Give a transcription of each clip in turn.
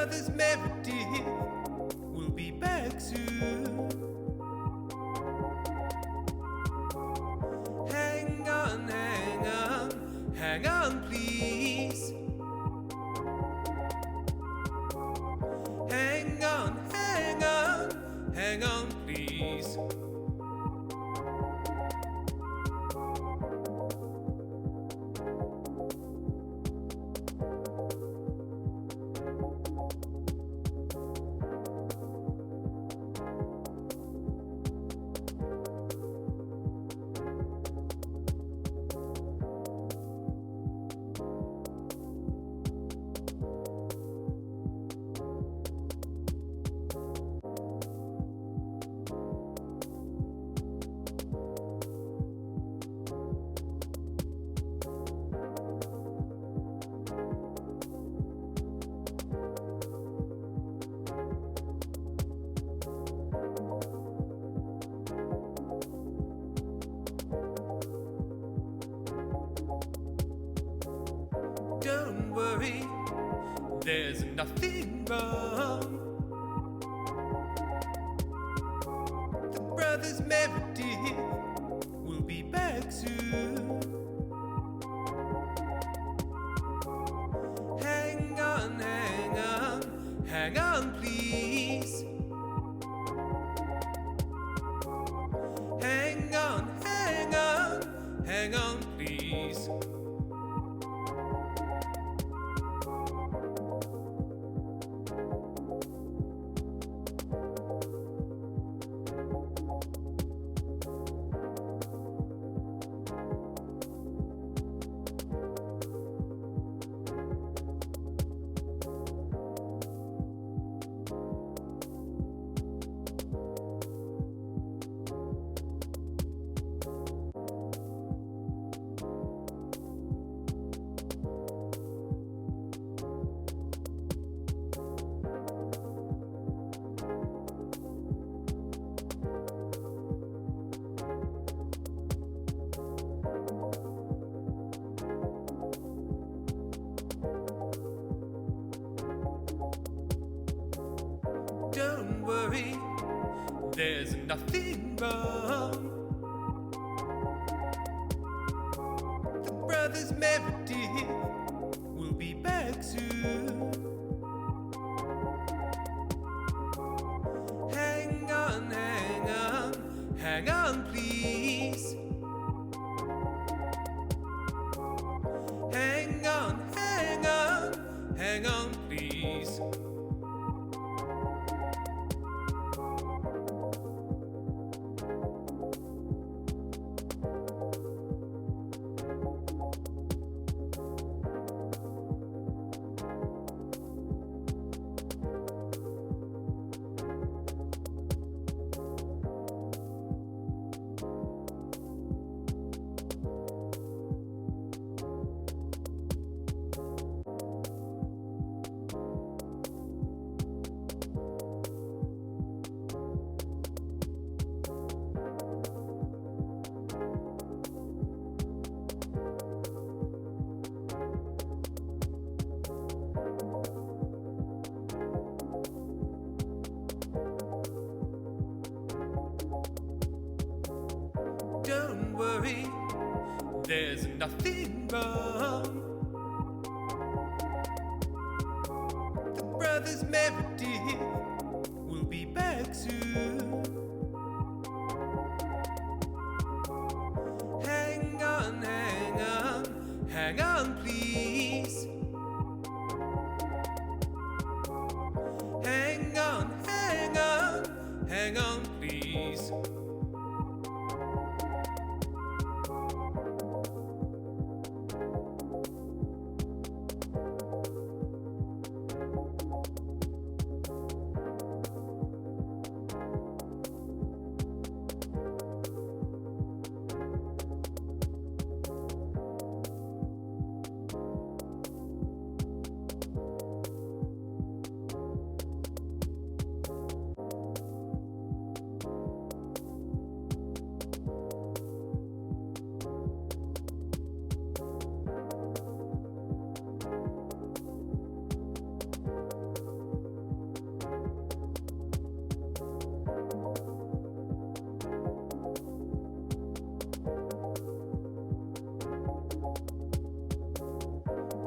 brothers Meredith will be back soon. Hang on, hang on, hang on, please. Hang on, hang on, hang on, please. Don't worry, there's nothing wrong. The brothers Meredith will be back soon. Hang on, hang on, hang on, please. Hang on, hang on, hang on, please. Don't worry, there's nothing wrong. The brothers Meredith will be back soon. Hang on, hang on, hang on, please. Hang on, hang on, hang on, please. Don't worry, there's nothing wrong. The brothers Meredith will be back soon. Hang on, hang on, hang on, please. Hang on, hang on, hang on, please.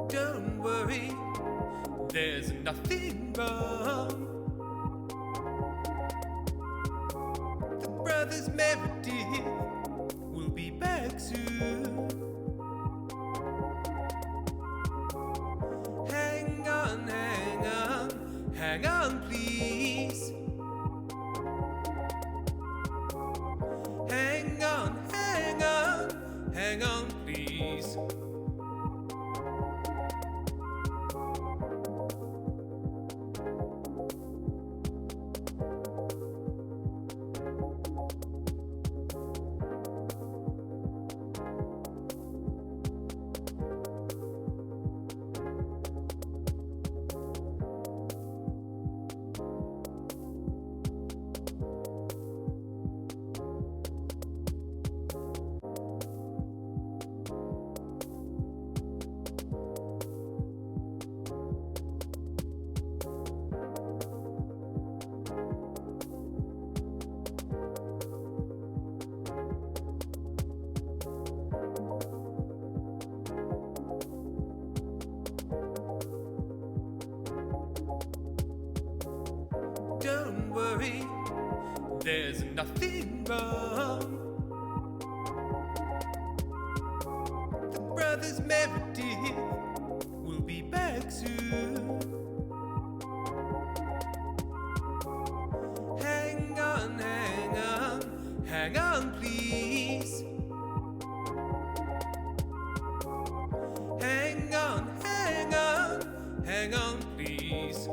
Don't worry, there's nothing wrong. The brothers Meredith will be back soon. Hang on, hang on, hang on, please. Hang on, hang on, hang on, please. Don't worry, there's nothing wrong. The brothers Meredith will be back soon. Hang on, hang on, hang on, please. Hang on, hang on, hang on, please.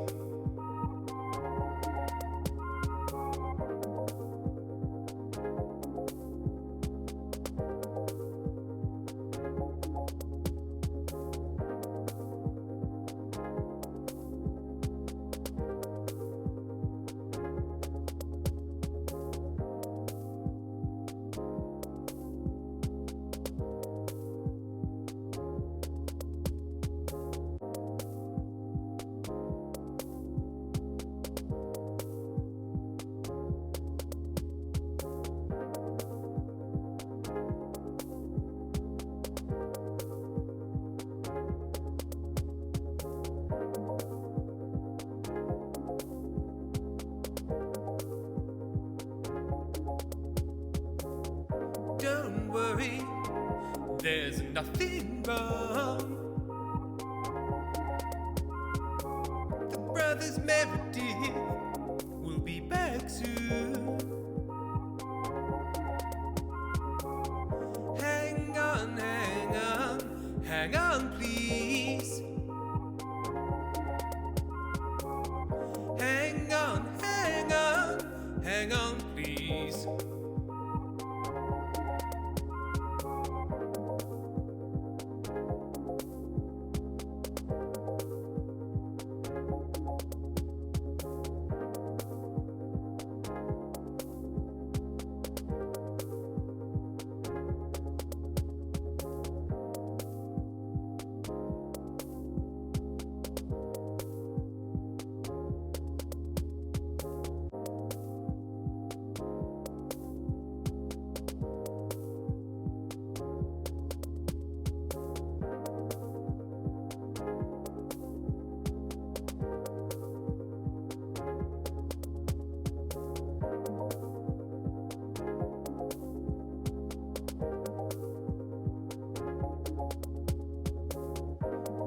Don't worry, there's nothing wrong. The brothers Meredith will be back soon. Hang on, hang on, hang on, please. Hang on, hang on, hang on, please.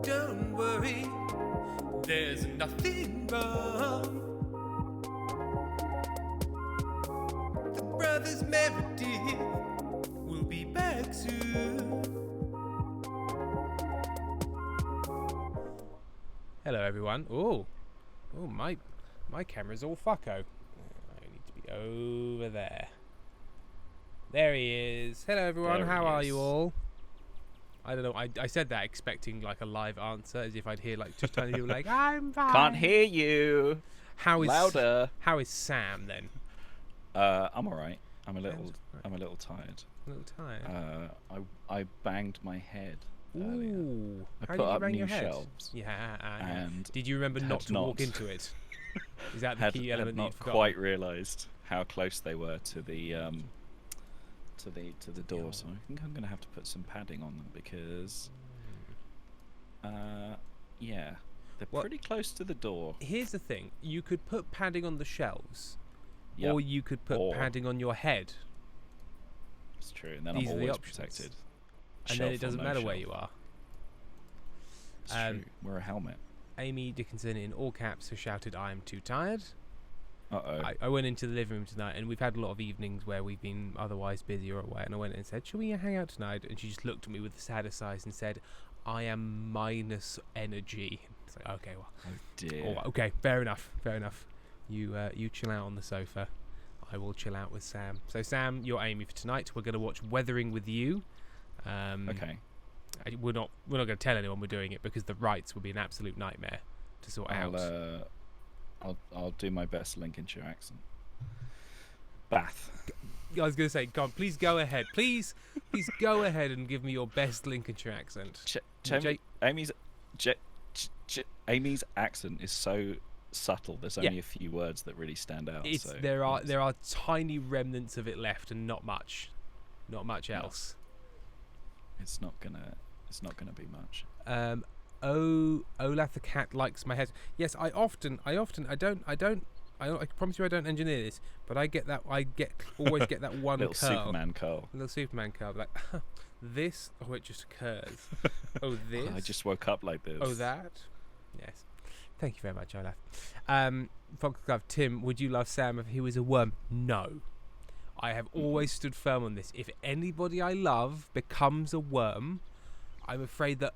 Don't worry, there's nothing wrong. The brothers Meredith will be back soon. Hello everyone. Oh, my camera's all fucko. I need to be over there. There he is. Hello everyone, how are you all? I don't know, I said that expecting like a live answer, as if I'd hear like just tiny people like, I'm fine. Can't hear you. Louder. How is Sam then? I'm alright. I'm a little tired. A little tired. I banged my head. Ooh. I How put did you up bang new your head? shelves. Yeah. And did you remember not to walk into it? Is that the key element? Had not quite realised how close they were to the door, so I think I'm going to have to put some padding on them because Yeah, they're Well, pretty close to the door. Here's the thing: you could put padding on the shelves, Yep. or you could put padding on your head. It's true, and then These I'm are the always options. protected. And then Shelf it doesn't or no matter where shelf. you are. It's true. Wear a helmet. Amy Dickinson, in all caps, has shouted, "I am too tired." Uh-oh. I went into the living room tonight, and we've had a lot of evenings where we've been otherwise busy or away, and I went in and said, "Shall we hang out tonight?" And she just looked at me with the saddest eyes and said, "I am minus energy." It's like, okay, well, Oh dear. all right, okay, fair enough. You chill out on the sofa. I will chill out with Sam. So Sam, you're Amy for tonight. We're going to watch Weathering with You. Okay. We're not going to tell anyone we're doing it because the rights would be an absolute nightmare to sort out. I'll do my best Lincolnshire accent. Bath. I was going to say, God, please go ahead. Please go ahead and give me your best Lincolnshire accent. Amy's accent is so subtle. There's only a few words that really stand out. There are tiny remnants of it left, and not much else. It's not gonna be much. Olaf the cat likes my head. Yes, I promise you I don't engineer this, but I always get that one little curl. Superman curl. A little Superman curl, like this. Oh, it just occurs. Oh, this. I just woke up like this. Oh, that. Yes. Thank you very much, Olaf. Fox Glove, Tim, would you love Sam if he was a worm? No. I have always stood firm on this. If anybody I love becomes a worm, I'm afraid that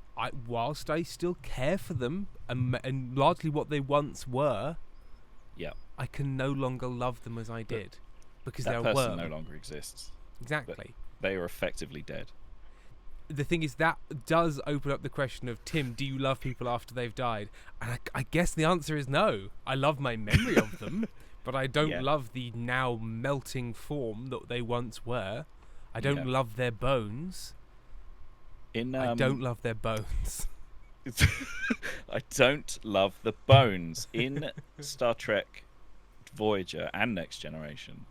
whilst I still care for them and largely what they once were, I can no longer love them as I did because they're a worm. That person no longer exists. Exactly. They are effectively dead. The thing is, that does open up the question of, Tim, do you love people after they've died? And I guess the answer is no. I love my memory of them, but I don't love the now melting form that they once were. I don't love their bones. I don't love their bones. I don't love the bones. In Star Trek Voyager and Next Generation,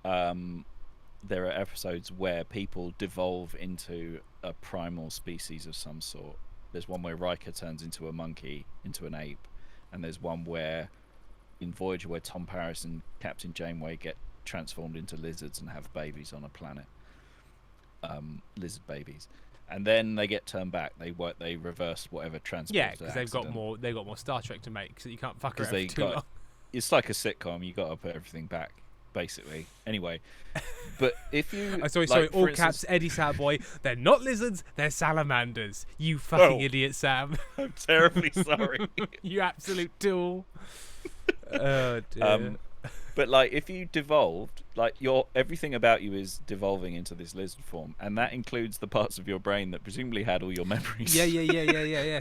there are episodes where people devolve into a primal species of some sort. There's one where Riker turns into a monkey, into an ape, and there's one where in Voyager where Tom Paris and Captain Janeway get transformed into lizards and have babies on a planet. Lizard babies. And then they get turned back. They reverse whatever transport. Yeah, because they've got more Star Trek to make, so you can't fuck around for too long. It's like a sitcom. You got to put everything back, basically. Anyway, but if you sorry, all caps, Eddie Savoy. They're not lizards. They're salamanders. You fucking idiot, Sam. I'm terribly sorry. You absolute tool. Oh dear. But like, if you devolved, like everything about you is devolving into this lizard form, and that includes the parts of your brain that presumably had all your memories. Yeah.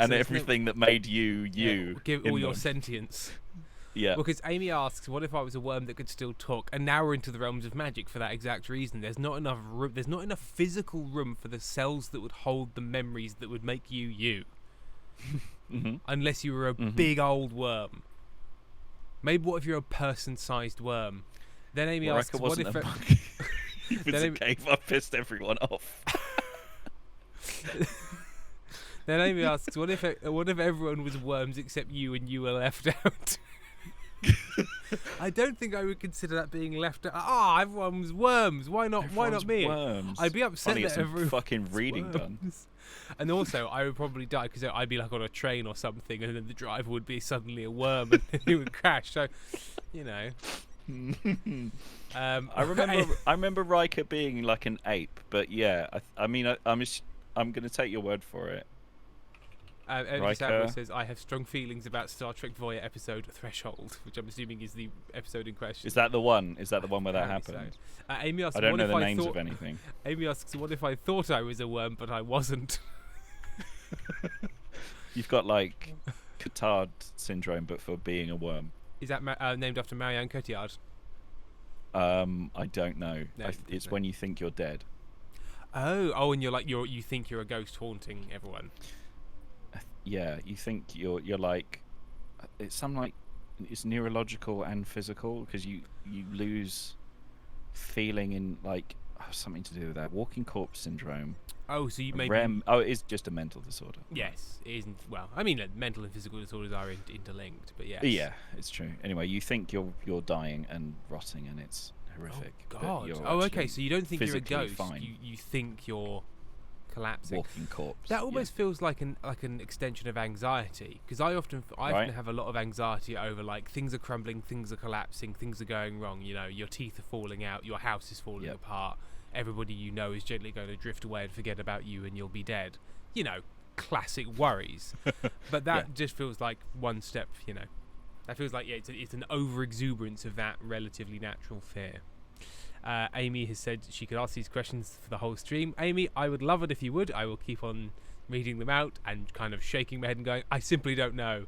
And so everything that made you. Give all your sentience. Yeah. Because Amy asks, "What if I was a worm that could still talk?" And now we're into the realms of magic for that exact reason. There's not enough room. There's not enough physical room for the cells that would hold the memories that would make you you. Unless you were a big old worm. Maybe what if you're a person-sized worm? Then Amy asks, "What if?" If it's a cave, I pissed everyone off. Then Amy asks, "What if everyone was worms except you and you were left out?" I don't think I would consider that being left out. Everyone was worms. Why not? Why not me? Worms. I'd be upset that everyone fucking reading done. And also, I would probably die because I'd be like on a train or something, and then the driver would be suddenly a worm, and he would crash. So, you know. I remember Riker being like an ape, but yeah, I'm going to take your word for it. Riker says, "I have strong feelings about Star Trek Voyager episode Threshold," which I'm assuming is the episode in question. Is that the one? Is that the one where that happened? So. Amy asks, I don't know the names of anything. Amy asks, "What if I thought I was a worm, but I wasn't?" You've got like Cotard syndrome, but for being a worm. Is that named after Marianne Cotillard? I don't know. It's when you think you're dead. Oh, and you think you're a ghost haunting everyone. Yeah, you think you're like, it's something like, it's neurological and physical because you lose feeling in like something to do with that. Walking corpse syndrome. Oh, so you maybe... Oh, it is just a mental disorder. Yes, it isn't... Well, I mean, mental and physical disorders are interlinked, but yes. Yeah, it's true. Anyway, you think you're dying and rotting, and it's horrific. Oh, God. Oh, okay, so you don't think you're a ghost. You think you're collapsing. Walking corpse. That almost feels like an extension of anxiety, because I often have a lot of anxiety over, like, things are crumbling, things are collapsing, things are going wrong. You know, your teeth are falling out, your house is falling apart. Everybody you know is gently going to drift away and forget about you, and you'll be dead. You know, classic worries. But that just feels like one step. You know, that feels like it's an over exuberance of that relatively natural fear. Amy has said she could ask these questions for the whole stream. Amy, I would love it if you would. I will keep on reading them out and kind of shaking my head and going, I simply don't know.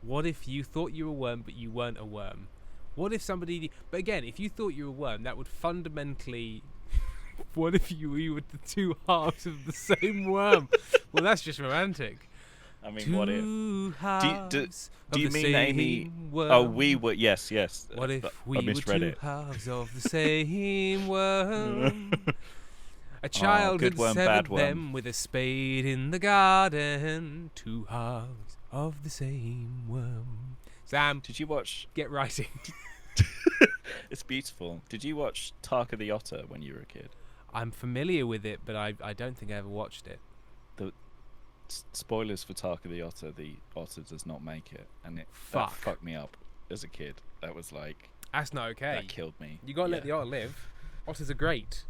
What if you thought you were a worm but you weren't a worm? What if somebody... But again, if you thought you were a worm, that would fundamentally... What if you were the two halves of the same worm? Well, that's just romantic. I mean, what if? Do you mean Amy? Worm. Oh, we were. Yes. What if we were two halves of the same worm? A child had severed them with a spade in the garden. Two halves of the same worm. Sam, did you watch? Get writing. It's beautiful. Did you watch Tarka the Otter when you were a kid? I'm familiar with it, but I don't think I ever watched it. The spoilers for Tarka the Otter does not make it, and that fucked me up as a kid. That was like... That's not okay. That killed me. You gotta let the otter live. Otters are great.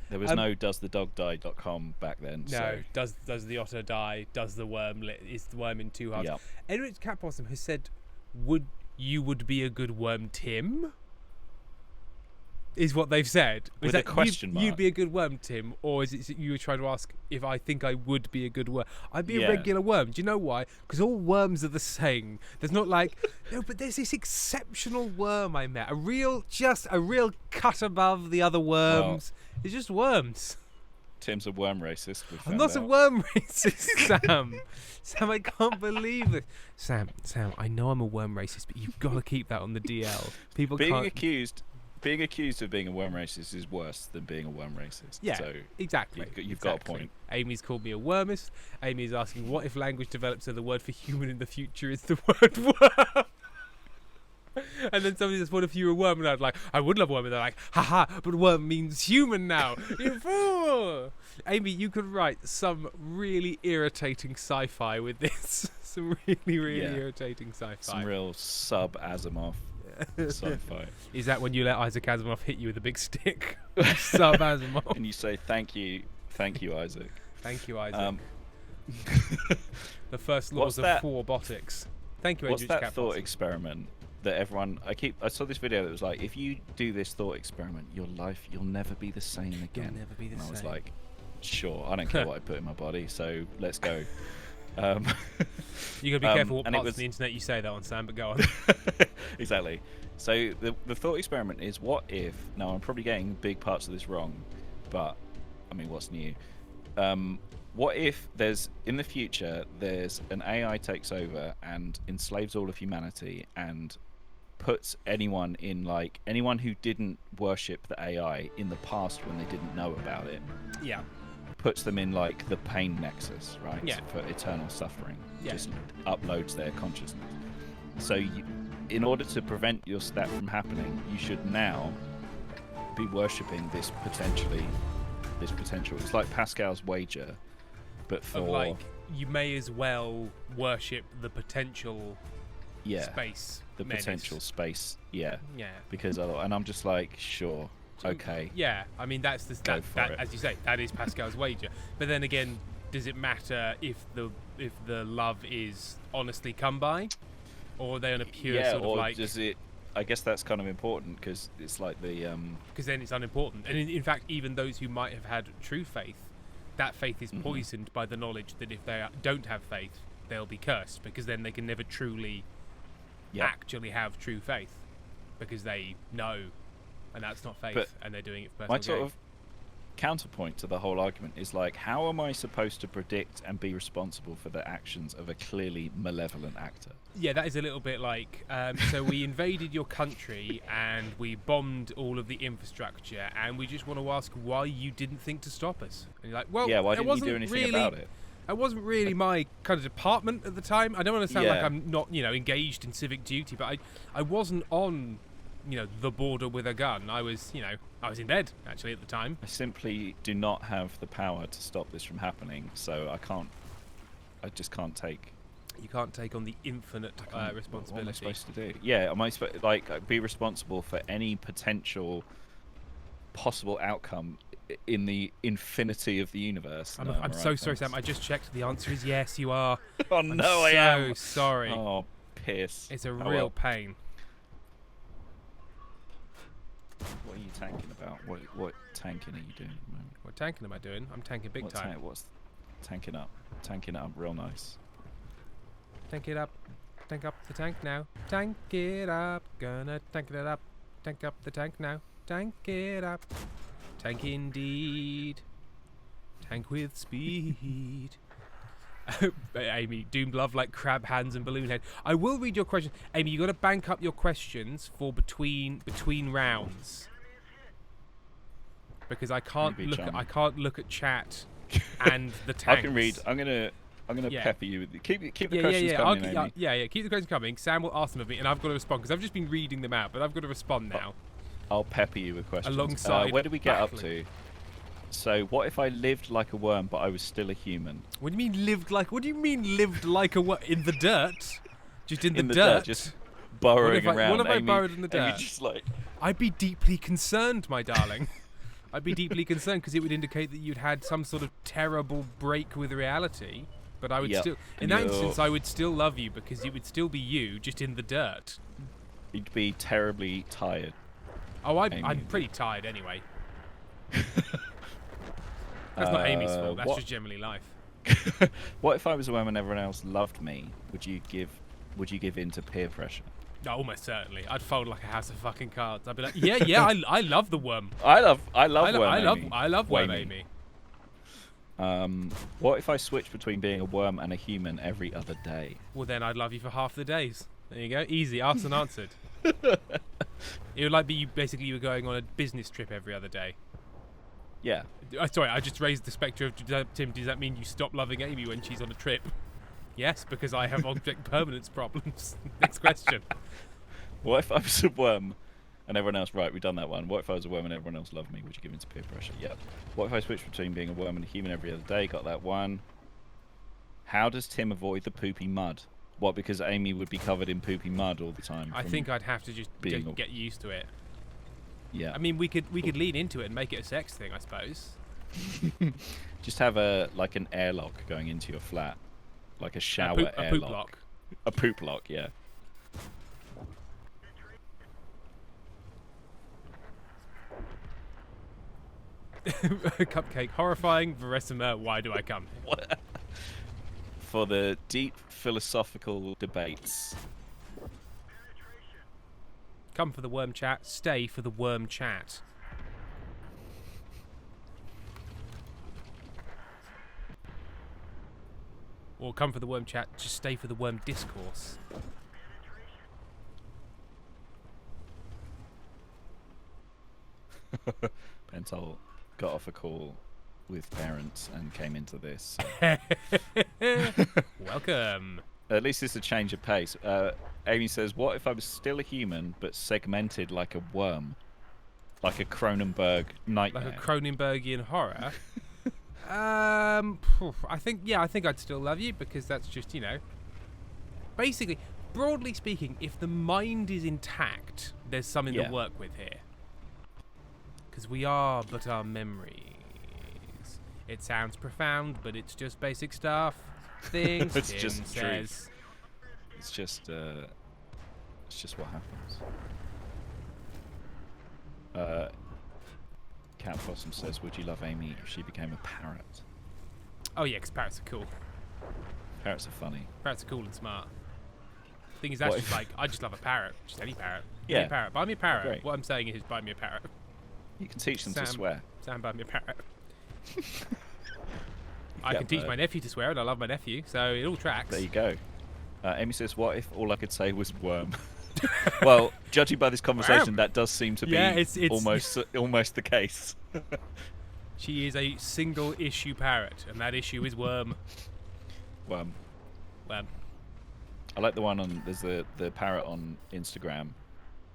There was no doesthedogdie.com back then. No, so. Does the otter die? Does the worm is the worm in two halves? Yep. Enrich Catpossum has said, you would be a good worm, Tim? Is what they've said. With a question mark. You'd be a good worm, Tim, or is it you were trying to ask if I think I would be a good worm? I'd be a regular worm. Do you know why? Because all worms are the same. There's not like no, but there's this exceptional worm I met. A real cut above the other worms. Well, it's just worms. Tim's a worm racist. I'm not a worm racist, Sam. Sam, I can't believe it. Sam, I know I'm a worm racist, but you've got to keep that on the DL. People being accused of being a worm racist is worse than being a worm racist. Yeah, so exactly. You've got a point. Amy's called me a wormist. Amy's asking, what if language develops so the word for human in the future is the word worm? And then somebody says, what if you were a worm? And I'd like, I would love worm. And they're like, haha, but worm means human now. You fool! Amy, you could write some really irritating sci-fi with this. Some really irritating sci-fi. Some real sub-Asimov sci-fi. Is that when you let Isaac Asimov hit you with a big stick? Sub-Asimov. And you say, thank you, Isaac. Thank you, Isaac. The first laws of robotics. Thank you, What's that thought experiment that everyone... I saw this video that was like, if you do this thought experiment, you'll never be the same again. You'll never be the same. I was like, sure, I don't care what I put in my body, so let's go. You got to be careful what parts of the internet you say that on, Sam, but go on. Exactly. So the thought experiment is, what if... Now, I'm probably getting big parts of this wrong, but, I mean, what's new? What if in the future, there's an AI takes over and enslaves all of humanity and puts anyone who didn't worship the AI in the past when they didn't know about it. Yeah. Puts them in like the pain nexus, right? Yeah. For eternal suffering. Yeah. Just uploads their consciousness. So in order to prevent that from happening, you should now be worshipping this potential. It's like Pascal's wager, but for you may as well worship the potential space. The potential space, yeah. Because and I'm just like, sure, okay. Yeah, I mean that's that as you say, that is Pascal's wager. But then again, does it matter if the love is honestly come by, or are they on a pure sort of like? Does it? I guess that's kind of important because it's like the. Because then it's unimportant, and in fact, even those who might have had true faith, that faith is poisoned by the knowledge that if they don't have faith, they'll be cursed, because then they can never truly actually have true faith, because they know, and that's not faith, and they're doing it for personal gain. counterpoint to the whole argument is like, how am I supposed to predict and be responsible for the actions of a clearly malevolent actor? Yeah, that is a little bit like, so we invaded your country and we bombed all of the infrastructure, and we just want to ask why you didn't think to stop us. And you're like, well, Yeah, why it didn't you wasn't do anything really, about it? It wasn't really my kind of department at the time. I don't want to sound like Yeah. I'm not, engaged in civic duty, but I wasn't on, the border with a gun. I was in bed, actually, at the time. I simply do not have the power to stop this from happening, so I just can't take... You can't take on the infinite responsibility. What am I supposed to do? Yeah, am I supposed be responsible for any potential possible outcome in the infinity of the universe? I'm so sorry, Sam. I just checked. The answer is yes, you are. Oh I'm no, I am. so sorry. Oh, piss. It's a Oh, real well. pain. What are you tanking about? What tanking are you doing at the moment? What tanking am I doing? I'm tanking big time. What's tanking up? Tanking up real nice. Tank it up. Tank up the tank now. Tank it up. Gonna tank it up. Tank up the tank now. Tank it up. Tank indeed. Tank with speed. Amy, doomed love like crab hands and balloon head. I will read your questions. Amy, you got to bank up your questions for between rounds. Because I can't look at chat and the tanks. I can read. I'm gonna Yeah. pepper you with keep the questions coming, Amy. Keep the questions coming. Sam will ask them of me, and I've got to respond because I've just been reading them out, but I've got to respond now. I'll pepper you with questions. Alongside where did we get battling. up to? So, what if I lived like a worm, but I was still a human? What do you mean lived like? What do you mean lived like a what? In the dirt? Just in the dirt, dirt? just burrowing around. What if I Amy, burrowed in the Amy dirt? just like... I'd be deeply concerned, my darling. I'd be deeply concerned because it would indicate that you'd had some sort of terrible break with reality. But I would Yep. still, in that instance, I would still love you because it would still be you, just in the dirt. You'd be terribly tired. Oh, Amy. I'm pretty tired anyway. That's not Amy's fault. That's what- just generally life. What if I was a worm and everyone else loved me? Would you give in to peer pressure? No, almost certainly. I'd fold like a house of fucking cards. I'd be like, yeah, I love the worm. I love worm Amy. I love worm Wamey. Amy. What if I switched between being a worm and a human every other day? Well, then I'd love you for half the days. There you go. Easy. Asked and answered. It would like be you were going on a business trip every other day. Yeah. Sorry, I just raised the spectre of Tim. Does that mean you stop loving Amy when she's on a trip? Yes, because I have object permanence problems. Next question. What if I was a worm and everyone else... Right, we've done that one. What if I was a worm and everyone else loved me? Would you give in to peer pressure? Yep. What if I switched between being a worm and a human every other day? Got that one. How does Tim avoid the poopy mud? What, because Amy would be covered in poopy mud all the time? I think I'd have to just being get used to it. Yeah. I mean, we could lean into it and make it a sex thing, I suppose. Just have an airlock going into your flat. Like a shower a airlock. poop lock. A poop lock, yeah. Cupcake. Horrifying. Verissima. Why do I come? For the deep philosophical debates. Come for the worm chat. Stay for the worm chat. Or come for the worm chat. Just stay for the worm discourse. Pentel got off a call with parents and came into this. Welcome. At least it's a change of pace. Amy says, what if I was still a human but segmented like a worm? Like a Cronenberg nightmare. Like a Cronenbergian horror. I think I'd still love you because that's just, basically, broadly speaking, if the mind is intact, there's something to work with here. Because we are but our memories. It sounds profound, but it's just basic stuff. Things It's Tim just says. It's just what happens. Cat Possum says, would you love Amy if she became a parrot? Oh yeah, because parrots are cool. Parrots are funny. Parrots are cool and smart. Thing is, What that's if- just like, I just love a parrot. Just any parrot. Yeah. Any parrot. Buy me a parrot. Great. What I'm saying is, buy me a parrot. You can teach them to swear. Stand by me, parrot. I can teach my nephew to swear, and I love my nephew, so it all tracks. There you go. Amy says, "What if all I could say was worm?" Well, judging by this conversation, that does seem to be it's almost the case. She is a single issue parrot, and that issue is worm. Worm. Worm. I like the one on. There's the parrot on Instagram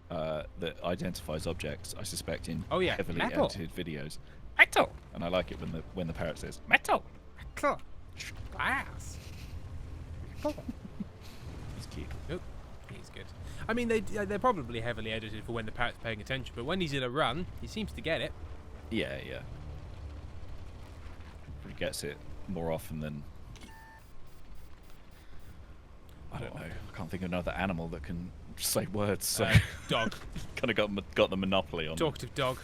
that identifies objects. I suspect in heavily edited videos. Metal. And I like it when the parrot says metal. Metal. Glass. He's cute. Oh, he's good. I mean, they're probably heavily edited for when the parrot's paying attention, but when he's in a run, he seems to get it. Yeah. He gets it more often than. I don't know. I can't think of another animal that can say words. So dog. Kind of got the monopoly on. Talkative dog.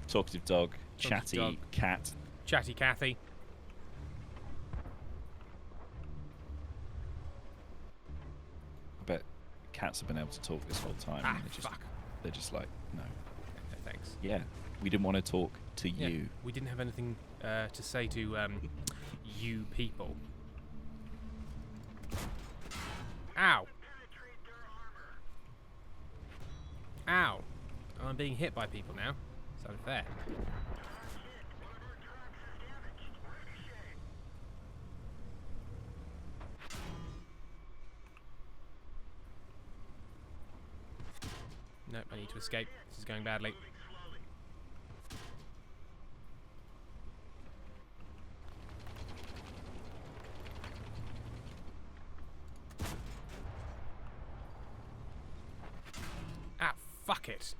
Talkative dog. Chatty dog. Cat. Chatty Cathy. I bet cats have been able to talk this whole time. Ah, and fuck. They're just like, no. No, thanks. Yeah, we didn't want to talk to you. We didn't have anything to say to you people. Ow. Ow. I'm being hit by people now. It's unfair. Nope, I need to escape. This is going badly. Ah, fuck it.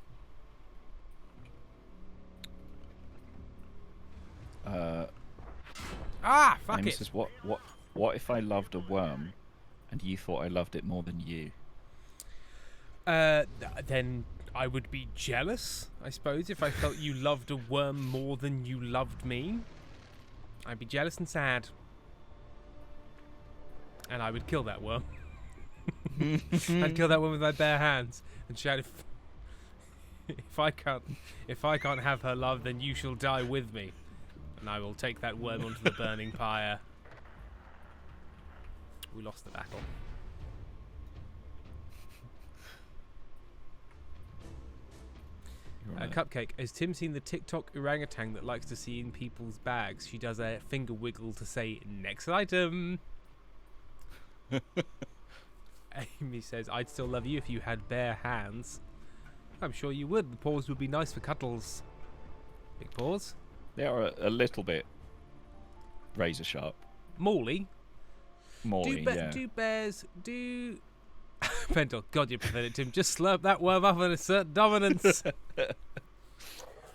Fuck Amy it. says, what if I loved a worm and you thought I loved it more than you? Then I would be jealous, I suppose, if I felt you loved a worm more than you loved me. I'd be jealous and sad. And I would kill that worm. I'd kill that worm with my bare hands and shout, if I can't have her love, then you shall die with me. And I will take that worm onto the burning pyre. We lost the battle. Right. Cupcake, has Tim seen the TikTok orangutan that likes to see in people's bags? She does a finger wiggle to say, next item. Amy says, I'd still love you if you had bare hands. I'm sure you would. The paws would be nice for cuddles. Big paws. They are a little bit razor sharp. Morley. Morley, Do bears... Do... Pentel, God, you're pathetic, Tim. Just slurp that worm up and assert dominance.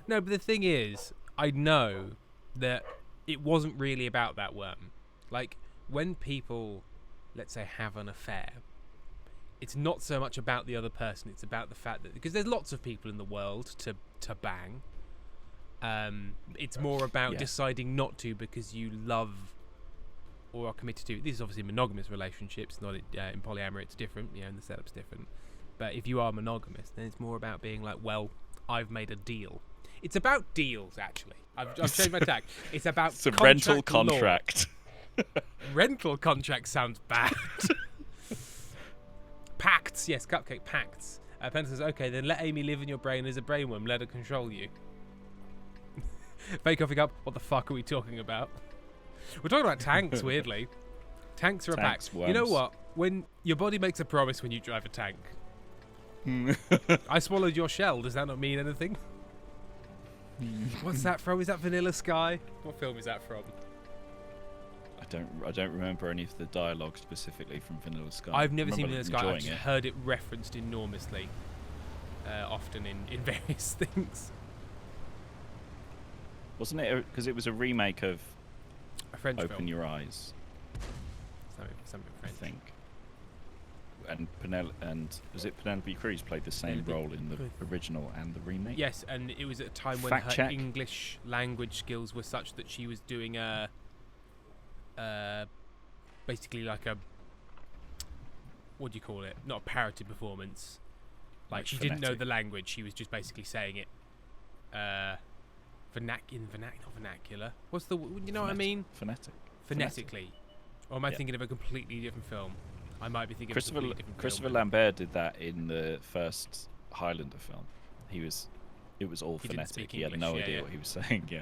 No, but the thing is, I know that it wasn't really about that worm. Like, when people, let's say, have an affair, it's not so much about the other person. It's about the fact that... Because there's lots of people in the world to bang. It's more about deciding not to because you love or are committed to. This is obviously monogamous relationships, not in polyamory. It's different, and the setup's different. But if you are monogamous, then it's more about being like, well, I've made a deal. It's about deals, actually. I've changed my tack. It's about it's a rental contract. Rental contract sounds bad. Pacts, yes, Cupcake, pacts. Penta says, okay, then let Amy live in your brain as a brainworm. Let her control you. Fake coughing up. What the fuck are we talking about? We're talking about tanks, weirdly. Tanks are a pact. You know what? When your body makes a promise when you drive a tank. I swallowed your shell. Does that not mean anything? What's that from? Is that Vanilla Sky? What film is that from? I don't remember any of the dialogue specifically from Vanilla Sky. I've never seen Vanilla Sky. I've just heard it referenced enormously, often in various things. Wasn't it? Because it was a remake of a French Open film. Your Eyes. Something French. I think. And was it Penelope Cruz played the same role in the original and the remake? Yes, and it was at a time when Fact her check. English language skills were such that she was doing basically like a, what do you call it? Not a parody performance. Like she didn't know the language. She was just basically saying it not vernacular. What's the you know what I mean? Phonetically. Or am I thinking of a completely different film? I might be thinking of a completely different Christopher film. Lambert did that in the first Highlander film. It was all He didn't phonetic. speak He had English, no yeah, idea yeah. what he was saying. Yeah.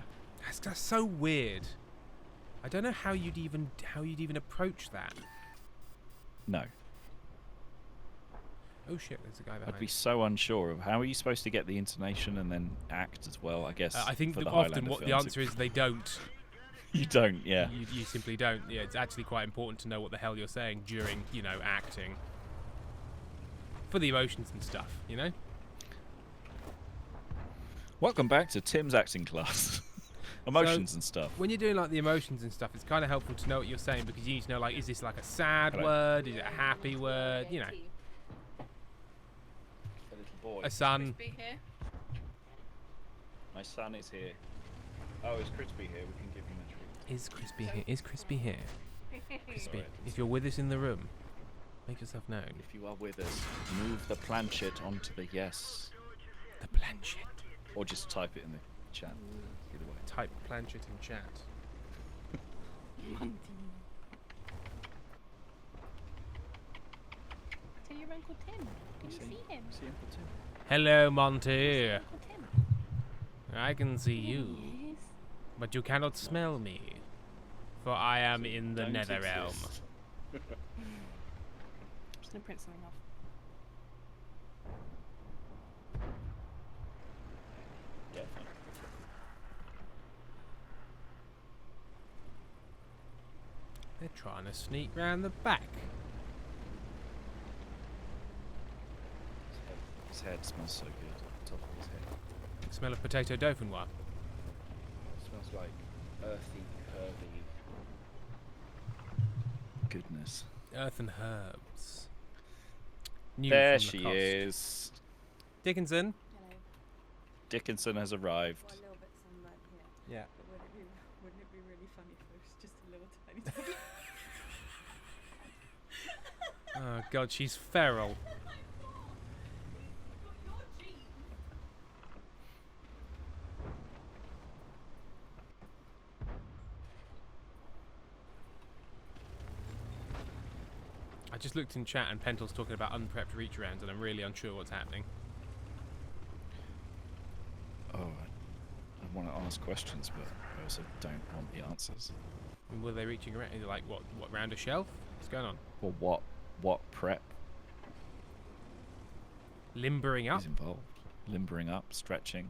That's so weird. I don't know how you'd even approach that. No. Oh shit, there's a guy behind. I'd be so unsure of how are you supposed to get the intonation and then act as well. I guess. I think for that the often Highlander what the films, answer is they don't. You don't. Yeah. You simply don't. Yeah, it's actually quite important to know what the hell you're saying during, acting. For the emotions and stuff, Welcome back to Tim's acting class. Emotions and stuff. When you're doing like the emotions and stuff, it's kind of helpful to know what you're saying because you need to know like, is this like a sad Hello. word? Is it a happy word? A little boy. A son. Crispy here. My son is here. Oh, is Crispy here? We can give him a treat. Is Crispy here? Is Crispy here? Crispy, Sorry. if you're with us in the room, make yourself known. If you are with us, move the planchet onto the yes, The planchet. or just type it in the chat. Either way. Type planchet in chat. Monty. Tell your Uncle Tim. Can you see him? See Uncle Tim? Hello, Monty. Uncle Tim. I can see you, Yes. but you cannot smell me, for I am in the Don't nether realm. exist. Just gonna print something off. Yeah, fine. They're trying to sneak round the back. His head smells so good. Top of his head. Smell of potato dauphinoise. It smells like earthy, herby goodness. Earth and herbs. New There from she Lacoste. is. Dickinson. Hello. Dickinson has arrived. Got a little bit sunburnt here. Yeah. But wouldn't it be really funny if it was just a little tiny dog? Oh god, she's feral. I just looked in chat and Pentel's talking about unprepped reach rounds and I'm really unsure what's happening. Oh, I want to ask questions, but I also don't want the answers. And were they reaching around? Is it like what round a shelf? What's going on? Well, what prep Limbering up? is involved? Limbering up, stretching.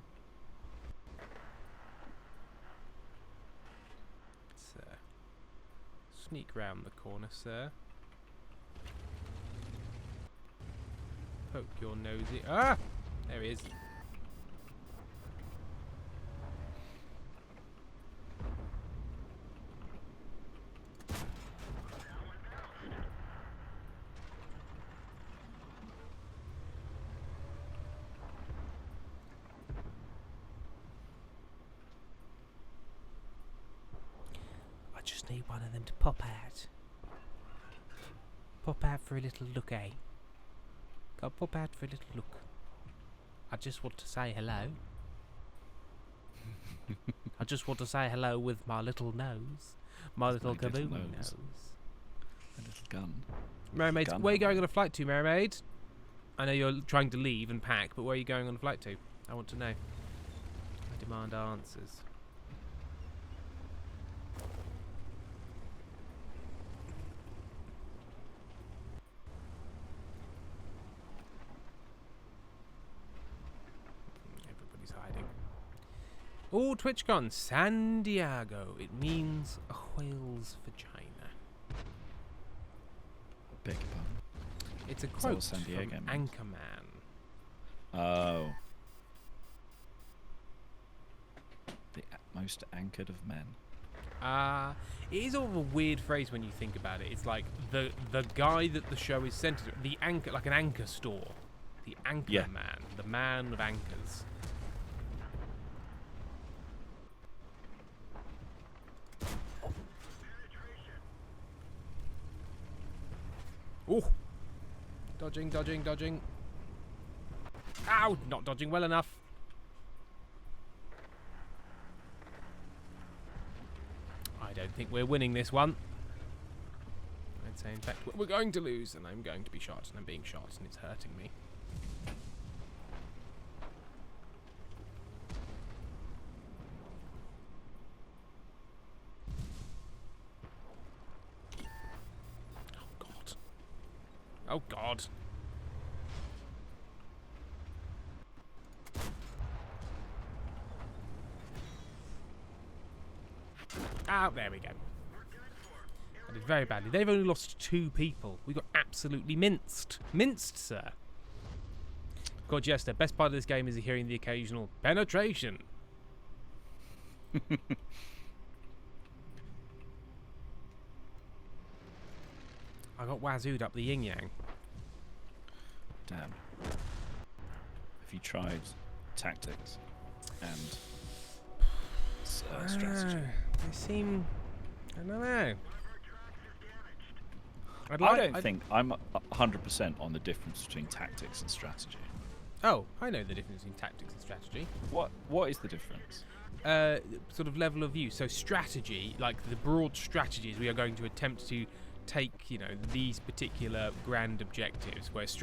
Sir. Sneak round the corner, sir. Poke your nosy. Ah! There he is. I just need one of them to pop out. Pop out for a little look, eh? Go pop out for a little look. I just want to say hello. I just want to say hello with my little nose. My little my little kaboom nose. nose. A little gun. Mermaid, Gun. where are you going on a flight to, Mermaid? I know you're trying to leave and pack, but where are you going on a flight to? I want to know. I demand answers. Everybody's hiding. Oh, TwitchCon, San Diego. It means a whale's vagina. Beg your pardon. It's a that quote what San Diego from means? Anchorman. Oh. The most anchored of men. It is sort of a weird phrase when you think about it. It's like the guy that the show is centered, the anchor, like an anchor store, the anchor Yeah. man, the man of anchors. Oh, dodging, dodging, dodging. Ow, not dodging well enough. think we're winning this one. I'd say, in fact, we're going to lose, and I'm going to be shot, and I'm being shot, and it's hurting me. Oh, God. Oh, God. Ah, there we go. I did very badly. They've only lost 2 people. We got absolutely minced. Minced, sir. God, yes, the best part of this game is hearing the occasional penetration. I got wazooed up the yin-yang. Damn. Have you tried tactics and strategy? They seem... I don't know. I don't think I'm 100% on the difference between tactics and strategy. Oh, I know the difference between tactics and strategy. What is the difference? Sort of level of view. So strategy, like the broad strategies, we are going to attempt to take, you know, these particular grand objectives, whereas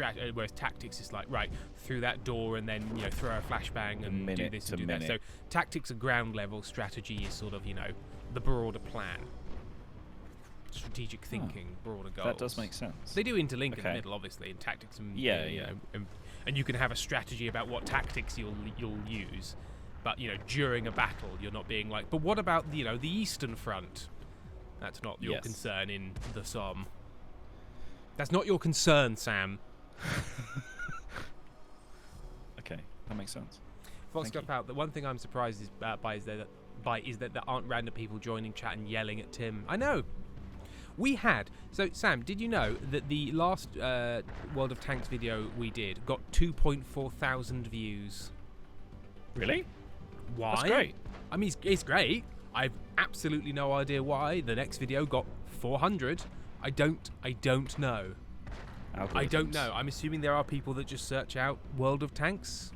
tactics is like, right, through that door and then, you know, throw a flashbang and do this and do that. So tactics are ground level, strategy is sort of, you know, the broader plan. Strategic thinking, broader goals. That does make sense. They do interlink in the middle, obviously, in tactics and you know, and you can have a strategy about what tactics you'll use, but you know, during a battle, you're not being like, but what about, you know, the Eastern Front? That's not your concern in the Somme. That's not your concern, Sam. Okay, that makes sense. Foxcap out. The one thing I'm surprised by is that there aren't random people joining chat and yelling at Tim. I know. We had. So, Sam, did you know that the last World of Tanks video we did got 2.4 thousand views? Really? Why? That's great. I mean, it's great. I've absolutely no idea why the next video got 400. I don't know. Algorithms. I don't know. I'm assuming there are people that just search out World of Tanks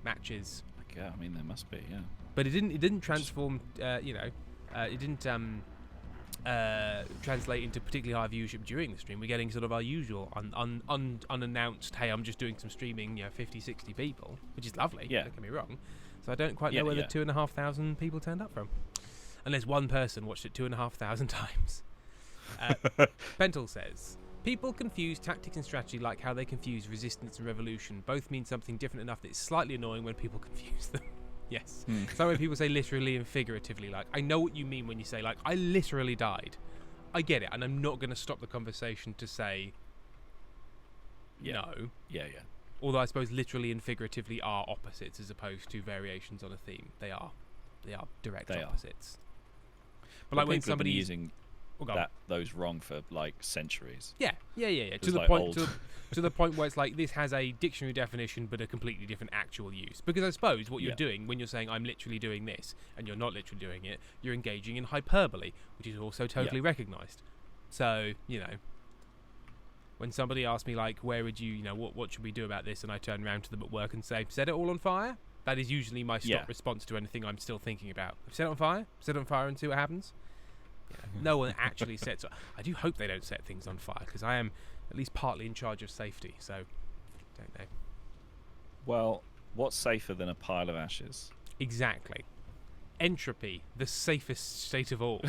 matches. Yeah, I mean there must be, yeah. But it didn't transform. You know, it didn't translate into particularly high viewership during the stream. We're getting sort of our usual unannounced. Hey, I'm just doing some streaming. You know, 50, 60 people, which is lovely. Yeah. Don't get me wrong. So I don't quite know where the 2,500 people turned up from. Unless one person watched it 2,500 times. Pentel says, people confuse tactics and strategy like how they confuse resistance and revolution. Both mean something different enough that it's slightly annoying when people confuse them. Yes. So when people say literally and figuratively, like, I know what you mean when you say, like, I literally died. I get it, and I'm not going to stop the conversation to say no. Yeah. Although I suppose literally and figuratively are opposites as opposed to variations on a theme. They are direct opposites. But like when somebody's using those wrong for like centuries. Yeah. To the like point to the point where it's like this has a dictionary definition but a completely different actual use. Because I suppose what you're doing when you're saying I'm literally doing this and you're not literally doing it, you're engaging in hyperbole, which is also totally recognised. So, you know, when somebody asks me like, where would you know, what should we do about this, and I turn around to them at work and say, set it all on fire, that is usually my stock response to anything I'm still thinking about. Set it on fire and see what happens. No one actually sets. I do hope they don't set things on fire, because I am at least partly in charge of safety. So, don't know. Well, what's safer than a pile of ashes? Exactly. Entropy, the safest state of all.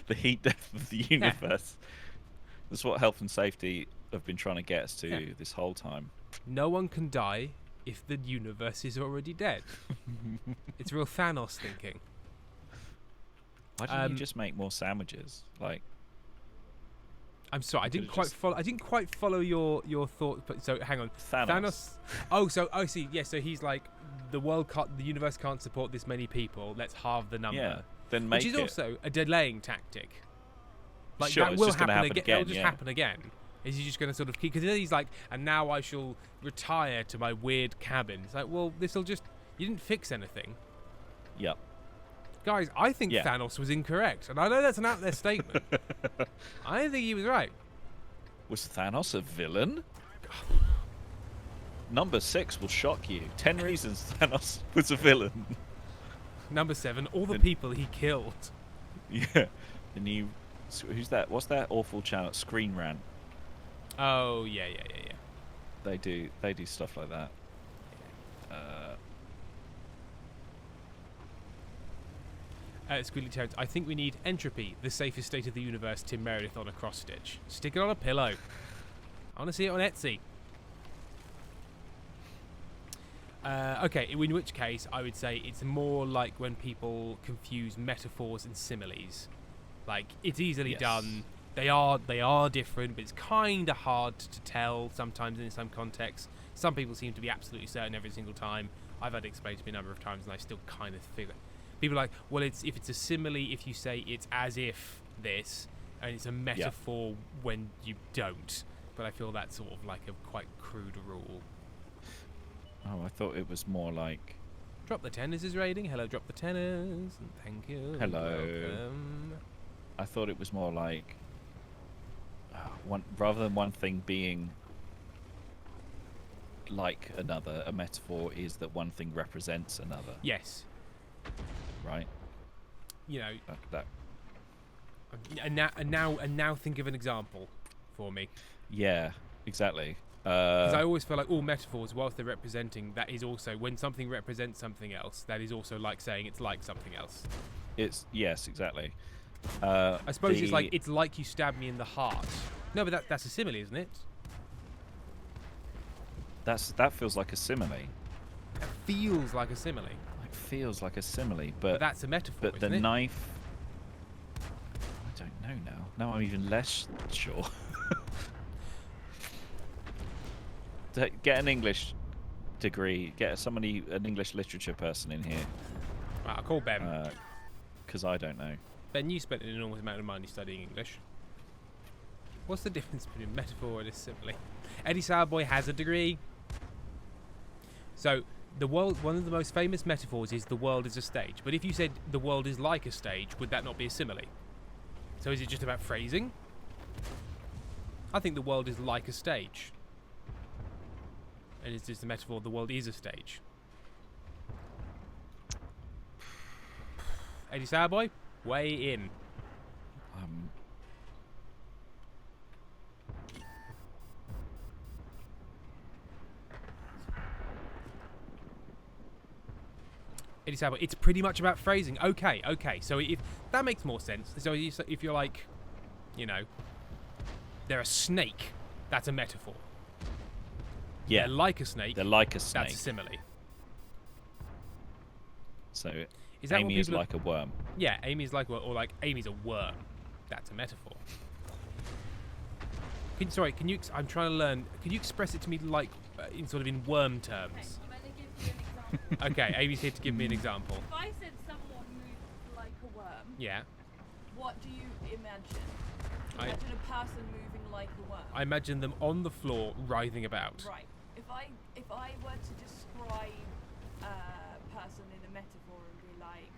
The heat death of the universe. That's what health and safety have been trying to get us to this whole time. No one can die if the universe is already dead. It's real Thanos thinking. Why didn't you just make more sandwiches? Like, I'm sorry, I didn't quite follow your thought. But so hang on, Thanos. Oh, so I see. Yeah, so he's like, the universe can't support this many people. Let's halve the number. Yeah, then make it. Which is also a delaying tactic. Like sure, that will happen again. That'll just happen again. Is he just going to sort of keep? Because then he's like, and now I shall retire to my weird cabin. It's like, well, this'll just. You didn't fix anything. Yep. Guys, I think Thanos was incorrect, and I know that's an out there statement. I think he was right. Was Thanos a villain? Number 6 will shock you. 10 reasons Thanos was a villain. Number 7, all the people he killed. Yeah. The new. Who's that? What's that awful channel? Screen Rant. Oh yeah. They do stuff like that. Squealy Toads, I think we need Entropy, the safest state of the universe, Tim Meredith on a cross stitch. Stick it on a pillow. I want to see it on Etsy. Okay, in which case I would say it's more like when people confuse metaphors and similes. Like, it's easily done. They are different, but it's kind of hard to tell sometimes in some contexts. Some people seem to be absolutely certain every single time. I've had it explained to me a number of times, and I still kind of figure. People are like, well, if it's a simile, if you say it's as if this, and it's a metaphor when you don't. But I feel that's sort of like a quite crude rule. Oh, I thought it was more like. Drop the tenors is raiding. Hello, drop the tenors. And thank you. Hello. Welcome. I thought it was more like. Rather than one thing being like another, a metaphor is that one thing represents another. Yes. Right. You know. That. And now think of an example for me. Yeah. Exactly. Because I always feel like all metaphors, whilst they're representing, that is also when something represents something else. That is also like saying it's like something else. Yes, exactly. I suppose it's like you stabbed me in the heart. No, but that's a simile, isn't it? That feels like a simile. It feels like a simile. Like feels like a simile, But that's a metaphor. But the isn't it? knife. I don't know now. Now I'm even less sure. Get an English degree. Get an English literature person in here. Right, I'll call Ben. Because I don't know. Ben, you spent an enormous amount of money studying English. What's the difference between metaphor and a simile? Eddie Sauerboy has a degree. So, one of the most famous metaphors is the world is a stage. But if you said the world is like a stage, would that not be a simile? So is it just about phrasing? I think the world is like a stage. And it's just a metaphor, the world is a stage. Eddie Sauerboy, weigh in. Eddie Sauerboy, it's pretty much about phrasing. Okay. So if that makes more sense. So if you're like, you know, they're a snake, that's a metaphor. Yeah. They're like a snake. That's a simile. So is that Amy is like a worm. Yeah, Amy's like or like Amy's a worm. That's a metaphor. Can you? I'm trying to learn. Can you express it to me like in sort of in worm terms? Okay, Amy's here to give me an example. If I said someone moved like a worm, Yeah. what do you imagine? Imagine a person moving like a worm. I imagine them on the floor writhing about. Right. If I were to describe a person in a metaphor and be like,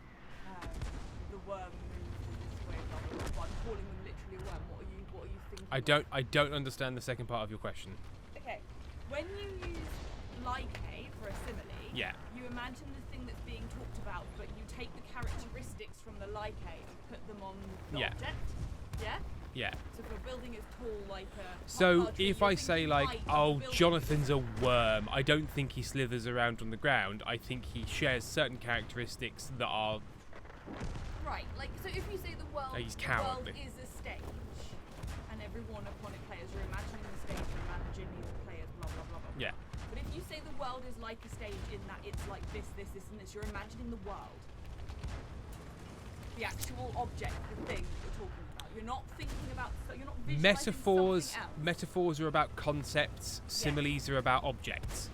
the worm moved in this way, blah blah blah, I'm calling them literally a worm. What are you thinking? I don't understand the second part of your question. Okay. When you use like for a simile, Yeah. you imagine the thing that's being talked about, but you take the characteristics from the like and put them on the object. Yeah? Yeah. So if a building is tall like a So tree, if you're I say thinking like, height of oh, the building. Jonathan's a worm, I don't think he slithers around on the ground. I think he shares certain characteristics that are. Right, like, so if you say the world, He's the world cowardly. is a stage, and every one upon it players, you're imagining the stage, you're imagining the players, blah, blah, blah, blah. Yeah. But if you say the world is like a stage in that it's like this, and this, you're imagining the world. The actual object, the thing that you're talking about. You're not thinking about, so you're not visualizing something else. Metaphors are about concepts. Similes are about objects.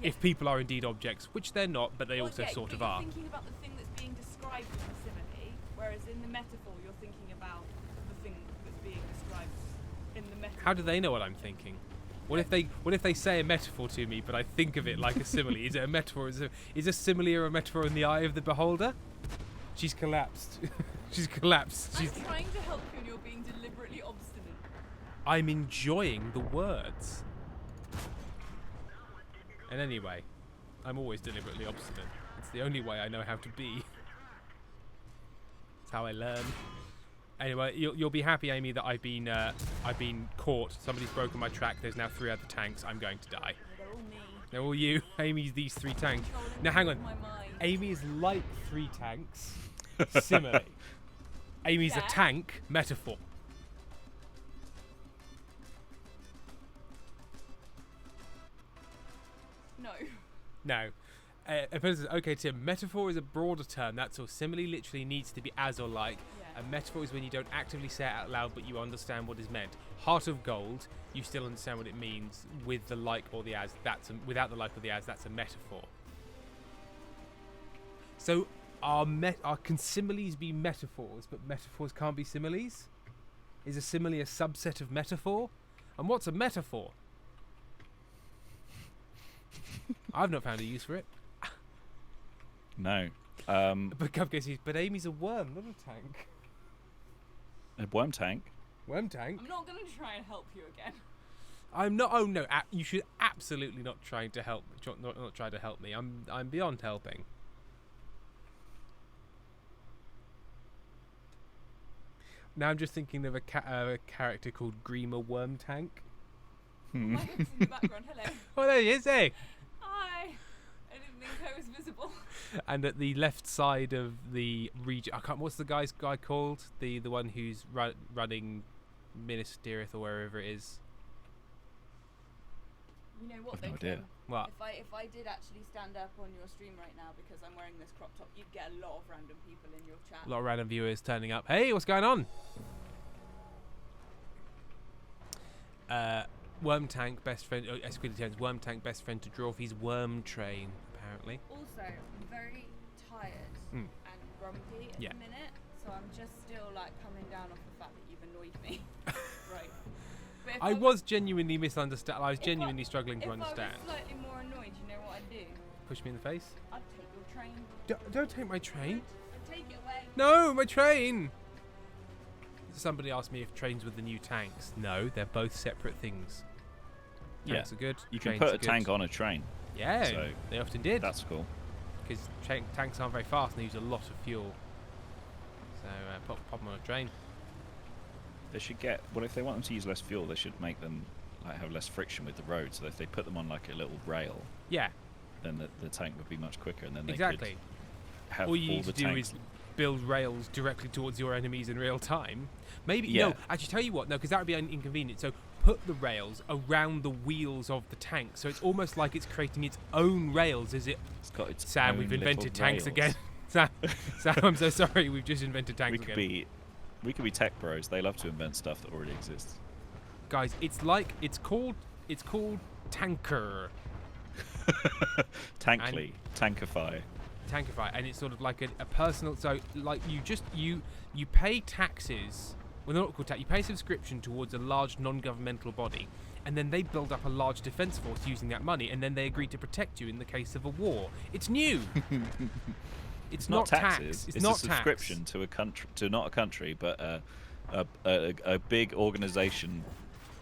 If people are indeed objects, which they're not, but they also sort of you're are. thinking about the thing that's being described in the simile, whereas in the metaphor you're thinking about the thing that's being described in the metaphor. How do they know what I'm thinking? What if they say a metaphor to me, but I think of it like a simile? Is it a metaphor? Is a simile or a metaphor in the eye of the beholder? She's collapsed. She's collapsed. I'm trying to help you and you're being deliberately obstinate. I'm enjoying the words. And anyway, I'm always deliberately obstinate. It's the only way I know how to be. It's how I learn. Anyway, you'll be happy, Amy, that I've been caught. Somebody's broken my track. There's now 3 other tanks. I'm going to die. They're all me. They're all you. Amy's these 3 tanks. Controlling Now hang with on. my mind. Amy is like 3 tanks. Simile. Amy's a Yeah. tank metaphor. No. No. Okay, Tim, metaphor is a broader term. That's all. Simile literally needs to be as or like. Yeah. A metaphor is when you don't actively say it out loud, but you understand what is meant. Heart of gold, you still understand what it means with the like or the as. Without the like or the as, that's a metaphor. So, can similes be metaphors, but metaphors can't be similes? Is a simile a subset of metaphor? And what's a metaphor? I've not found a use for it. No. But Cupcake says, but Amy's a worm, not a tank. A worm tank. Worm tank? I'm not going to try and help you again. I'm not. Oh no! You should absolutely not try to help. Not try to help me. I'm beyond helping. Now I'm just thinking of a character called Grima Worm Tank. Michael's in the background. Hello. Oh, there he is, eh? Hi. I didn't think I was visible. And at the left side of the region, I can't. What's the guy called? The one who's running Minas Tirith or wherever it is. You know what I've though, no idea. Kim? What? If I did actually stand up on your stream right now because I'm wearing this crop top, you'd get a lot of random people in your chat. A lot of random viewers turning up. Hey, what's going on? Worm Tank, best friend. Esquidity Worm Tank, best friend to Drawfie's Worm Train, apparently. Also, I'm very tired Mm. and grumpy at Yeah. the minute, so I'm just still like coming down off the fact that you've annoyed me. Right. But if I was genuinely misunderstand. I was if genuinely struggling to if understand. I was slightly more annoyed, you know what I'd do? Push me in the face. I'd take your train. Don't take my train. I'd take it away. No, my train. Somebody asked me if trains were the new tanks. No, they're both separate things. Yeah. Tanks are good. You can trains put are a good. tank on a train. Yeah, so they often did. That's cool. Because tanks aren't very fast and they use a lot of fuel. So pop them on a train. They should get. Well, if they want them to use less fuel, they should make them like have less friction with the road. So if they put them on like a little rail, Yeah, then the tank would be much quicker, and then they exactly. could have All you all need the to do tanks. is build rails directly towards your enemies in real time. Maybe Yeah. no. Actually, tell you what. No, because that would be inconvenient. So put the rails around the wheels of the tank, so it's almost like it's creating its own rails. Is it? It's got its Sam, own we've little invented tanks rails. again. Sam, I'm so sorry. We've just invented tanks We again. could be tech bros. They love to invent stuff that already exists. Guys, it's called Tanker. Tankly, Tankify. Tankify, and it's sort of like a personal. So like you pay taxes. Well, they're not called tax. You pay a subscription towards a large non-governmental body, and then they build up a large defense force using that money, and then they agree to protect you in the case of a war. It's new. It's not taxes. tax. It's not a subscription to a country, to not a country, but a big organization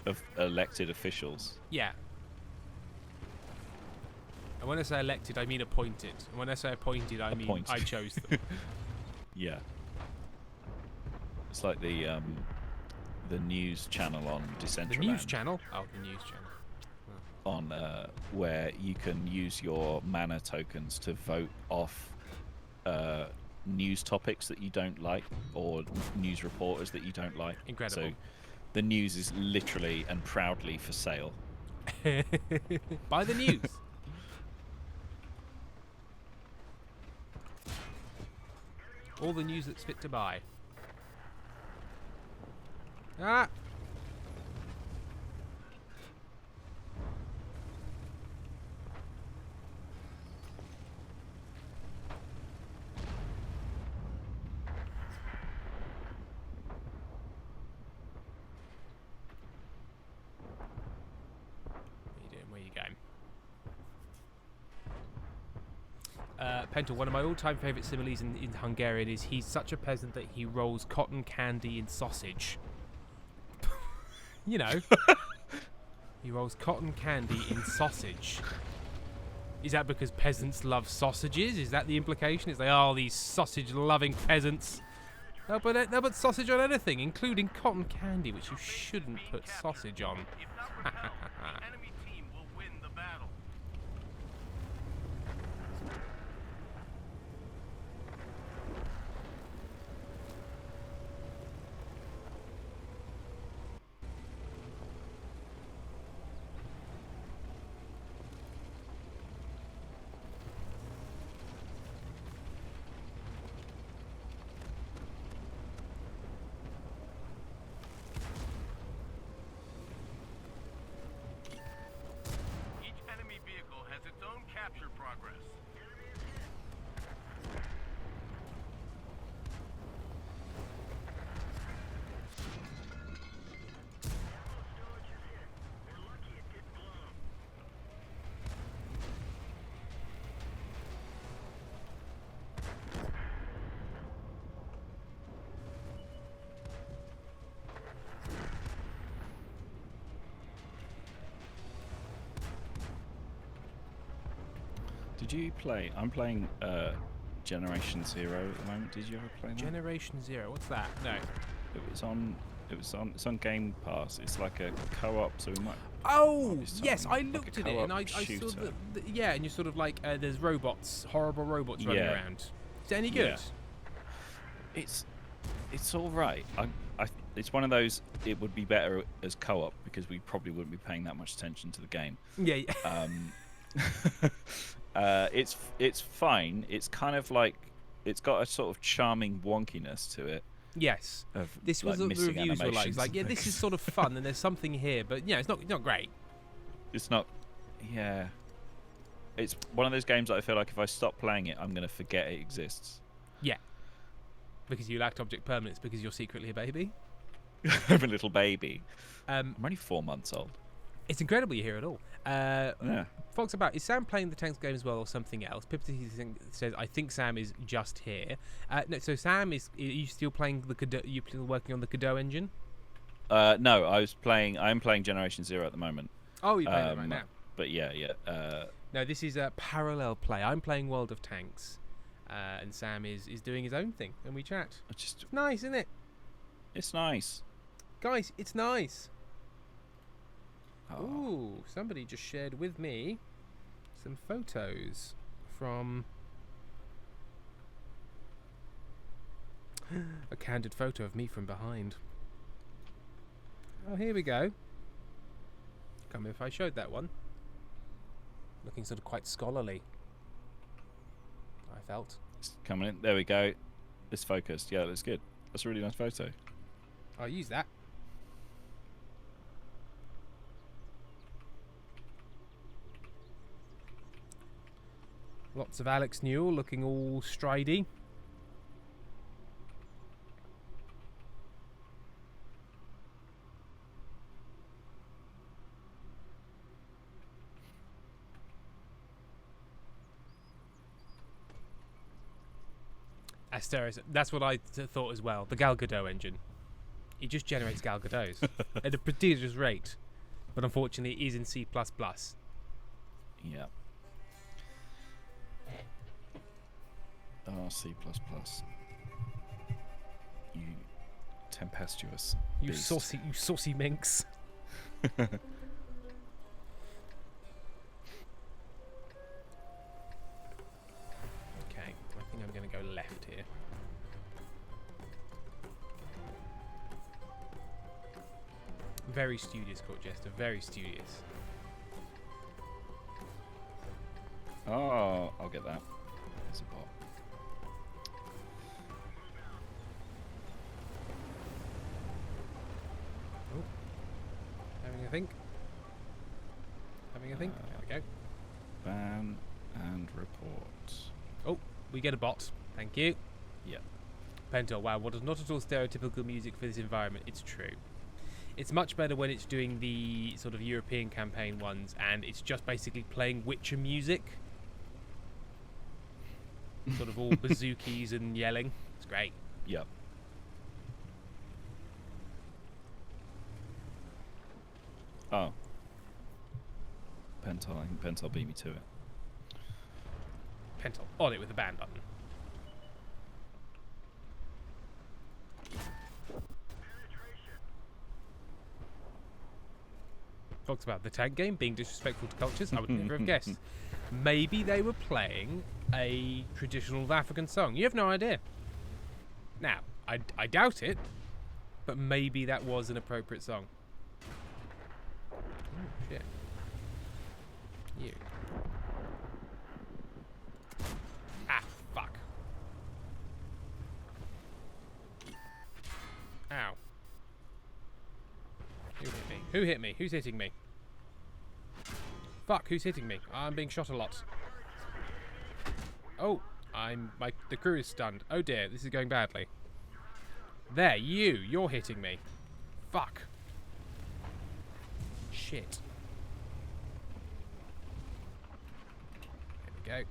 of elected officials. Yeah. And when I say elected, I mean appointed. And when I say appointed, I mean Appointed. I chose them. Yeah. It's like the news channel on Decentraland. The news channel? Oh, the news channel. On where you can use your mana tokens to vote off news topics that you don't like, or news reporters that you don't like. Incredible. So the news is literally and proudly for sale. Buy the news. All the news that's fit to buy. Ah! What are you doing? Where are you going? Pental, one of my all-time favourite similes in Hungarian is he's such a peasant that he rolls cotton candy in sausage. You know. He rolls cotton candy in sausage. Is that because peasants love sausages? Is that the implication? It's like, oh, these sausage-loving peasants. They'll put sausage on anything, including cotton candy, which you shouldn't put sausage on. If not recovered, the enemy team will win the battle. Each enemy vehicle has its own capture progress. Did you play? I'm playing Generation Zero at the moment. Did you ever play that? Generation Zero. What's that? No. It was on. It's on Game Pass. It's like a co-op, so we might. Oh, It's yes, on I like a looked at it and I saw shooter. yeah, and you're sort of like there's robots, horrible robots running Yeah. around. Is it any good? Yeah. It's all right. It's one of those. It would be better as co-op because we probably wouldn't be paying that much attention to the game. Yeah. Yeah. It's fine. It's kind of like it's got a sort of charming wonkiness to it. Yes. Of This like was what the missing reviews were like. It's animations like, and yeah, this things. is sort of fun and there's something here, but yeah, it's not great. It's not. Yeah. It's one of those games that I feel like if I stop playing it, I'm gonna forget it exists. Yeah. Because you lacked object permanence because you're secretly a baby. I'm a little baby. Um, I'm only 4 months old. it's incredible you're here at all. Yeah. Fox about, is Sam playing the tanks game as well or something else? Pipity says, I think Sam is just here. No, so Sam is, are you still playing the Godot, you still working on the Godot engine? No, I'm playing Generation Zero at the moment. Oh, you're playing it right now. But yeah. No, this is a parallel play. I'm playing World of Tanks, and Sam is doing his own thing, and we chat. It's nice, isn't it? It's nice. Guys, it's nice. Oh. Ooh, somebody just shared with me some photos from a candid photo of me from behind. Oh, here we go. Come if I showed that one. Looking sort of quite scholarly, I felt. It's coming in. There we go. It's focused. Yeah, that's good. That's a really nice photo. I'll use that. Lots of Alex Newell looking all stridey. Asteris, that's what I thought as well. The Gal Gadot engine. It just generates Gal Gadots at a prodigious rate. But unfortunately, it is in C++. Yeah. Oh, C++. You tempestuous You beast. saucy minx. Okay, I think I'm going to go left here. Very studious, Court Jester. Very studious. Oh, I'll get that. There's a bot. Having a think. Having a think. There we go. Ban and report. Oh, we get a bot. Thank you. Yeah. Pentor, wow, what is not at all stereotypical music for this environment. It's true. It's much better when it's doing the sort of European campaign ones and it's just basically playing Witcher music. Sort of all bazookies and yelling. It's great. Yep. Oh. Pental. I think Pental beat me to it. Pentor, on it with the ban button. Xbox about the tank game being disrespectful to cultures. I would never have guessed. Maybe they were playing a traditional African song. You have no idea. Now, I doubt it, but maybe that was an appropriate song. Oh, shit. You. Ah, fuck. Ow. Who hit me? Who hit me? Who's hitting me? Fuck, who's hitting me? I'm being shot a lot. Oh, the crew is stunned. Oh dear, this is going badly. There, you're hitting me. Fuck. Shit. There we go.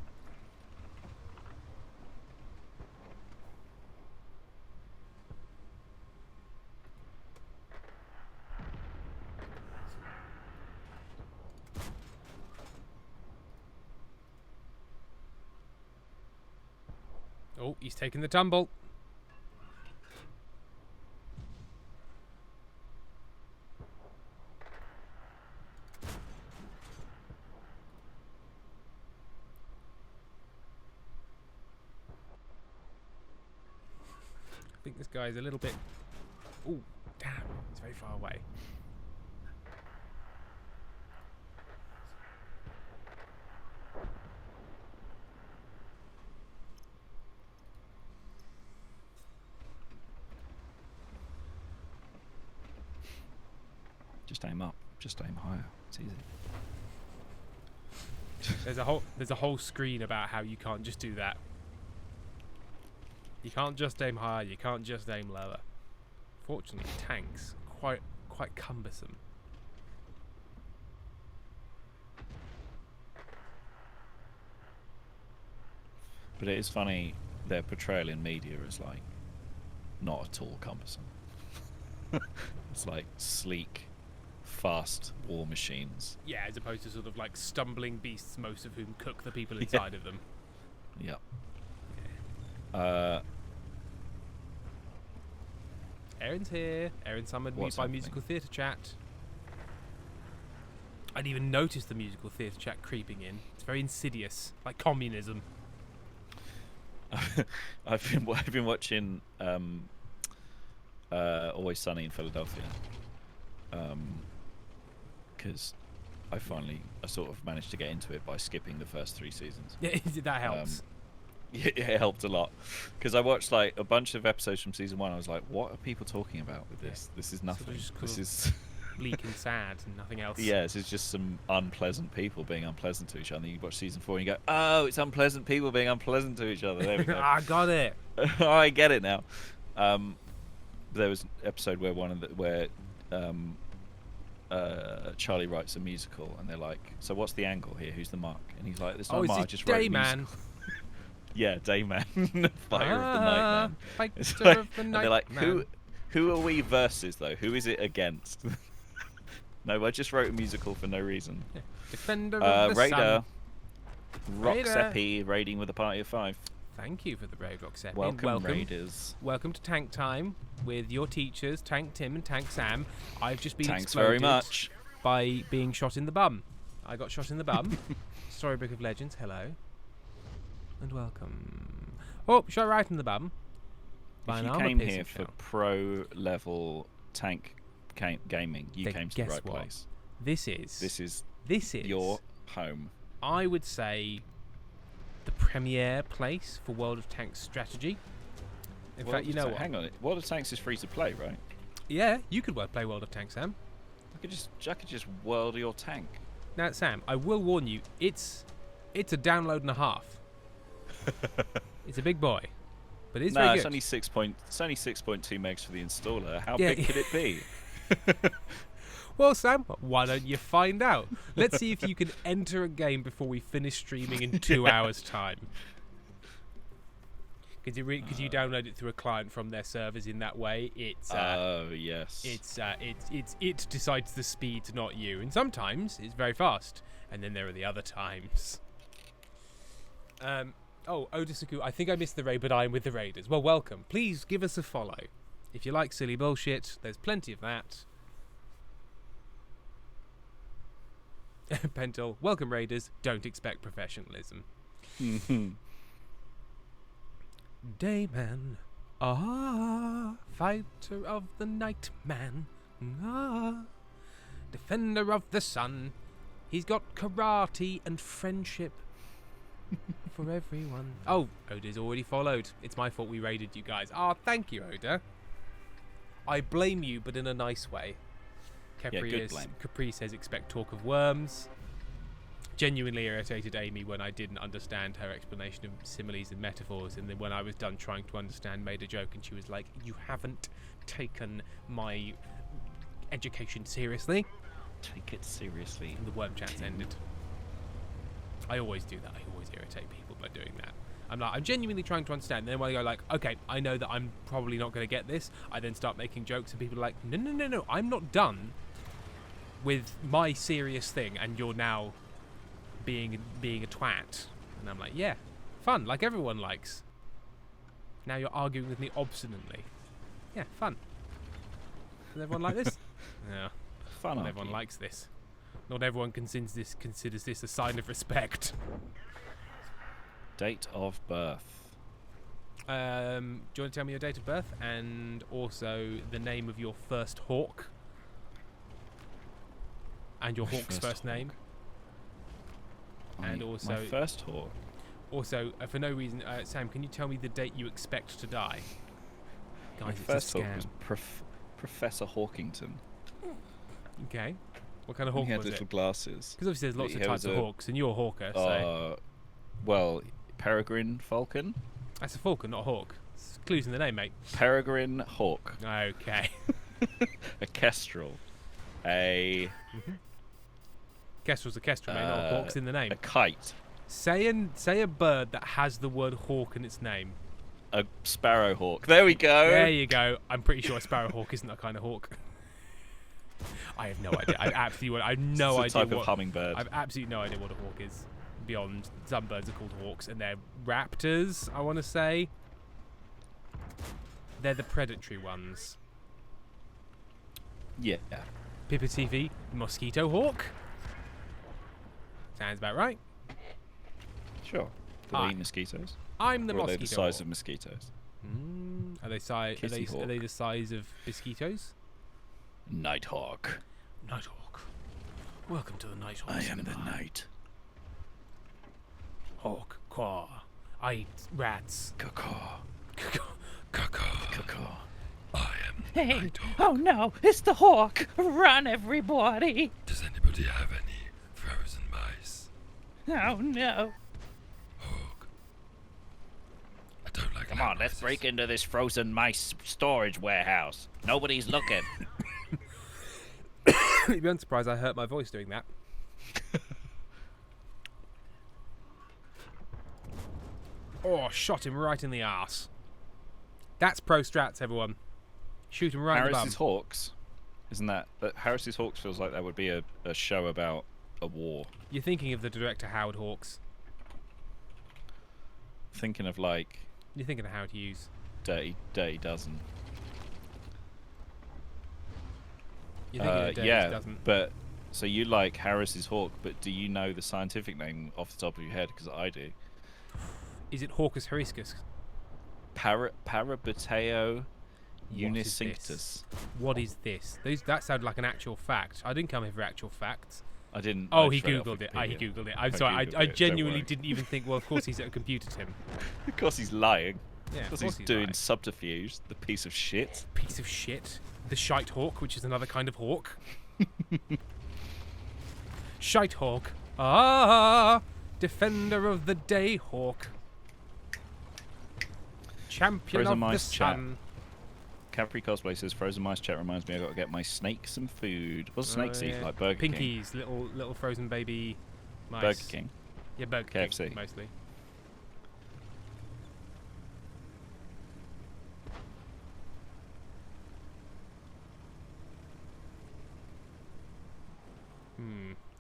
Oh, he's taking the tumble. I think this guy's a little bit... Oh, damn. He's very far away. Just aim up. Just aim higher. It's easy. There's a whole screen about how you can't just do that. You can't just aim higher, you can't just aim lower. Fortunately, tanks quite cumbersome. But it is funny, their portrayal in media is like not at all cumbersome. It's like sleek, fast war machines. Yeah, as opposed to sort of like stumbling beasts, most of whom cook the people inside of them. Yep. Aaron's here. Aaron summoned me by musical theatre chat. I didn't even notice the musical theatre chat creeping in. It's very insidious, like communism. I've been watching Always Sunny in Philadelphia, because I sort of managed to get into it by skipping the first 3 seasons. Yeah, that helps. Yeah, it helped a lot, because I watched like a bunch of episodes from season 1. I was like, what are people talking about with this? Yeah. This is nothing. This is bleak and sad and nothing else. Yeah, this is just some unpleasant people being unpleasant to each other. And then you watch season 4 and you go, oh, it's unpleasant people being unpleasant to each other. There we go. I got it. Oh, I get it now. There was an episode where Charlie writes a musical, and they're like, so what's the angle here? Who's the mark? And he's like, there's no mark. I just wrote a Dayman. Yeah, Dayman. Fighter of the Night Man. Fighter of the Night and they're like, Man. who are we versus though? Who is it against? No, I just wrote a musical for no reason. Yeah. Defender of the Raider. Sun. Roxepi raiding with a party of 5. Thank you for the raid, Roxepi. Welcome, Raiders. Welcome to Tank Time with your teachers, Tank Tim and Tank Sam. I've just been Thanks exploded very much. by being shot in the bum. I got shot in the bum. Storybook of Legends, hello. And welcome. Oh, shot right in the bum. If you came here for pro-level tank gaming, you came to the right place. This is your home. I would say the premier place for World of Tanks strategy. In fact, you know what? Hang on, World of Tanks is free to play, right? Yeah, you could play World of Tanks, Sam. I could just world your tank. Now, Sam, I will warn you, it's a download and a half. It's a big boy, but it's very good. It's only 6.2 megs for the installer. How big could it be? Well, Sam, why don't you find out? Let's see if you can enter a game before we finish streaming in 2 hours' time. Could you download it through a client from their servers in that way? It's yes. It decides the speed, not you. And sometimes it's very fast, and then there are the other times. Oh, Otisaku, I think I missed the raid, but I'm with the Raiders. Well, welcome. Please give us a follow. If you like silly bullshit, there's plenty of that. Pentel, welcome raiders. Don't expect professionalism. Dayman, fighter of the night, man, defender of the sun. He's got karate and friendship for everyone. Oh, Oda's already followed. It's my fault we raided you guys. Thank you, Oda. I blame you, but in a nice way. Capri says expect talk of worms. Genuinely irritated Amy when I didn't understand her explanation of similes and metaphors, and then when I was done trying to understand, made a joke, and she was like, "You haven't taken my education seriously." Take it seriously. And the worm chats ended. I always do that. I always irritate people by doing that. I'm genuinely trying to understand. And then when I go like, okay, I know that I'm probably not going to get this, I then start making jokes, and people are like, no, I'm not done with my serious thing, and you're now being a twat. And I'm like, yeah, fun, like everyone likes. Now you're arguing with me obstinately. Yeah, fun. Does everyone like this? Yeah. Fun. Not everyone likes this. Not everyone considers this a sign of respect. Date of birth. Do you want to tell me your date of birth and also the name of your first hawk? And your hawk's first name? And also... My first hawk? Also, for no reason, Sam, can you tell me the date you expect to die? Guys, My it's first a scam. hawk was Professor Hawkington. Okay. What kind of hawk He had was little it? glasses. Because obviously there's lots of He types was of hawks, and you're a hawker, so... Well, peregrine falcon? That's a falcon, not a hawk. It's clues in the name, mate. Peregrine hawk. Okay. A kestrel. A... Kestrel's a kestrel, mate, not a hawk's in the name. A kite. Say a bird that has the word hawk in its name. A sparrowhawk. There we go. There you go. I'm pretty sure a sparrowhawk isn't that kind of hawk. I have no idea. I have no idea. It's a type of hummingbird. I've absolutely no idea what a hawk is. Beyond some birds are called hawks, and they're raptors, I want to say. They're the predatory ones. Yeah. Pippa TV, mosquito hawk. Sounds about right. Sure. Do they eat mosquitoes? I'm the Or are mosquito they the size hawk. of mosquitoes? Are they Kitty hawk. Are they the size of mosquitoes? Nighthawk. Nighthawk. Welcome to the Nighthawk. I am the night. Hawk. Caw. I eat rats. Caw. Caw. I am Hey! Oh no! It's the hawk! Run, everybody! Does anybody have any frozen mice? Oh no! Hawk. I don't like Come on, let's noises. break into this frozen mice storage warehouse. Nobody's looking. You'd be unsurprised I hurt my voice doing that. Oh, shot him right in the arse. That's pro strats, everyone. Shoot him right in the bum. Harris's Hawks. Isn't that... Harris's Hawks feels like that would be a show about a war. You're thinking of the director Howard Hawks. Thinking of, like, You're thinking of Howard Hughes. Dirty Dozen. You're thinking of Dirty Yeah, Dozen. but... So you like Harris's Hawk, but do you know the scientific name off the top of your head? Because I do. Is it Hawkus Hibiscus? Parabuteo What is unicinctus. What is this? That sounded like an actual fact. I didn't come here for actual facts. I didn't. Oh, I he just read off googled it. He Wikipedia. googled it. I'm I sorry. googled I it, don't genuinely worry. didn't even think. Well, of course he's at a computer, Tim. Of course he's lying. Yeah, of Because course he's doing lying. subterfuge, the piece of shit. Piece of shit. The shite hawk, which is another kind of hawk. Shite hawk. Defender of the day hawk. Champion Frozen of the mice chat. sun. Capri Cosplay says Frozen Mice chat reminds me I got to get my snake some food. What's snakes eat? Yeah. Like Burger King? Pinkies, little frozen baby mice. Burger King. Yeah, Burger KFC. King mostly.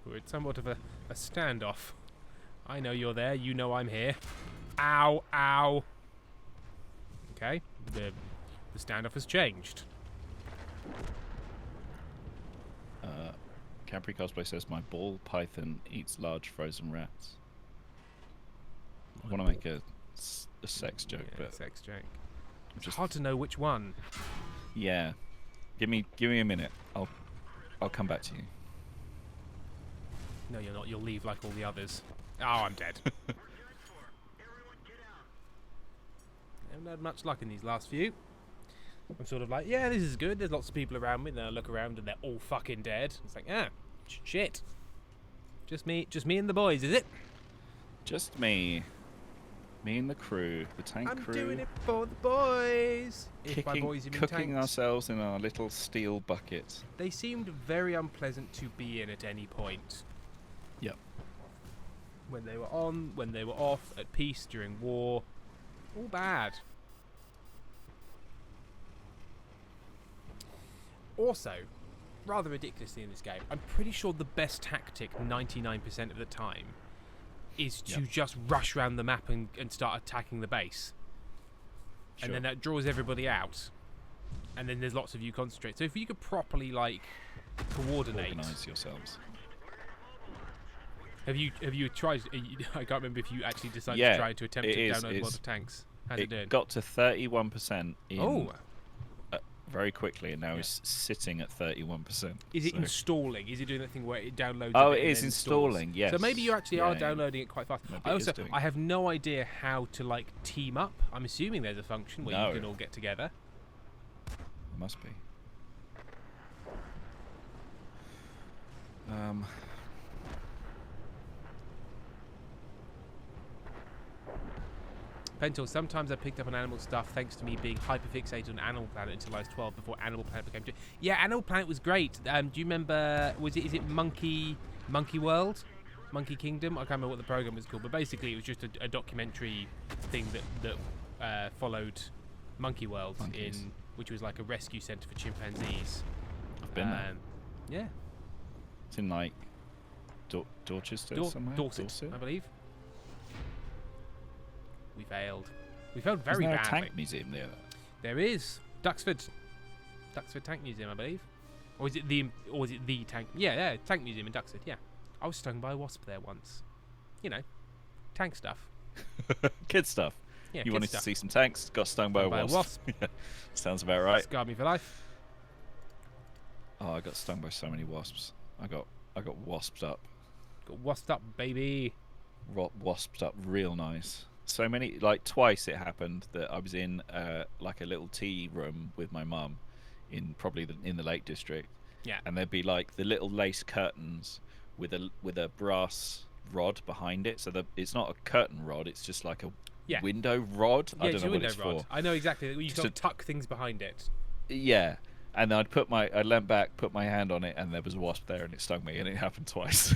We're at somewhat of a standoff. I know you're there. You know I'm here. Ow, ow. Okay, the standoff has changed. Capri Cosplay says my ball python eats large frozen rats. I want to make a sex joke, Yeah, but sex joke. It's just hard to know which one. yeah. Give me a minute. I'll come back to you. No, you're not. You'll leave like all the others. Oh, I'm dead. I haven't had much luck in these last few. I'm sort of like, yeah, this is good. There's lots of people around me. Then I look around and they're all fucking dead. It's like, shit. Just me and the boys, is it? Just me and the crew, the tank I'm crew. doing it for the boys. If by boys you mean Cooking tanks. ourselves in our little steel buckets. They seemed very unpleasant to be in at any point. Yep. When they were on, when they were off, at peace, during war. All bad. Also, rather ridiculously in this game, I'm pretty sure the best tactic 99% of the time is to just rush around the map and start attacking the base. Sure. And then that draws everybody out. And then there's lots of you concentrate. So if you could properly, like, coordinate... Organise yourselves. Have you tried... I can't remember if you actually decided Yeah, to try to attempt it to is, download it's- World of Tanks. How's it doing? It got to 31% in very quickly, and now it's sitting at 31%. Is it so- installing? Is it doing that thing where it downloads? Oh, a bit it and is then installing, installs? So yes. maybe you actually Yeah, are yeah. downloading it quite fast. Maybe I it is also doing. I have no idea how to like team up. I'm assuming there's a function where No. you can all get together. Must be. Pentel, sometimes I picked up on animal stuff thanks to me being hyperfixated on Animal Planet until I was 12 before Animal Planet became... Yeah, Animal Planet was great. Do you remember... Is it Monkey World? Monkey Kingdom? I can't remember what the program was called, but basically it was just a documentary thing that followed Monkey World, Monkeys. which was like a rescue centre for chimpanzees. I've been there. Yeah. It's in like Dorchester somewhere. Dorset, I believe. We failed. We failed very Isn't there badly. a tank museum there? There is Duxford Tank Museum, I believe, or is it the tank? Yeah, Tank Museum in Duxford. Yeah, I was stung by a wasp there once. You know, tank stuff. Kid stuff. Yeah, You kid wanted stuff. to see some tanks, got stung by a wasp. Yeah, sounds about right. Scarred me for life. Oh, I got stung by so many wasps. I got wasped up. Got wasped up, baby. Wasped up real nice. So many, like twice it happened that I was in like a little tea room with my mum in the Lake District. Yeah. And there'd be like the little lace curtains with a brass rod behind it. So it's not a curtain rod, it's just like a window rod. Yeah, I it's don't a know what window it's rod. for. I know exactly. You Just sort a- of tuck things behind it. Yeah. And then I leant back, put my hand on it, and there was a wasp there, and it stung me, and it happened twice.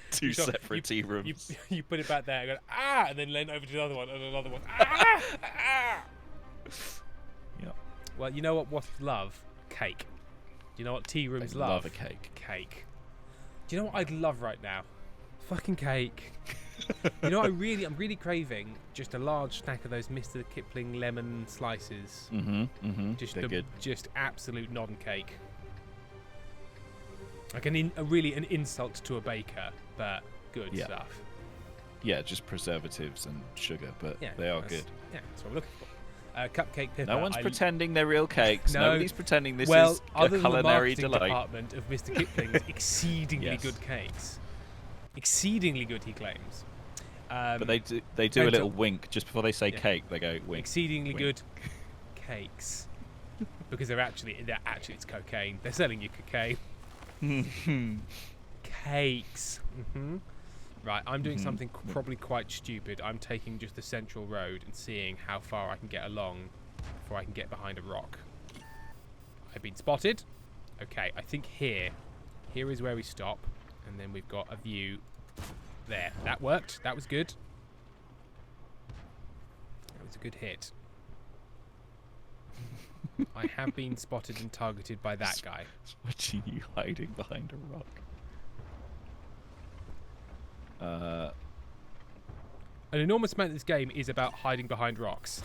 Two separate tea rooms. You put it back there, and go, ah, and then lean over to another one, and another one. Ah! Ah! Yeah. Well, you know what wasps love? Cake. Do you know what tea rooms They love? love a cake. Cake. Do you know what I'd love right now? Fucking cake. You know, I'm really craving just a large stack of those Mr. Kipling lemon slices. Just They're good. Just absolute non-cake. Like an insult to a baker, but good Yeah. stuff. Yeah, just preservatives and sugar, but Yeah, they are that's- good. Yeah, that's what we're looking for. Cupcake Pippa. No one's pretending they're real cakes. No. Nobody's pretending this well, is a other than the culinary marketing delight. department of Mr. Kipling's exceedingly Yes. good cakes. Exceedingly good, he claims. But they do a Mental. little wink just before they say Yeah. cake. They go wink. Exceedingly wink. good cakes. Because they're actually it's cocaine. They're selling you cocaine. Cakes. Right, I'm doing something probably quite stupid. I'm taking just the central road and seeing how far I can get along before I can get behind a rock. I've been spotted. Okay, I think here is where we stop, and then we've got a view there. That worked. That was good. That was a good hit. I have been spotted and targeted by that guy. Watching you hiding behind a rock. An enormous amount of this game is about hiding behind rocks.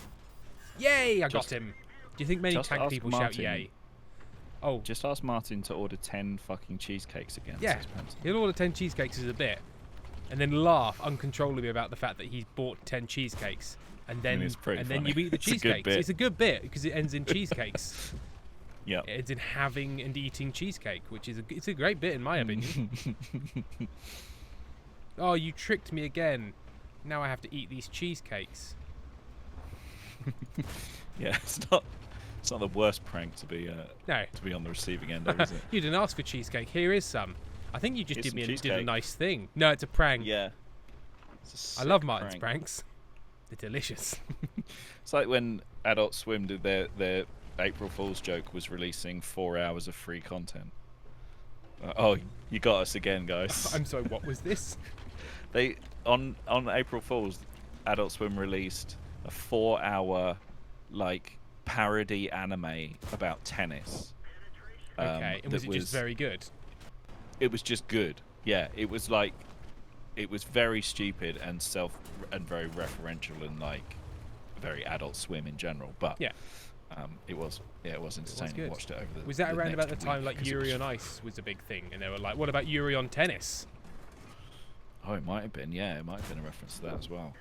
Yay! I got Just- him. Do you think many just tank ask people shout Martin. yay? Oh, Just ask Martin to order 10 fucking cheesecakes again. yeah. says Pencil. He'll order 10 cheesecakes as a bit, and then laugh uncontrollably about the fact that he's bought 10 cheesecakes, and then it's pretty then funny. you eat the It's a good cheesecakes. bit. It's a good bit because it ends in cheesecakes. Yeah. It ends in having and eating cheesecake, which is it's a great bit in my opinion. Oh, you tricked me again. Now I have to eat these cheesecakes. Yeah, it's not the worst prank to be No, on the receiving end of, is it? you didn't ask for cheesecake. Here is some. I think you just Here's did some did a cheesecake. nice thing. No, it's a prank. Yeah. It's a I love sick Martin's prank. pranks. They're delicious. It's like when Adult Swim did their April Fool's joke was releasing 4 hours of free content. Oh, you got us again, guys. I'm sorry, what was this? They on April Fool's, Adult Swim released a 4-hour like parody anime about tennis. Okay, and was that it just very good? It was just good. Yeah, it was very stupid and very referential and like very Adult Swim in general. But Yeah. it was entertaining. good. Watched it over the. Was that the around about next the time week like 'cause it Yuri was- on Ice was a big thing, and they were like, "What about Yuri on Tennis?" Oh, it might have been. Yeah, it might have been a reference to that as well.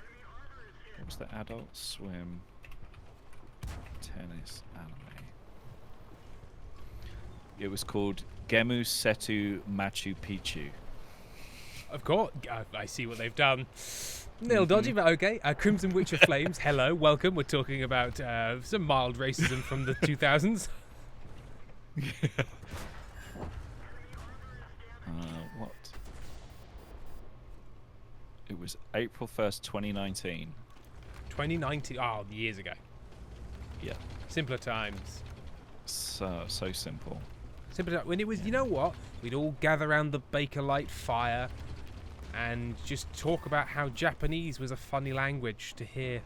What was the Adult Swim tennis anime? It was called Gemu Setu Machu Picchu. Of course, I see what they've done. Little dodgy, but okay. Crimson Witcher Flames, hello, welcome. We're talking about some mild racism from the 2000s. What? It was April 1st, 2019. 2019, oh, years ago. Yeah. Simpler times. So simple. Simpler when it was, you know what? We'd all gather around the Bakelite fire and just talk about how Japanese was a funny language to hear.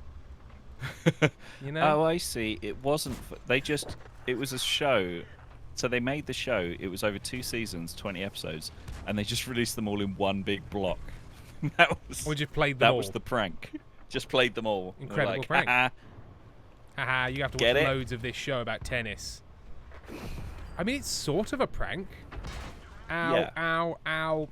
You know? Oh, I see. It wasn't. It was a show. So they made the show. It was over 2 seasons, 20 episodes, and they just released them all in one big block. That was. Or just played them That all. was the prank. Just played them all. And we're Incredible like, prank. "Ah, Haha, you have to Get watch it? loads of this show about tennis. I mean, it's sort of a prank. Ow, Yeah. ow, ow.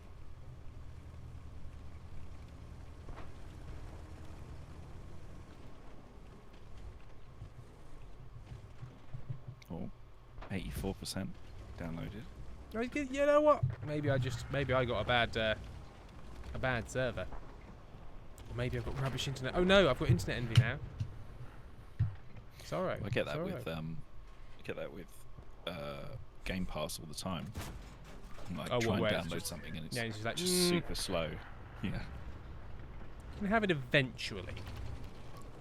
Oh, 84% downloaded. You know what? Maybe I got a bad server. Or maybe I've got rubbish internet. Oh no, I've got internet envy now. It's alright. I get that it's with alright. Game Pass all the time. I'm like Oh, try and where it's download just- something and it's yeah, it's just like, super slow. Yeah. You can have it eventually.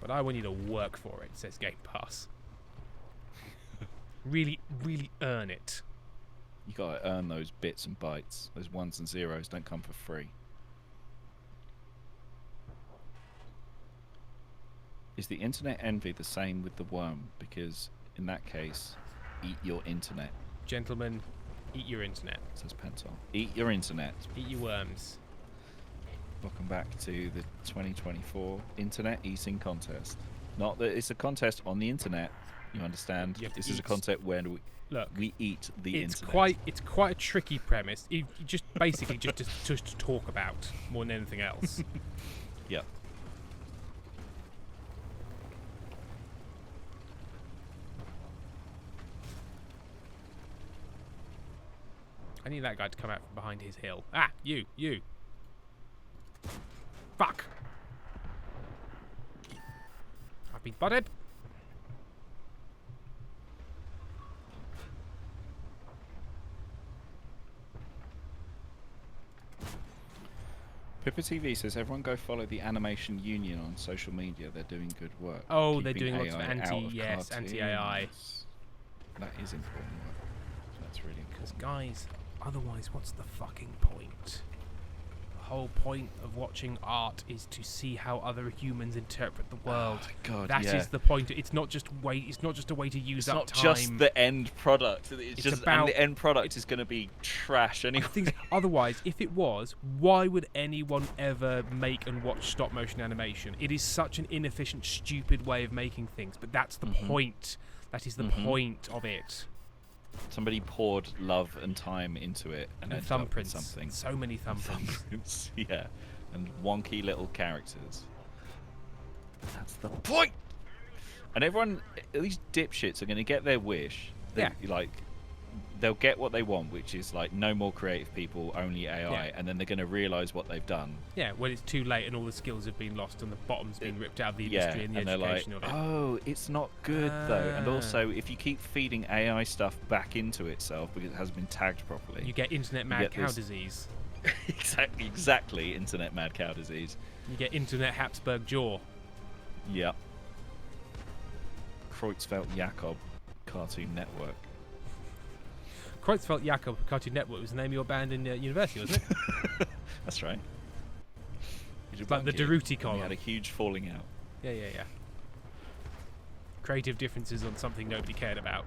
But I want you to work for it, says Game Pass. Really, really earn it. You gotta earn those bits and bytes. Those ones and zeros don't come for free. Is the internet envy the same with the worm? Because in that case, eat your internet, Gentlemen, eat your internet. says Pentel. Eat your internet. Eat your worms. Welcome back to the 2024 Internet Eating Contest. Not that it's a contest on the internet. You understand? You have to This is a eat. contest where Look, we eat the it's internet. quite a tricky premise. You just basically just to talk about more than anything else. Yep. I need that guy to come out from behind his hill. Ah, you. Fuck. I've been spotted. Pippa TV says everyone go follow the Animation Union on social media. They're doing good work. Oh, they're keeping doing lots of AI out anti-AI. cartoons. That is important work. That's really Because, important. guys, otherwise, what's the fucking point? The whole point of watching art is to see how other humans interpret the world. Oh, God, That is yeah. the point. It's not just It's not just a way to use It's up not time. just the end product. It's just about- and the end product is going to be trash anyway. Things, otherwise, if it was, why would anyone ever make and watch stop motion animation? It is such an inefficient, stupid way of making things. But that's the point. That is the point of it. Somebody poured love and time into it and And ended up with thumbprints. something. So many thumbprints. Thumbprints, yeah, and wonky little characters. That's the point. And everyone, these dipshits are going to get their wish. Yeah. Like, they'll get what they want, which is like no more creative people, only AI, Yeah. and then they're going to realise what they've done. Yeah, when it's too late and all the skills have been lost and the bottom's been ripped out of the Yeah, industry and the and they're like, education of it. oh, it's not good though. And Ah. also, if you keep feeding AI stuff back into itself because it hasn't been tagged properly, You get internet mad get cow this- disease. exactly, internet mad cow disease. You get internet Habsburg jaw. Yep. Kreutzfeldt Jakob Cartoon Network. Kreutzfeldt Jakob Cartoon Network was the name of your band in university, wasn't it? That's right. It's like the Daruti We column. had a huge falling out. Yeah. Creative differences on something nobody cared about.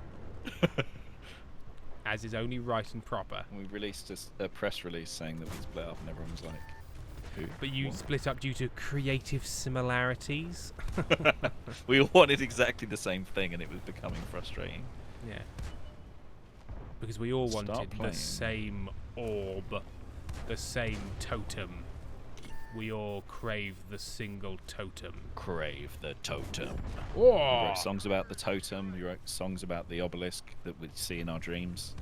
As is only right and proper. We released a press release saying that we split up, and everyone was like, "Who?" But you What? split up due to creative similarities. We all wanted exactly the same thing, and it was becoming frustrating. Yeah. Because we all Start wanted playing. the same orb, the same totem. We all crave the single totem. Crave the totem. We Oh! wrote songs about the totem. We wrote songs about the obelisk that we see in our dreams.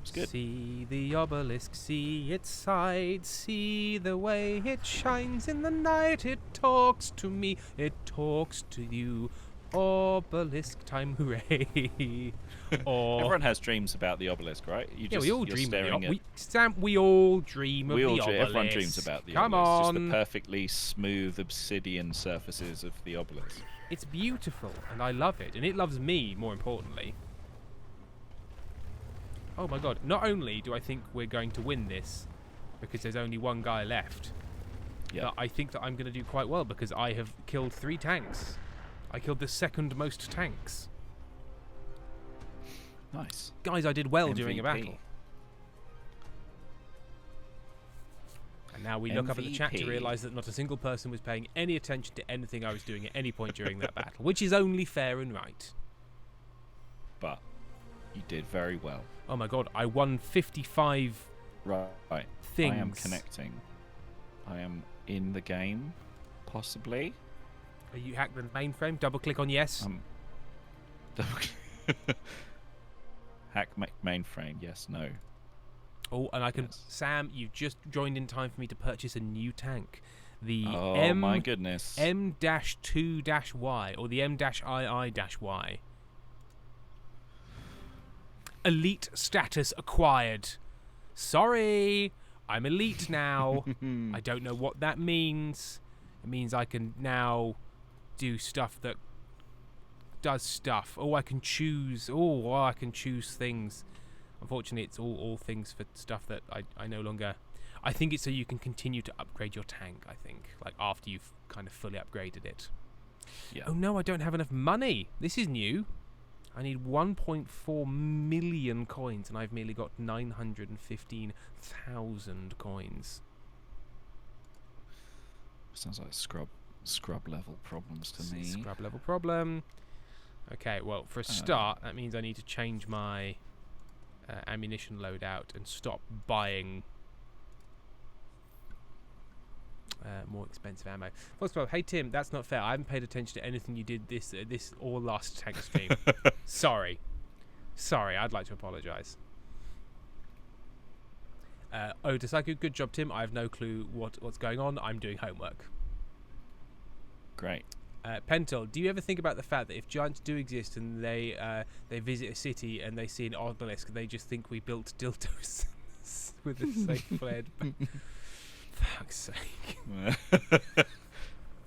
It's good. See the obelisk, see its side, see the way it shines in the night. It talks to me, it talks to you. Obelisk time, hooray! Or Everyone has dreams about the obelisk, right? You yeah, we all you're dream of the staring at- Sam, we all dream of we the all obelisk. everyone dreams about the Come obelisk. on, Just the perfectly smooth obsidian surfaces of the obelisk. it's beautiful, and I love it, and it loves me. More importantly, oh my god! Not only do I think we're going to win this, because there's only one guy left, Yeah. but I think that I'm going to do quite well because I have killed 3 tanks. I killed the second most tanks. Nice. Guys, I did well during a MVP. battle. And now we look up at the chat to MVP. realise that not a single person was paying any attention to anything I was doing at any point during that battle, which is only fair and right. But you did very well. Oh my god, I won 55 Right. things. I am connecting. I am in the game, possibly. Are you hacked the mainframe? Double click on yes. Hack mainframe. Yes. No. Oh, and I can. Yes. Sam, you've just joined in time for me to purchase a new tank. The Oh my goodness. M-2-Y or the M-II-Y. Elite status acquired. Sorry, I'm elite now. I don't know what that means. It means I can now do stuff that does stuff. Oh, I can choose. Oh, I can choose things. Unfortunately, it's all things for stuff that I no longer... I think it's so you can continue to upgrade your tank, I think. Like, after you've kind of fully upgraded it. Yeah. Oh no, I don't have enough money. This is new. I need 1.4 million coins, and I've merely got 915,000 coins. Sounds like scrub level problems to me. Scrub level problem. Okay, well, for a start, that means I need to change my ammunition loadout and stop buying more expensive ammo. First of all, hey Tim, that's not fair. I haven't paid attention to anything you did this or last tank stream. Sorry, I'd like to apologise. Otasaku, good job, Tim. I have no clue what's going on. I'm doing homework. Great. Pentel, do you ever think about the fact that if giants do exist and they visit a city and they see an obelisk, they just think we built dildos with a safe blade? Fuck's sake.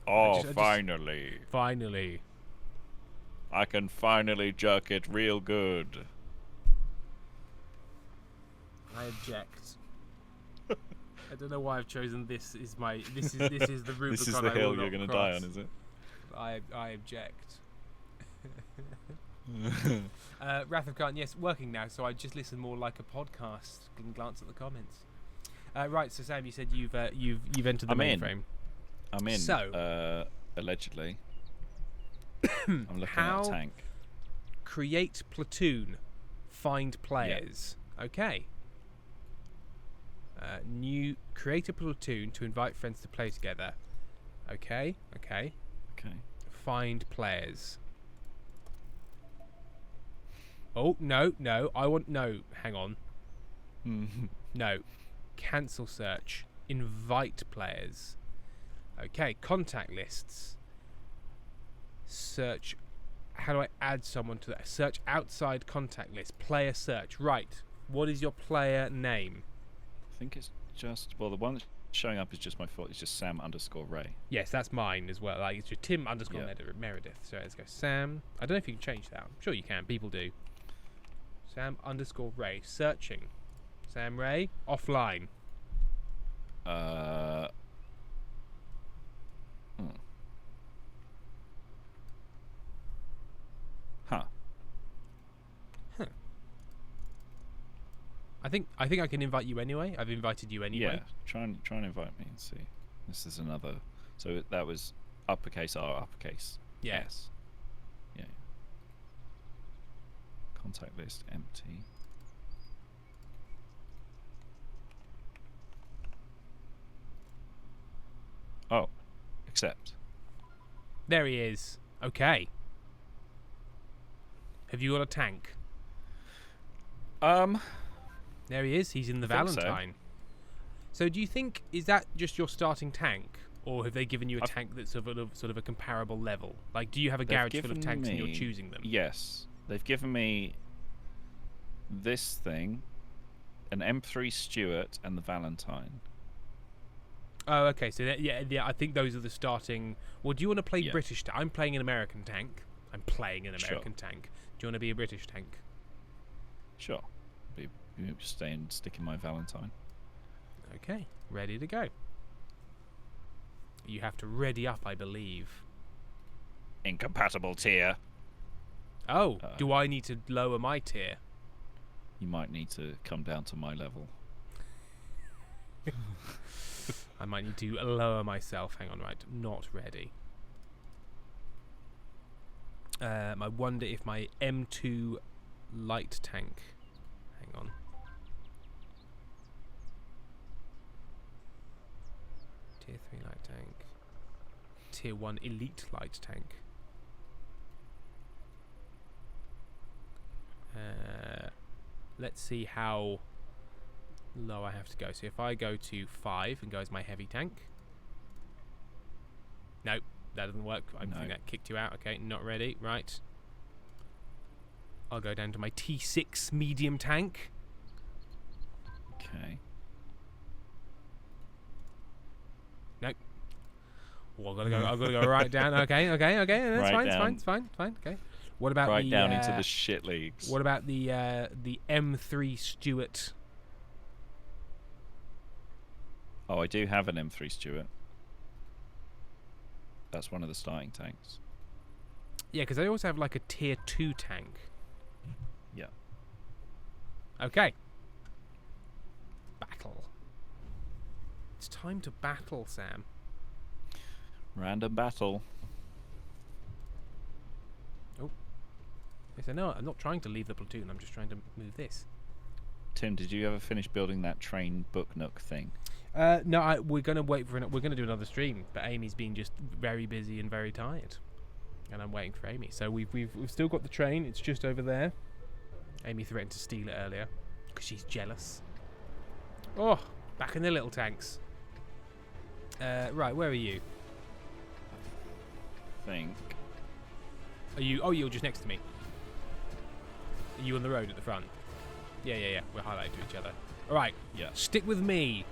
Oh, I just- finally. Finally. I can finally jerk it real good. I object. I don't know why I've chosen this. This is the Rubicon. This is the I will hill not you're going to cross. die on, is it? I object. Wrath of Khan, yes, working now, so I just listen more like a podcast and glance at the comments. Right, so Sam, you said you've entered the I'm in. mainframe. I'm in. So- Allegedly. I'm looking How- at a tank. Create platoon. Find players. Okay. New create a platoon to invite friends to play together. Okay. Find players. Oh, no. Hang on. No. Cancel search. Invite players. Okay, contact lists. Search. How do I add someone to that? Search outside contact list. Player search. Right. What is your player name? I think it's just, well, the one that's showing up is just my fault. It's just Sam_Ray. Yes, that's mine as well. Like, it's just Tim_Meredith. So let's go Sam. I don't know if you can change that. I'm sure you can. People do. Sam_Ray. Searching. Sam Ray. Offline. I think I can invite you anyway. I've invited you anyway. Yeah, try and invite me and see. This is another. So that was uppercase R, uppercase S. Yeah. Contact list empty. Oh, accept. There he is. Okay. Have you got a tank? There he is. He's in the I think so. Valentine. So do you think, is that just your starting tank? Or have they given you a tank that's of sort of a comparable level? Like, do you have a garage full of tanks and you're choosing them? Yes. They've given me this thing, an M3 Stuart, and the Valentine. Oh, okay. So, yeah, I think those are the starting... Well, do you want to play British tank? I'm playing an American tank. I'm playing an American tank. Do you want to be a British tank? Sure. Stick in my Valentine. Okay, ready to go. You have to ready up, I believe. Incompatible tier. Oh, do I need to lower my tier? You might need to come down to my level. I might need to lower myself. Hang on, right. Not ready. I wonder if my M2 light tank... Hang on. Tier 3 light tank. Tier 1 elite light tank. Let's see how low I have to go. So if I go to 5 and go as my heavy tank. Nope, that doesn't work. I think that kicked you out. Okay, not ready. Right. I'll go down to my T6 medium tank. Okay. Nope. Oh, I've got to go right down. Okay. That's Right fine. Okay. What about right the down into the shit leagues? What about the M3 Stuart? Oh, I do have an M3 Stuart. That's one of the starting tanks. Yeah, because I also have like a tier 2 tank. Yeah. Okay. Battle. It's time to battle, Sam. Random battle. Oh. I said, no, I'm not trying to leave the platoon. I'm just trying to move this. Tim, did you ever finish building that train book nook thing? No, we're going to wait for we're going to do another stream, but Amy's been just very busy and very tired. And I'm waiting for Amy. So we've still got the train. It's just over there. Amy threatened to steal it earlier because she's jealous. Oh, back in the little tanks. Right, where are you? Think. Are you? Oh, you're just next to me. Are you on the road at the front? Yeah. We're highlighted to each other. All right. Yeah. Stick with me.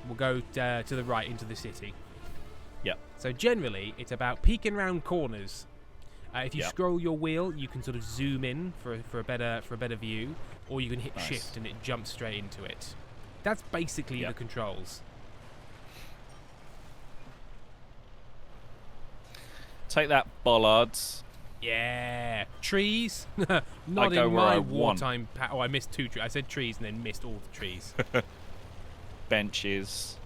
We'll go to the right into the city. Yep. So generally, it's about peeking round corners. If you Yep. scroll your wheel, you can sort of zoom in for a better view, or you can hit Nice. shift and it jumps straight into it. That's basically Yep. the controls. Take that, bollards. Yeah, trees. Not go in where my I want. wartime. Oh, I missed 2 trees. I said trees and then missed all the trees. Benches.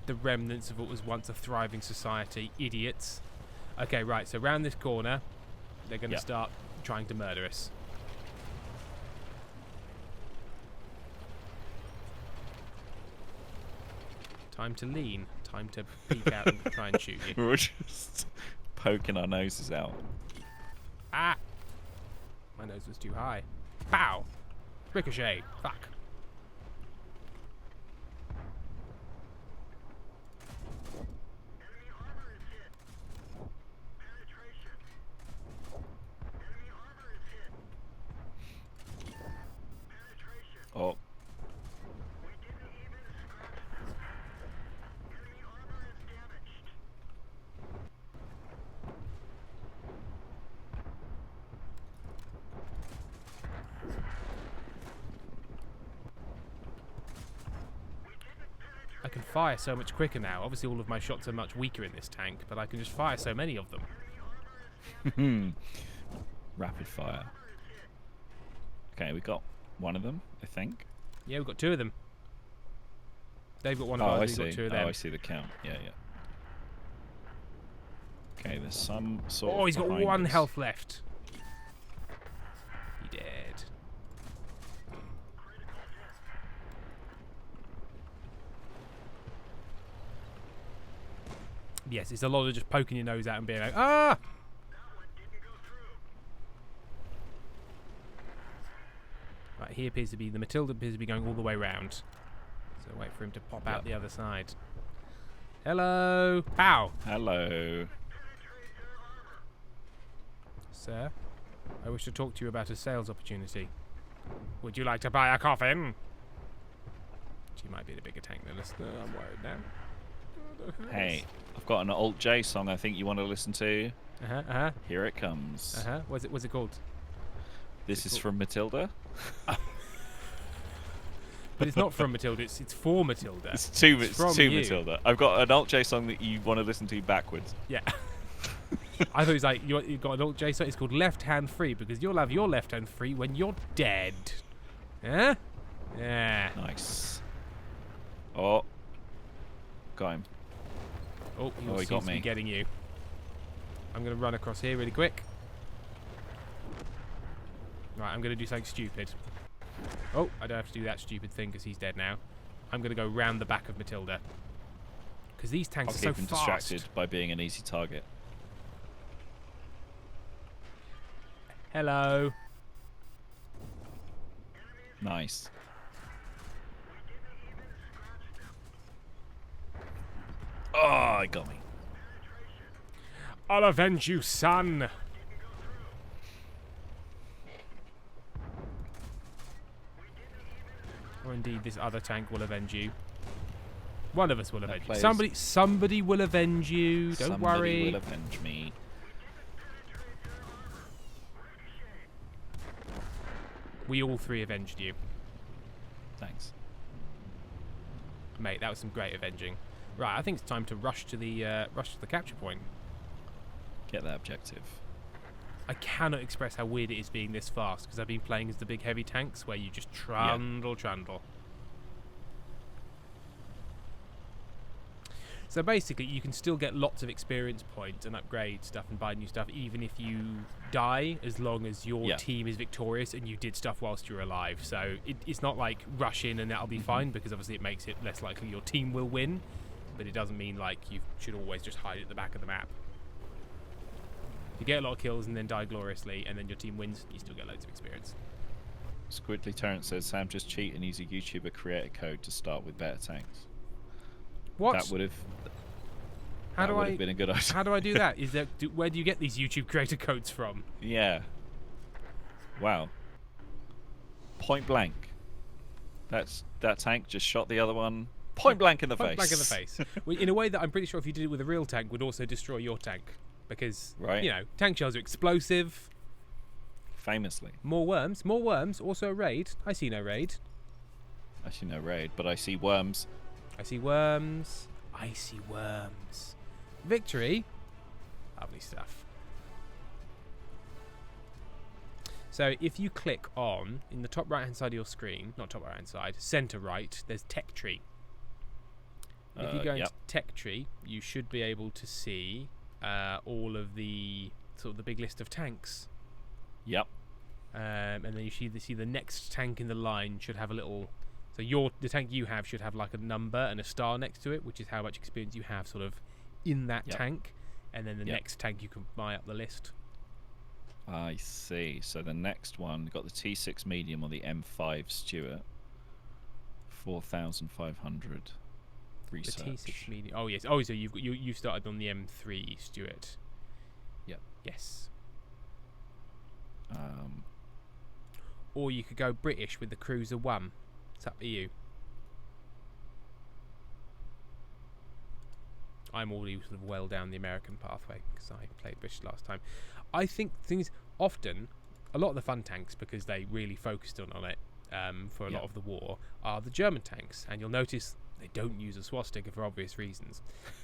The remnants of what was once a thriving society. Idiots. Okay, right. So round this corner, they're going to Yep. start trying to murder us. Time to lean. Time to peek out and try and shoot you. We're just poking our noses out. Ah! My nose was too high. Pow! Ricochet. Fuck. Oh. I can fire so much quicker now. Obviously all of my shots are much weaker in this tank, but I can just fire so many of them. Rapid fire. Okay, we got one of them, I think. Yeah, we've got 2 of them. They've got 1 of Oh, I ours, see. we've got 2 of them. Oh, I see the count. Yeah, yeah. Okay, there's some sort Oh, of he's got behind 1 us. health left. He dead. Yes, it's a lot of just poking your nose out and being like, ah! Right, he appears to be, the Matilda appears to be going all the way round. So wait for him to pop out Yep. the other side. Hello! Pow! Hello. Sir, I wish to talk to you about a sales opportunity. Would you like to buy a coffin? She might be the bigger tank than us. No, I'm worried now. Hey, I've got an Alt J song I think you want to listen to. Uh-huh, uh-huh, Here it comes. uh-huh. What's it called? This is from Matilda. But it's not from Matilda, it's for Matilda. It's to from you. Matilda. I've got an Alt J song that you want to listen to backwards. Yeah. I thought it was like, you got an old J song, it's called Left Hand Free, because you'll have your left hand free when you're dead. Yeah? Yeah. Nice. Oh. Got him. Oh, Oh, he seems got to be me. getting you. I'm going to run across here really quick. Right, I'm going to do something stupid. Oh, I don't have to do that stupid thing because he's dead now. I'm going to go round the back of Matilda. Because these I'll tanks keep are so him fast. distracted by being an easy target. Hello. Nice. Oh, he got me. I'll avenge you, son. Or indeed, this other tank will avenge you. One of us will avenge you. plays- Somebody will avenge you. Don't Somebody worry. will avenge me. We all 3 avenged you. Thanks. Mate, that was some great avenging. Right, I think it's time to rush to the capture point. Get that objective. I cannot express how weird it is being this fast because I've been playing as the big heavy tanks where you just trundle. So basically, you can still get lots of experience points and upgrade stuff and buy new stuff, even if you die, as long as your Yeah. team is victorious and you did stuff whilst you're alive. So it's not like rush in and that'll be fine, because obviously it makes it less likely your team will win, but it doesn't mean like you should always just hide at the back of the map. You get a lot of kills and then die gloriously, and then your team wins, you still get loads of experience. Squiddly Terrence says Sam just cheat and use a YouTuber creator code to start with better tanks. What? That would have. How that do would I? have been a good idea. How do I do that? Is there? Where do you get these YouTube creator codes from? Yeah. Wow. Point blank. That tank just shot the other one point blank in the Point face. blank in the face. Well, in a way that I'm pretty sure if you did it with a real tank, would also destroy your tank, because Right. you know tank shells are explosive. Famously. More worms. More worms. Also a raid. I see no raid. I see no raid, but I see worms. I see worms. I see worms. Victory. Lovely stuff. So if you click on, in the top right hand side of your screen, not top right hand side, center right, there's tech tree. If you go into Yep. tech tree, you should be able to see all of the sort of the big list of tanks. Yep. And then you see the next tank in the line should have a little. So the tank you have should have like a number and a star next to it, which is how much experience you have sort of in that tank. And then the next tank you can buy up the list. I see. So the next one got the T6 medium or the M5 Stuart. 4,500 research. The T6 medium. Oh yes. Oh, so you've started on the M3 Stuart. Yep. Yes. Or you could go British with the Cruiser 1. It's up to you. I'm already sort of well down the American pathway because I played British last time. I think things often, a lot of the fun tanks, because they really focused on it for a lot of the war, are the German tanks, and you'll notice they don't use a swastika for obvious reasons.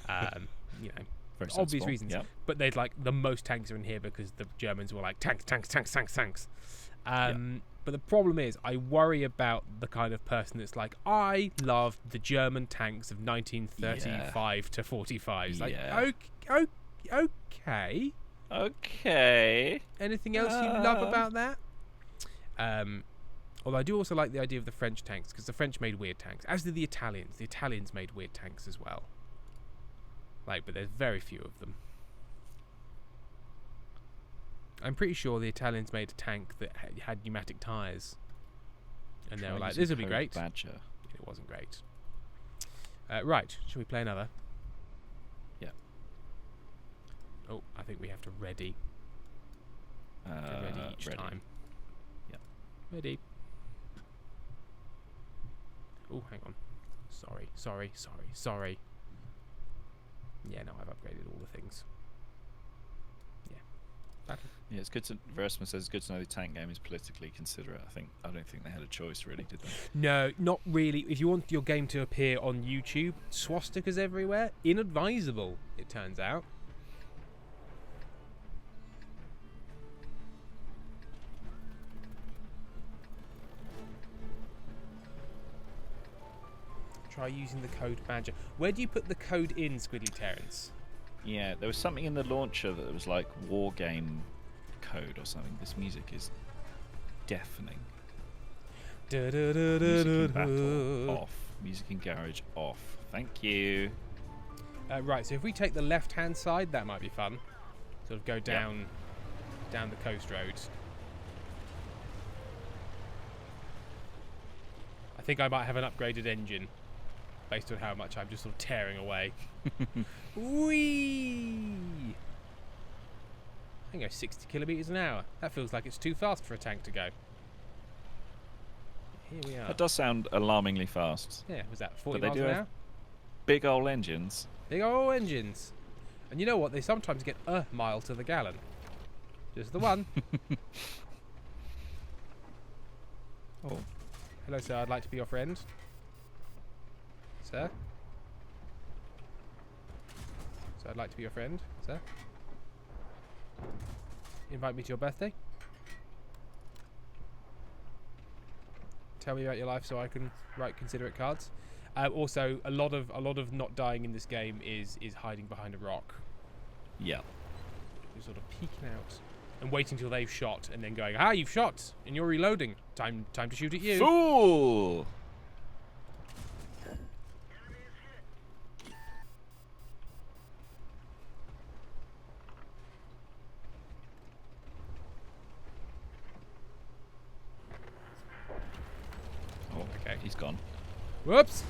You know, Very obvious sensible. reasons. Yep. But they'd like the most tanks are in here because the Germans were like tanks. But the problem is, I worry about the kind of person that's like, I love the German tanks of 1935 to 45. It's like, okay. Okay. Anything else you love about that? Although I do also like the idea of the French tanks, because the French made weird tanks, as did the Italians. The Italians made weird tanks as well. Like, but there's very few of them. I'm pretty sure the Italians made a tank that had pneumatic tyres. And they were like, this would be great. Badger. It wasn't great. Right, shall we play another? Yeah. Oh, I think we have to ready. Ready each time. Yep. Ready. Oh, hang on. Sorry. Yeah, no, I've upgraded all the things. Yeah, it's good to. Versma says it's good to know the tank game is politically considerate. I don't think they had a choice, really, did they? No, not really. If you want your game to appear on YouTube, swastikas everywhere, inadvisable, it turns out. Try using the code Badger. Where do you put the code in, Squiddly Terrence? Yeah, there was something in the launcher that was like war game code or something. This music is deafening. Music in battle off. Music in garage off. Thank you. Right, so if we take the left-hand side, that might be fun. Sort of go down the coast roads. I think I might have an upgraded engine, based on how much I'm just sort of tearing away. Whee! I can go 60 kilometres an hour. That feels like it's too fast for a tank to go. Here we are. That does sound alarmingly fast. Yeah, was that 40 But they miles do an have hour? big old engines. Big old engines. And you know what? They sometimes get a mile to the gallon. Just the one. Oh. Hello, sir. I'd like to be your friend. Sir? So I'd like to be your friend, sir. Invite me to your birthday. Tell me about your life so I can write considerate cards. Also, a lot of not dying in this game is hiding behind a rock. Yeah. You're sort of peeking out and waiting till they've shot, and then going, "Ah, you've shot, and you're reloading. Time to shoot at you." Fool! Oh, Okay. he's gone. Whoops.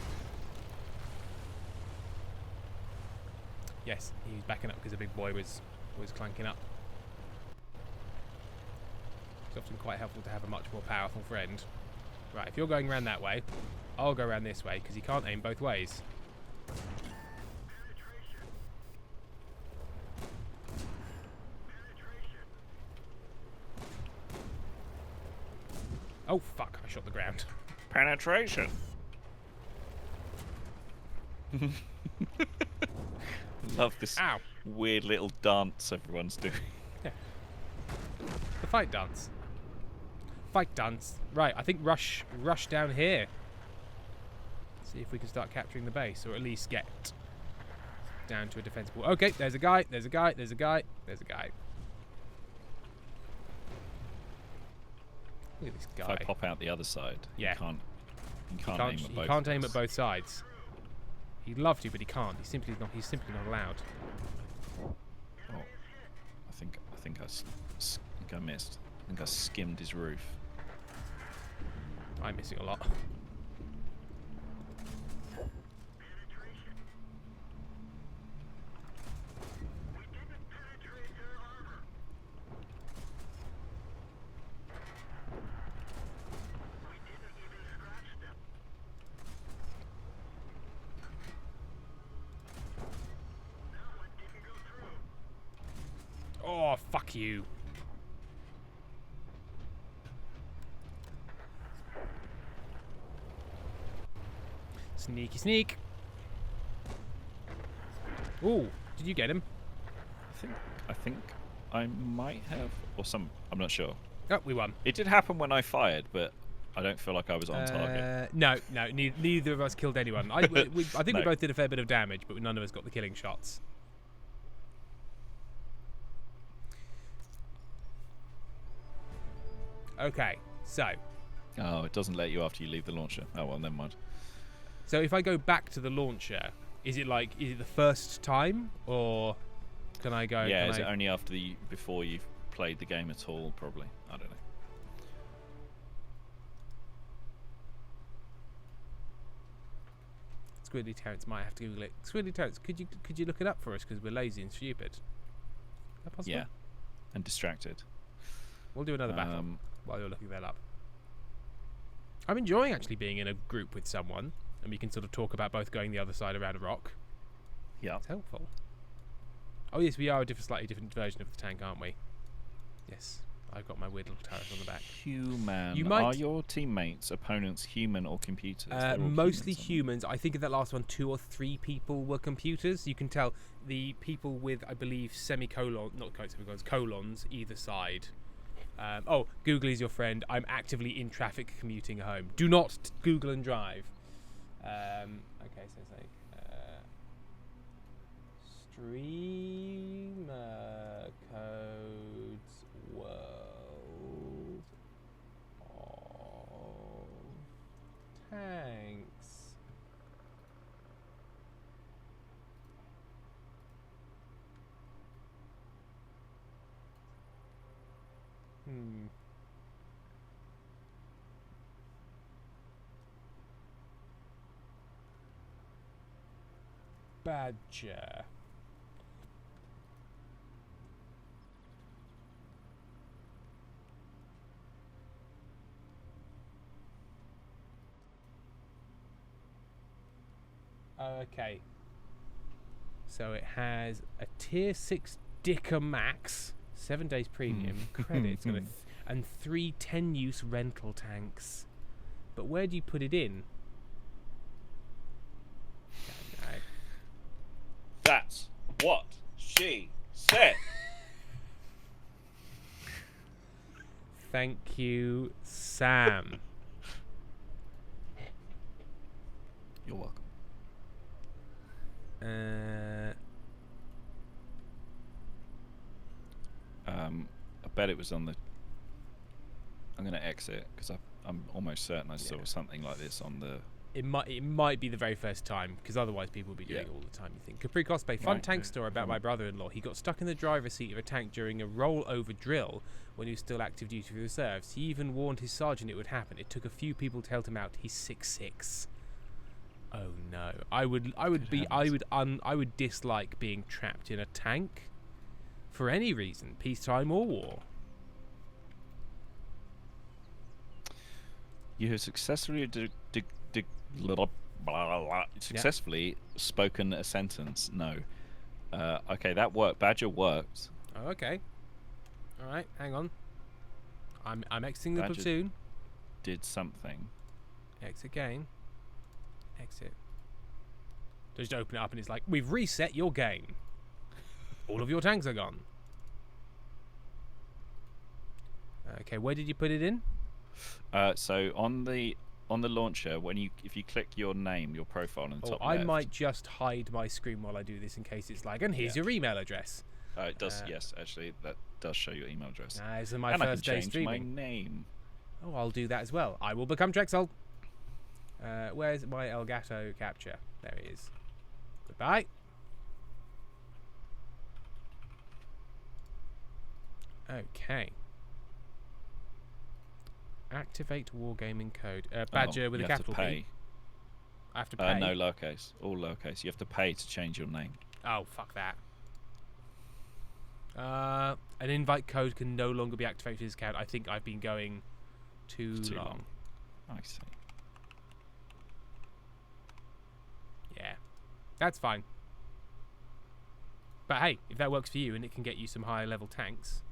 Yes, he was backing up because the big boy was clanking up. It's often quite helpful to have a much more powerful friend. Right, if you're going around that way, I'll go around this way because he can't aim both ways. Oh fuck, I shot the ground. Penetration. Love this Ow. weird little dance everyone's doing. The fight dance. Fight dance. Right, I think rush down here. See if we can start capturing the base, or at least get down to a defensible. Okay, there's a guy. Look at this If guy. I pop out the other side, Yeah. you can't He aim can't, at he both. can't of aim us. at both sides. He'd love to, but he can't. He's simply not. He's simply not allowed. Oh, I think I missed. I think I skimmed his roof. I'm missing a lot. Oh, fuck you. Sneaky sneak. Ooh, did you get him? I think I might have, or some. I'm not sure. Oh, we won. It did happen when I fired, but I don't feel like I was on target. No, neither of us killed anyone. I think we No. both did a fair bit of damage, but none of us got the killing shots. Okay, so Oh, it doesn't let you after you leave the launcher. Oh well, never mind. if I go back to the launcher, is it the first time, or can I go? Yeah, can is I- it only before you've played the game at all? Probably. I don't know. Squidly Terrence might have to Google it. Squidly Terrence, could you look it up for us because we're lazy and stupid? Is that possible? Yeah, and distracted. We'll do another battle Um, while you're looking that up. I'm enjoying actually being in a group with someone, and we can sort of talk about both going the other side around a rock. Yeah. It's helpful. Oh yes, we are a slightly different version of the tank, aren't we? Yes, I've got my weird little turret on the back. Human. You might- Are your teammates, opponents, human or computers? They're all Mostly humans, aren't humans. I think in that last one, 2 or 3 people were computers. You can tell the people with, I believe, colons either side. Google is your friend. I'm actively in traffic commuting home. Do not Google and drive. Okay, so it's like streamer codes world of tanks. Badger. Okay. So it has a tier 6 Dicker Max, 7 days premium credits, and 3 10-use rental tanks. But where do you put it in? Don't know. That's what she said. Thank you, Sam. You're welcome. I bet it was on the. I'm gonna exit because I'm almost certain I saw something like this on the. It might be the very first time, because otherwise people will be doing it all the time, you think. Capri Cosplay, fun Right, tank yeah. story about my brother-in-law. He got stuck in the driver's seat of a tank during a rollover drill when he was still active duty for the reserves. He even warned his sergeant it would happen. It took a few people to help him out. He's 6'6". Oh no. I would dislike being trapped in a tank for any reason, peacetime or war. You have successfully successfully spoken a sentence. No. Okay, that worked. Badger worked. Oh, okay. All right, hang on. I'm exiting the Badger- platoon. Did something. Exit again. Exit. Just open it up and it's like, we've reset your game. All of your tanks are gone. Okay, where did you put it in? So on the launcher, if you click your name, your profile on the top I left, might just hide my screen while I do this in case it's like, and here's your email address. it does. Yes, actually, that does show your email address. This is my and first I day can change my streaming. name. Oh, I'll do that as well. I will become Trexel. Where's my Elgato capture? There he is. Goodbye. Okay. Activate wargaming code. Badger with a you have to capital pay. B. I have to pay. No, lowercase. All lowercase. You have to pay to change your name. Oh, fuck that. An invite code can no longer be activated for this account. I think I've been going too long. I see. Yeah. That's fine. But hey, if that works for you and it can get you some higher level tanks.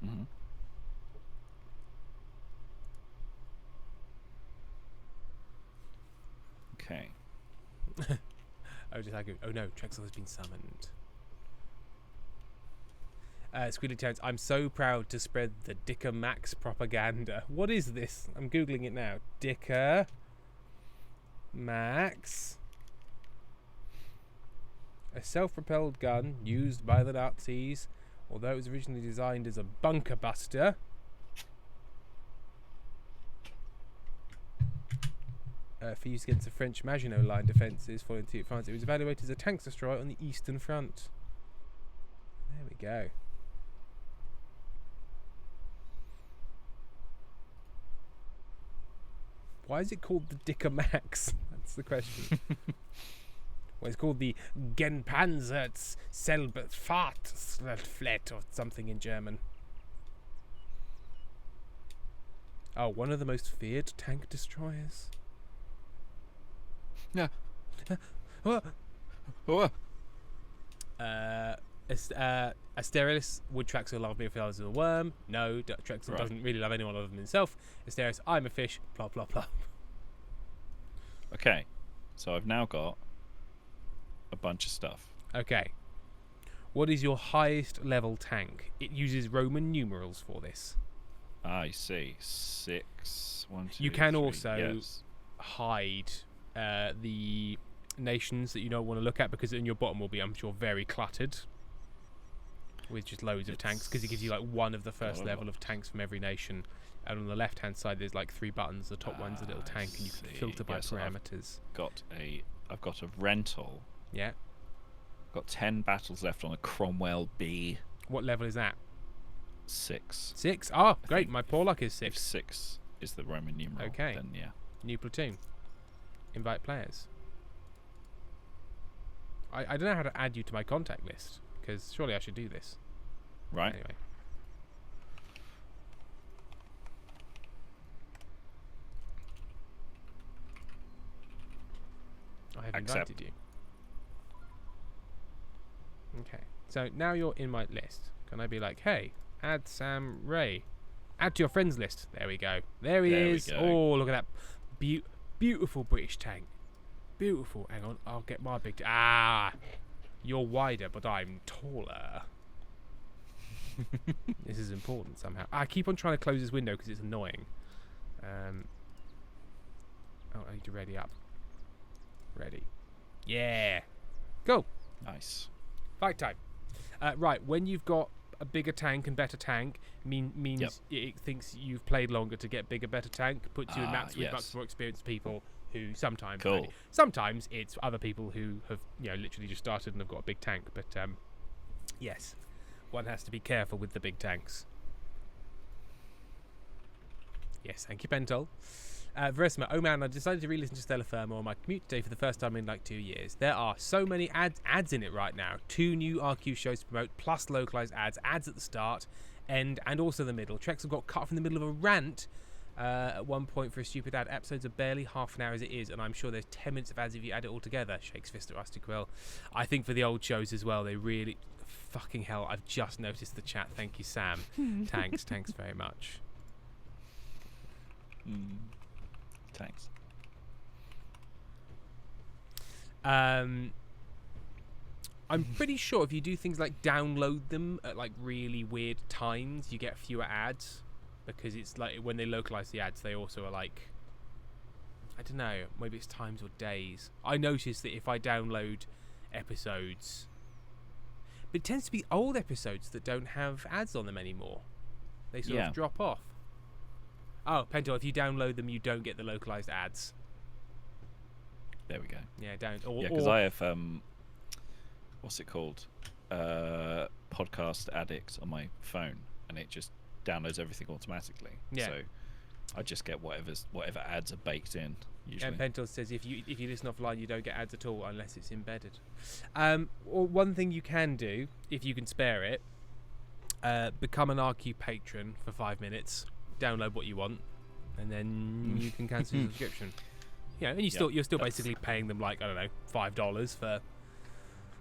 Mm-hmm. Okay. Oh no, Trexel has been summoned. Squidly Tones, I'm so proud to spread the Dicker Max propaganda. What is this? I'm googling it now. Dicker Max. A self-propelled gun used by the Nazis, although it was originally designed as a bunker buster. For use against the French Maginot Line defences following the France. It was evaluated as a tank destroyer on the Eastern Front. There we go. Why is it called the Dicker Max? That's the question. Well, it's called the Genpanzert Selbstfahrtflett or something in German. Oh, one of the most feared tank destroyers. Yeah. What? Oh. Asteris, would Trexel love me if I was a worm? No, Trexel doesn't really love anyone other than himself. Asteris, I'm a fish, blah blah blah. Okay, so I've now got a bunch of stuff. Okay. What is your highest level tank? It uses Roman numerals for this. I see. 6. 1, 2, You can 3. also Yes. hide the nations that you don't want to look at, because in your bottom will be, I'm sure, very cluttered with just loads of tanks, because it gives you like one of the first level of tanks from every nation, and on the left hand side there's like 3 buttons. The top one's a little tank, and you can filter by parameters. I've got a rental. Yeah. Got 10 battles left on a Cromwell B. What level is that? 6. 6? Ah, I great. think My poor luck is If 6. 6 is the Roman numeral, Okay. then yeah. New platoon. Invite players. I don't know how to add you to my contact list, because surely I should do this. Right. Anyway. I have Accept. invited you. Okay. So now you're in my list. Can I be like, hey, add Sam Ray. Add to your friends list. There we go. There he There we is. go. Oh, look at that. Beautiful British tank. Beautiful. Hang on. I'll get my big... You're wider, but I'm taller. This is important somehow. I keep on trying to close this window because it's annoying. I need to ready up. Ready. Yeah. Go. Nice. Fight time. Right, when you've got a bigger tank and better tank, means Yep. it thinks you've played longer to get bigger, better tank, puts you in maps with yes. much more experienced people who sometimes... Cool. Sometimes it's other people who have, literally just started and have got a big tank, but yes, one has to be careful with the big tanks. Yes, thank you, Pentol. Verisma, oh man, I decided to re-listen to Stellar Firma on my commute today for the first time in like 2 years. There are so many ads in it right now. 2 new RQ shows to promote, plus localized ads at the start, end, and also the middle. Trexel got cut from the middle of a rant at one point for a stupid ad. Episodes are barely half an hour as it is, and I'm sure there's 10 minutes of ads if you add it all together. Shakes fist at Rusty Quill. I think for the old shows as well, they really... Fucking hell, I've just noticed the chat. Thank you, Sam. Thanks very much. Thanks. I'm pretty sure if you do things like download them at like really weird times, you get fewer ads, because it's like when they localize the ads, they also are like, I don't know, maybe it's times or days. I noticed that if I download episodes, but it tends to be old episodes that don't have ads on them anymore. They sort of drop off. Oh, Pentel, if you download them, you don't get the localized ads. There we go. Yeah, don't. Or, Yeah, because or- I have what's it called? Podcast Addict on my phone, and it just downloads everything automatically. Yeah. So I just get whatever ads are baked in. Usually. And Pentel says if you listen offline, you don't get ads at all unless it's embedded. Or one thing you can do, if you can spare it, become an RQ patron for 5 minutes. Download what you want, and then you can cancel your subscription. Yeah, and you're still that's- basically paying them like, I don't know, $5 for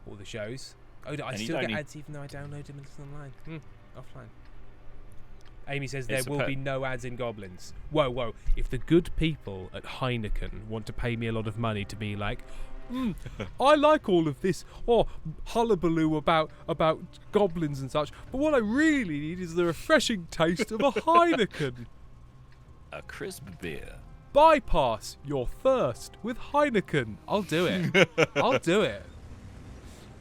all the shows. Oh, I And you still don't get need- ads even though I download them and listen online. Offline. Amy says there It's a will be no ads in Goblins. Whoa. If the good people at Heineken want to pay me a lot of money to be like, I like all of this hullabaloo about goblins and such, but what I really need is the refreshing taste of a Heineken. A crisp beer. Bypass your thirst with Heineken. I'll do it. I'll do it.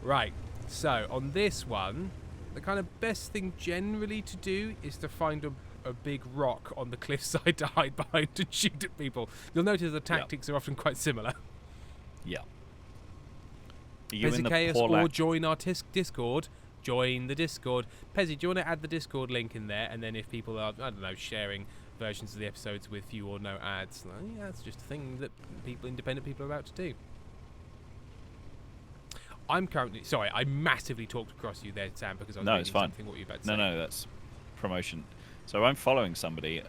Right. So on this one, the kind of best thing generally to do is to find a big rock on the cliffside to hide behind and shoot at people. You'll notice the tactics are often quite similar. Yeah. Are you in the Pezzicaeus or Porlac? join our Discord. Join the Discord. Pezzy, do you want to add the Discord link in there? And then if people are, I don't know, sharing versions of the episodes with few or no ads, yeah, that's just a thing that independent people are about to do. I'm currently sorry, I massively talked across you there, Sam, because I was No, reading it's fine. something. What were you about to say? No, that's promotion. So I'm following somebody.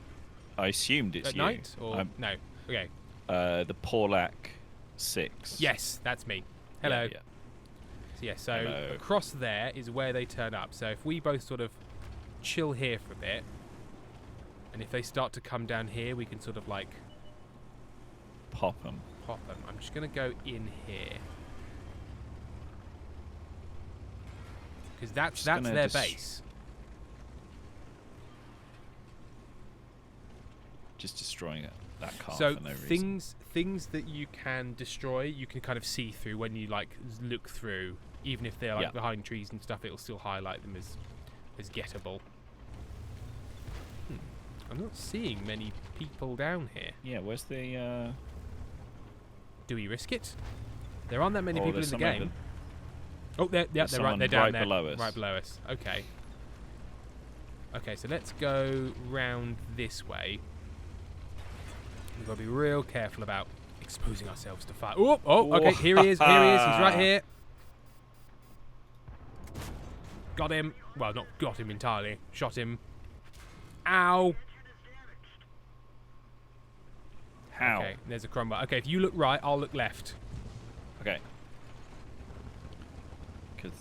I assumed it's At you. night or no? Okay. The Porlac 6. Yes, that's me. Hello. Yeah. So Hello. across there is where they turn up. So if we both sort of chill here for a bit, and if they start to come down here, we can sort of like Pop them. pop them. I'm just gonna go in here because that's Just gonna their dis- base. Just destroying that car So for no reason. things that you can destroy, you can kind of see through when you like look through. Even if they're like Yeah. behind trees and stuff, it'll still highlight them as gettable. I'm not seeing many people down here. Yeah, where's the... Do we risk it? There aren't that many Oh, people in there's the someone game. Oh, they're right. someone They're down right there, below us. right below us. Okay. Okay, so let's go round this way. We've got to be real careful about exposing ourselves to fire. Oh, okay. Here he is. Here he is. He's right here. Got him. Well, not got him entirely. Shot him. Ow. How? Okay, there's a Cromwell. Okay, if you look right, I'll look left. Okay. Because...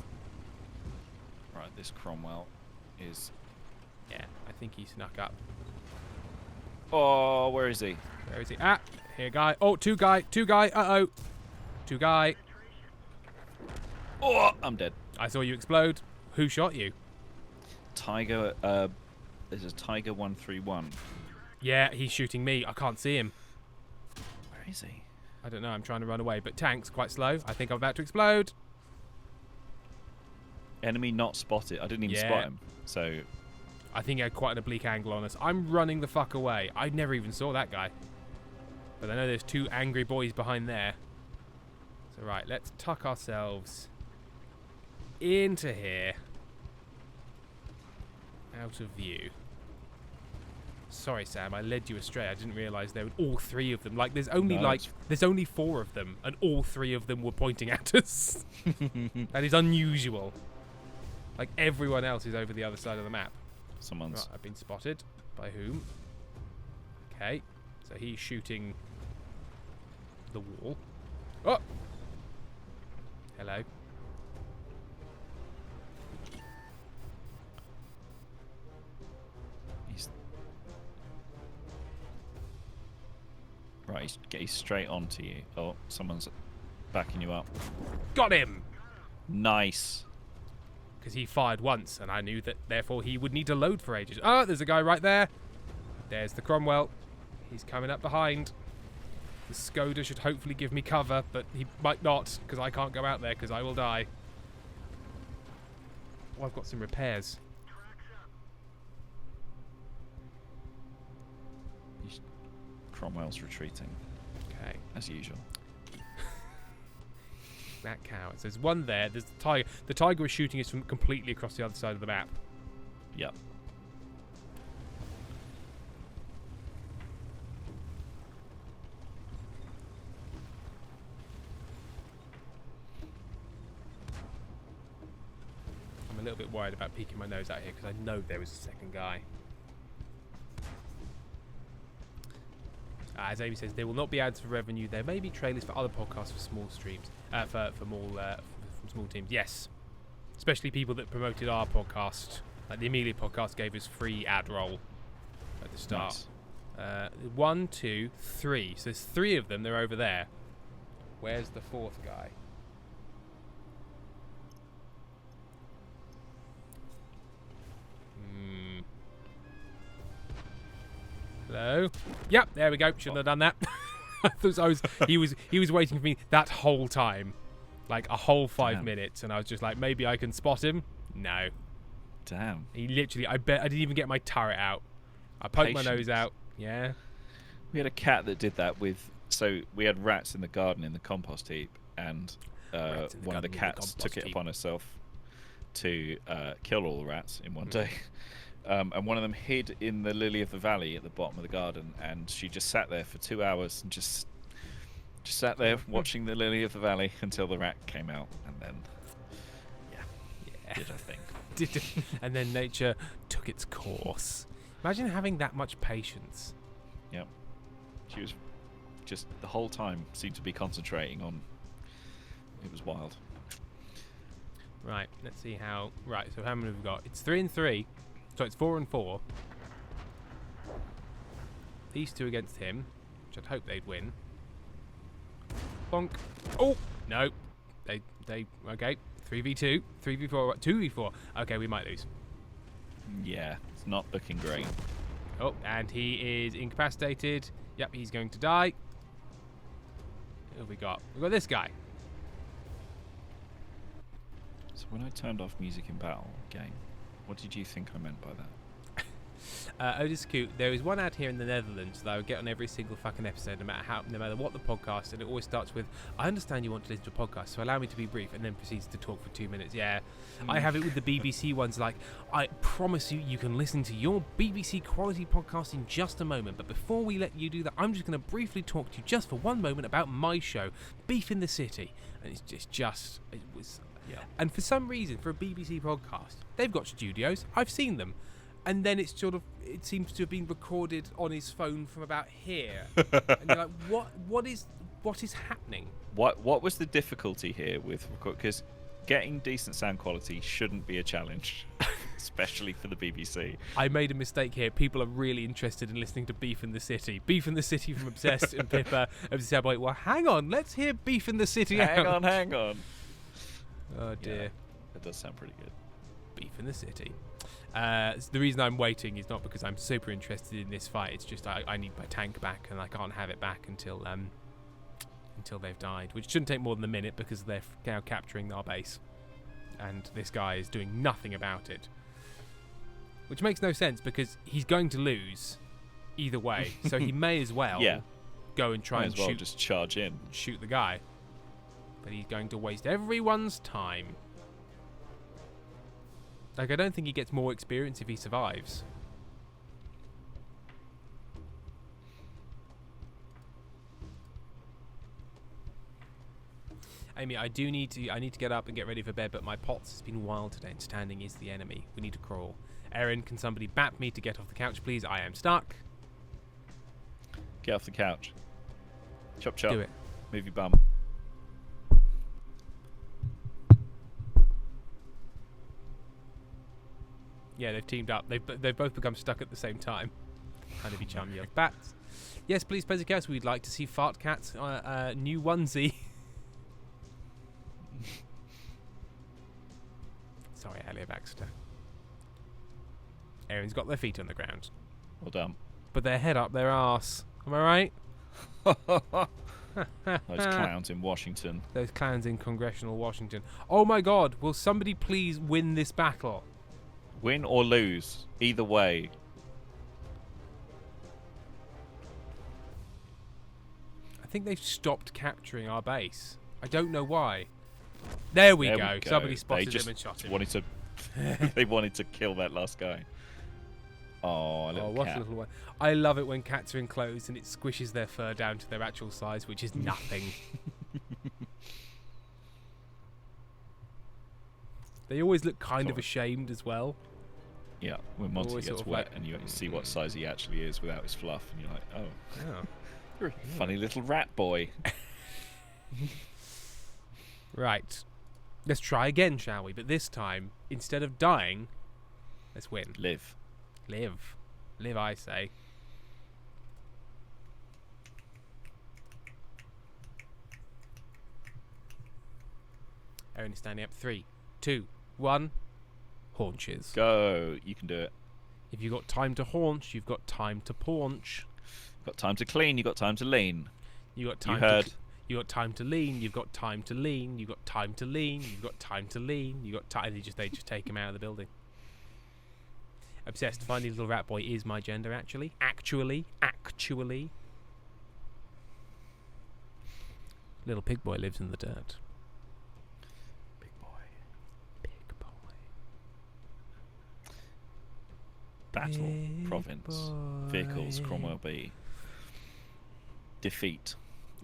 Right, this Cromwell is... Yeah, I think he snuck up. Oh, where is he? Where is he? Ah, here, guy. Oh, two guy. Uh-oh. Two guy. Oh, I'm dead. I saw you explode. Who shot you? Tiger, there's a Tiger 131. Yeah, he's shooting me. I can't see him. Where is he? I don't know. I'm trying to run away, but tank's quite slow. I think I'm about to explode. Enemy not spotted. I didn't even Yeah. spot him. So, I think he had quite an oblique angle on us. I'm running the fuck away. I never even saw that guy. But I know there's two angry boys behind there. So right, let's tuck ourselves into here. Out of view. Sorry, Sam, I led you astray. I didn't realise there were all three of them. Like, there's only No, like it's- there's only four of them, and all three of them were pointing at us. That is unusual. Like everyone else is over the other side of the map. someone's... Right, I've been spotted. By whom? Okay, so he's shooting the wall. Oh! Hello. He's... Right, he's straight onto you. Oh, someone's backing you up. Got him! Nice. Because he fired once, and I knew that therefore he would need to load for ages. Oh, there's a guy right there. There's the Cromwell. He's coming up behind. The Skoda should hopefully give me cover, but he might not, because I can't go out there, because I will die. Oh, I've got some repairs. Cromwell's retreating, Okay. as usual. That counts. There's one there. There's the tiger. The tiger is shooting us from completely across the other side of the map. Yep. I'm a little bit worried about peeking my nose out here because I know there was a second guy. As Amy says, they will not be ads for revenue. There may be trailers for other podcasts for small streams, for from small teams. Yes, especially people that promoted our podcast, like the Amelia podcast, gave us free ad roll at the start. Nice. 1, 2, 3. So there's 3 of them. They're over there. Where's the 4th guy? Hello. Yep, there we go. Shouldn't have done that. He was waiting for me that whole time, like a whole 5 minutes, and I was just like, maybe I can spot him. No. Damn. He literally. I bet I didn't even get my turret out. I poked my nose out. Yeah. We had a cat that did that with. So we had rats in the garden in the compost heap, and one of the cats took it upon herself to kill all the rats in one day. And one of them hid in the lily of the valley at the bottom of the garden, and she just sat there for 2 hours and just sat there watching the lily of the valley until the rat came out, and then did her thing. And then nature took its course. Imagine having that much patience. Yep. She was just the whole time seemed to be concentrating on. It was wild. Right. Let's see how. Right. So how many have we got? It's 3 and 3. So it's 4 and 4. These 2 against him, which I'd hope they'd win. Bonk. Oh no, they okay. 3v2, 3v4, 2v4. Okay, we might lose. Yeah, it's not looking great. Oh, and he is incapacitated. Yep, he's going to die. Who have we got? We've got this guy. So when I turned off music in battle game, what did you think I meant by that? Otis Coot, there is one ad here in the Netherlands that I would get on every single fucking episode, no matter what the podcast, and it always starts with, I understand you want to listen to a podcast, so allow me to be brief, and then proceeds to talk for 2 minutes. Yeah, I have it with the BBC ones, like, I promise you can listen to your BBC quality podcast in just a moment, but before we let you do that, I'm just going to briefly talk to you just for 1 moment about my show, Beef in the City. And it was... Yeah. And for some reason, for a BBC podcast, they've got studios. I've seen them. And then it seems to have been recorded on his phone from about here. And you're like, what is happening? What was the difficulty here with because getting decent sound quality shouldn't be a challenge, especially for the BBC. I made a mistake here. People are really interested in listening to Beef in the City. Beef in the City from Obsessed and Pippa. Obsessed, like, well, hang on, let's hear Beef in the City hang out. Hang on. Oh dear. Yeah, that does sound pretty good. Beef in the City. The reason I'm waiting is not because I'm super interested in this fight. It's just I need my tank back, and I can't have it back until they've died, which shouldn't take more than a minute because they're now capturing our base, and this guy is doing nothing about it, which makes no sense because he's going to lose either way. So he may as well go and try and just charge in, shoot the guy, but he's going to waste everyone's time. Like, I don't think he gets more experience if he survives. Amy, I need to get up and get ready for bed, but my pots has been wild today and standing is the enemy. We need to crawl. Erin, can somebody bap me to get off the couch, please? I am stuck. Get off the couch. Chop chop. Do it. Move your bum. Yeah, they've teamed up. They've both become stuck at the same time. Honeybee Chum yells, bats. Yes, please, Pezzacats. We'd like to see Fart Cat's new onesie. Sorry, Alia Baxter. Erin's got their feet on the ground. Well done. But their head up their arse. Am I right? Those clowns in Washington. Those clowns in congressional Washington. Oh my god, will somebody please win this battle? Win or lose, either way. think they've stopped capturing our base. I don't know why. There we go. Somebody spotted him and shot him. They wanted to kill that last guy. Oh, a little what cat. a little one. I love it when cats are enclosed and it squishes their fur down to their actual size, which is nothing. They always look kind of ashamed as well. Yeah, when Monty Always gets sort of wet like, and you see what size he actually is without his fluff, and you're like, oh, Oh. you're a funny little rat boy. Right. Let's try again, shall we? But this time, instead of dying, let's win. Live. Live. Live, I say. Aaron is standing up. 3, 2, 1. Haunches. Go. You can do it. If you've got time to haunch, you've got time to paunch. Got time to clean, you got time to lean. You got time. You heard. You got time to lean. You've got time to lean. You got time to lean. You've got time to lean. You got time. They just take him out of the building. Obsessed. Finding little rat boy is my gender. Actually. Little pig boy lives in the dirt. Big boy. Big boy. Battle. Big Province. boy. Vehicles. Cromwell B. Defeat.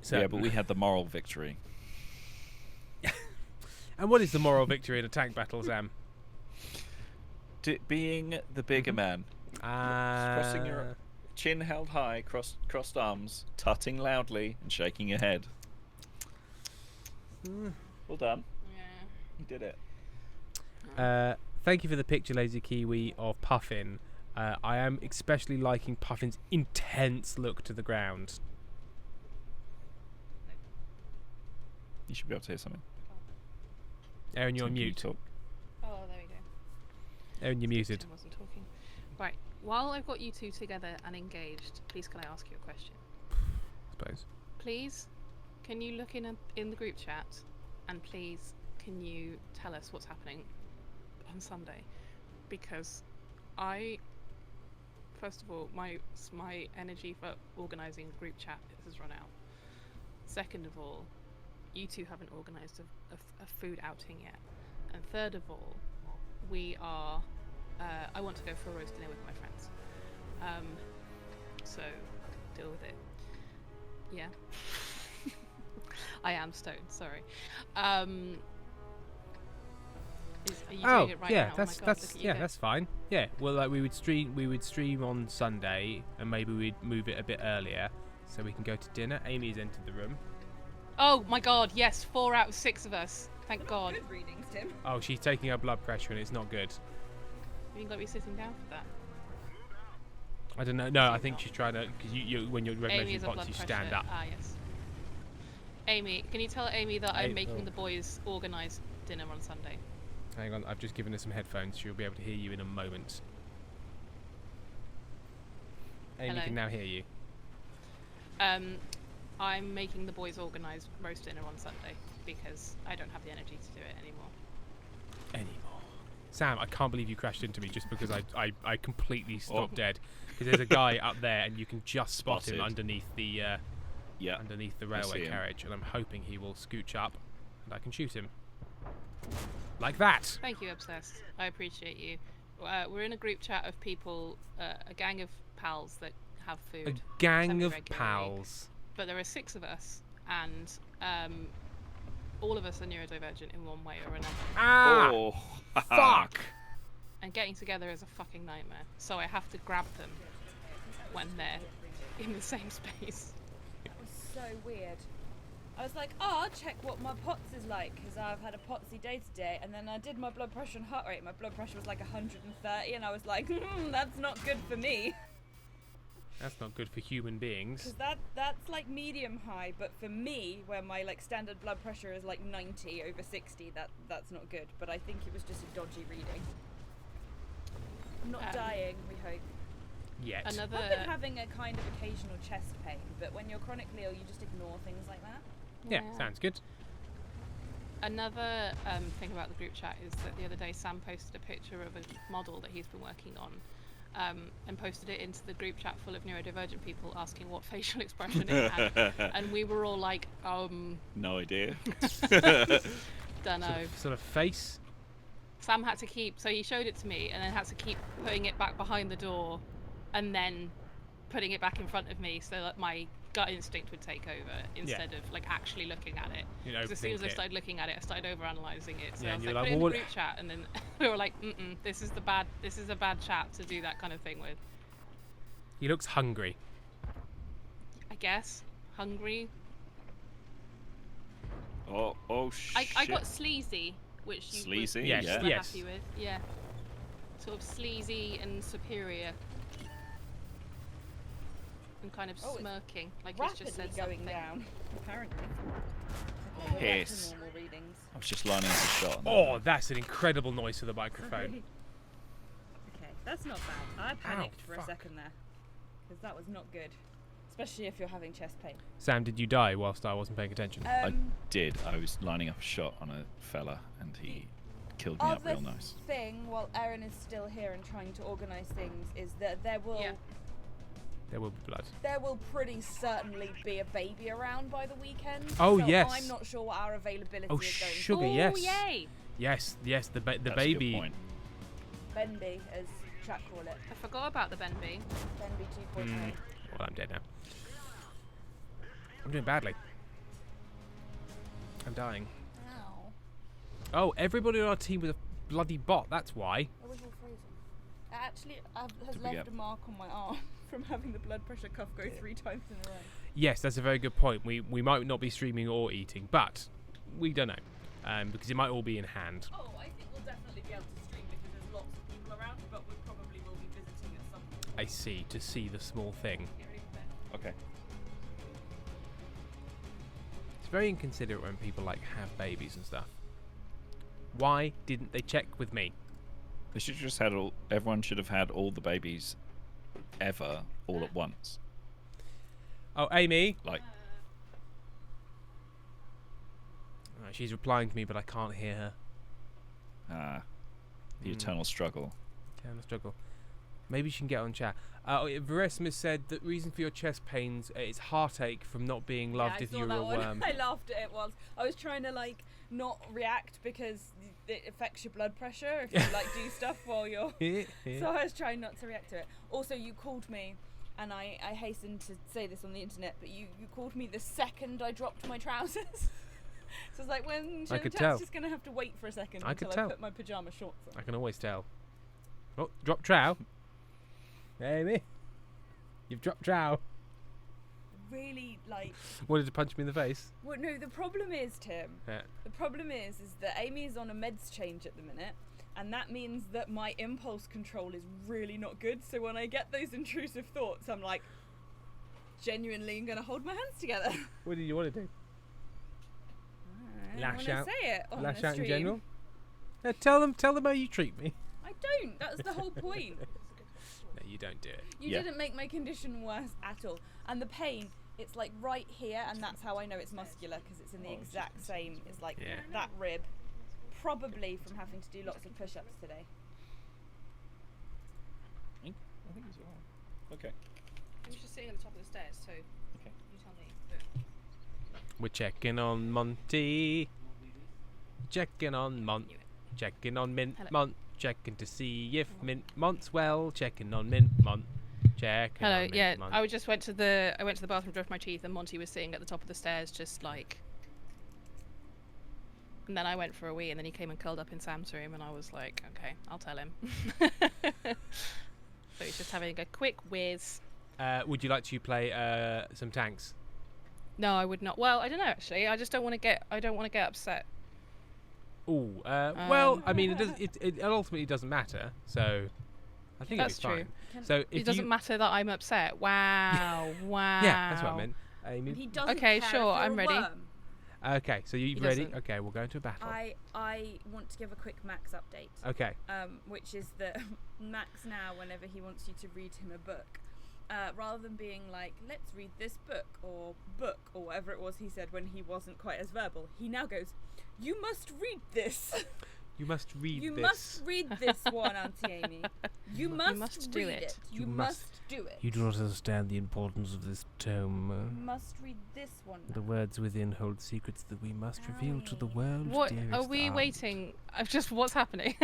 So, Yeah, but we had the moral victory. And what is the moral victory in a tank battle, Sam? Being the bigger man. Crossing your Uh, chin held high, crossed arms, tutting loudly, and shaking your head. Well done. Yeah. You did it. Thank you for the picture, Lazy Kiwi, of Puffin. I am especially liking Puffin's intense look to the ground. You should be able to hear something. Aaron, you're on Can you mute. talk? Oh, there we go. Aaron, you're muted. Tim wasn't talking. Right. While I've got you two together and engaged, please can I ask you a question? I suppose. Please, can you look in the group chat, and please can you tell us what's happening on Sunday? Because first of all, my energy for organising a group chat has run out. Second of all, you two haven't organised a food outing yet. And third of all, we are. I want to go for a roast dinner with my friends. So deal with it. Yeah. I am stoned. Sorry. Are you doing it right yeah, now? that's oh my God, look at you go. that's fine. Yeah, well, like we would stream on Sunday, and maybe we'd move it a bit earlier so we can go to dinner. Amy's entered the room. Oh my God! Yes, 4 out of 6 of us. Thank God. Good readings, Tim. Oh, she's taking her blood pressure, and it's not good. You got to be sitting down for that. I don't know. No, I think she's trying to because you when you're Amy measuring is a pots, blood you pressure. stand up. Ah, yes. Amy, can you tell Amy that I'm making oh. the boys organise dinner on Sunday? Hang on, I've just given her some headphones. She'll be able to hear you in a moment. Amy Hello. can now hear you. I'm making the boys organise roast dinner on Sunday because I don't have the energy to do it anymore. Sam, I can't believe you crashed into me just because I completely stopped dead. Because there's a guy up there and you can just spot him Spotted. underneath the Yeah. underneath the I see railway him. carriage, and I'm hoping he will scooch up and I can shoot him. Like that. Thank you, Obsessed. I appreciate you. We're in a group chat of people, a gang of pals that have food. A gang of semi-regularly. pals. But there are 6 of us, and all of us are neurodivergent in one way or another. Ah! Oh, Fuck! And getting together is a fucking nightmare. So I have to grab them when they're in the same space. That was so weird. I was like, oh, I'll check what my POTS is like, because I've had a POTSy day today, and then I did my blood pressure and heart rate. My blood pressure was like 130, and I was like, that's not good for me. That's not good for human beings. Because that's like medium high, but for me, where my like standard blood pressure is like 90 over 60, that's not good. But I think it was just a dodgy reading. I'm not dying, we hope. Yet. Another I've been having a kind of occasional chest pain, but when you're chronically ill, you just ignore things like that. Yeah, sounds good. Another thing about the group chat is that the other day Sam posted a picture of a model that he's been working on, and posted it into the group chat full of neurodivergent people asking what facial expression it had. And we were all like, no idea. dunno. Sort of face. Sam had to keep, so he showed it to me and then had to keep putting it back behind the door and then putting it back in front of me so that my gut instinct would take over instead of like actually looking at it. You Because as soon as I overthink it. started looking at it, I started over-analysing it. So Yeah, I and was you're like, like, put it in the well, group chat, and then we were like, this is a bad chat to do that kind of thing with. He looks hungry. I guess. Hungry. Oh shit. I got sleazy, which you Sleazy, were Yes, yeah. super yes. happy with. Yeah. Sort of sleazy and superior. And kind of Oh, it's smirking, like he's just Rapidly said going something. down, apparently. Okay, we're back to Piss. normal readings. I was just lining up a shot. on that. Oh, that's an incredible noise to the microphone. Okay, that's not bad. I panicked for fuck. a second there. Because that was not good. Especially if you're having chest pain. Sam, did you die whilst I wasn't paying attention? I did. I was lining up a shot on a fella, and he killed me up Other real nice. thing, while Erin is still here and trying to organise things, is that there will Yeah. There will be blood. there will pretty certainly be a baby around by the weekend. Oh, so yes. I'm not sure what our availability Oh, is going sugar, Ooh, yes. yay! Yes, the That's a good baby. point. Benby, as chat call it. I forgot about the Benby. Benby 2.0. Well, I'm dead now. I'm doing badly. I'm dying. Ow. Oh, everybody on our team was a bloody bot. That's why. I was all frozen. It actually has Did we left get- a mark on my arm from having the blood pressure cuff go 3 times in a row. Yes, that's a very good point. We might not be streaming or eating, but we don't know, because it might all be in hand. Oh, I think we'll definitely be able to stream because there's lots of people around, but we probably will be visiting at some point. I see. To see the small thing. Okay. It's very inconsiderate when people like have babies and stuff. Why didn't they check with me? They should just had all. Everyone should have had all the babies, ever, all at once. Oh, Amy. Like, She's replying to me, but I can't hear her. the eternal struggle. Eternal struggle. Maybe she can get on chat. Veresmus said that reason for your chest pains is heartache from not being loved if you were a worm. I laughed at it once. I was trying to like not react because it affects your blood pressure if you like do stuff while you're. So I was trying not to react to it. Also, you called me, and I hastened to say this on the internet, but you called me the second I dropped my trousers. So it's like when I could Chat's tell. just gonna have to wait for a second I until could I tell. put my pajama shorts on. I can always tell. Oh, drop trow. Amy. You've dropped trow. Really like. Wanted to punch me in the face. Well, no, the problem is, Tim. Yeah. The problem is that Amy is on a meds change at the minute, and that means that my impulse control is really not good. So when I get those intrusive thoughts, I'm like, genuinely, I'm gonna hold my hands together. What did you want to do? I Lash want to out. say it on Lash the out in stream. general? Tell them how you treat me. I don't. That's the whole point. No, you don't do it. You Yeah. didn't make my condition worse at all. And the pain, it's like right here, and that's how I know it's muscular, because it's in the exact same. It's like Yeah. that rib. Probably from having to do lots of push-ups today. I think it's alright. Okay. I was just sitting at the top of the stairs, so Okay. you tell me. We're checking on Monty. Checking on Mont. Checking on Mint Hello. Mont. Checking to see if Mint Mont's well. Checking on Mint Mont. Checking Hello, on Mint yeah. Mont. I just went to the bathroom to brush my teeth, and Monty was sitting at the top of the stairs, just like. And then I went for a wee, and then he came and curled up in Sam's room, and I was like, okay, I'll tell him. So he's just having a quick whiz. Would you like to play some tanks? No, I would not. Well, I don't know actually. I just don't want to get. I don't want to get upset. Ooh, well, I mean, it ultimately doesn't matter. So, I think That's it'll be true. fine. So if It doesn't you, matter that I'm upset. Wow, wow. yeah, that's what I meant. And Amy. he doesn't Okay, care if sure, you're I'm a ready. worm. Okay, so you He ready? doesn't. Okay, we'll go into a battle. I want to give a quick Max update. Okay. Which is that Max now, whenever he wants you to read him a book, rather than being like, let's read this book or whatever it was he said when he wasn't quite as verbal, he now goes, you must read this. You must read You this. must read this one, Auntie Amy. You must do read it. You must do it. You do not understand the importance of this tome. You must read this one. The words within hold secrets that we must reveal to the world. What are dearest we aunt. waiting? Just what's happening?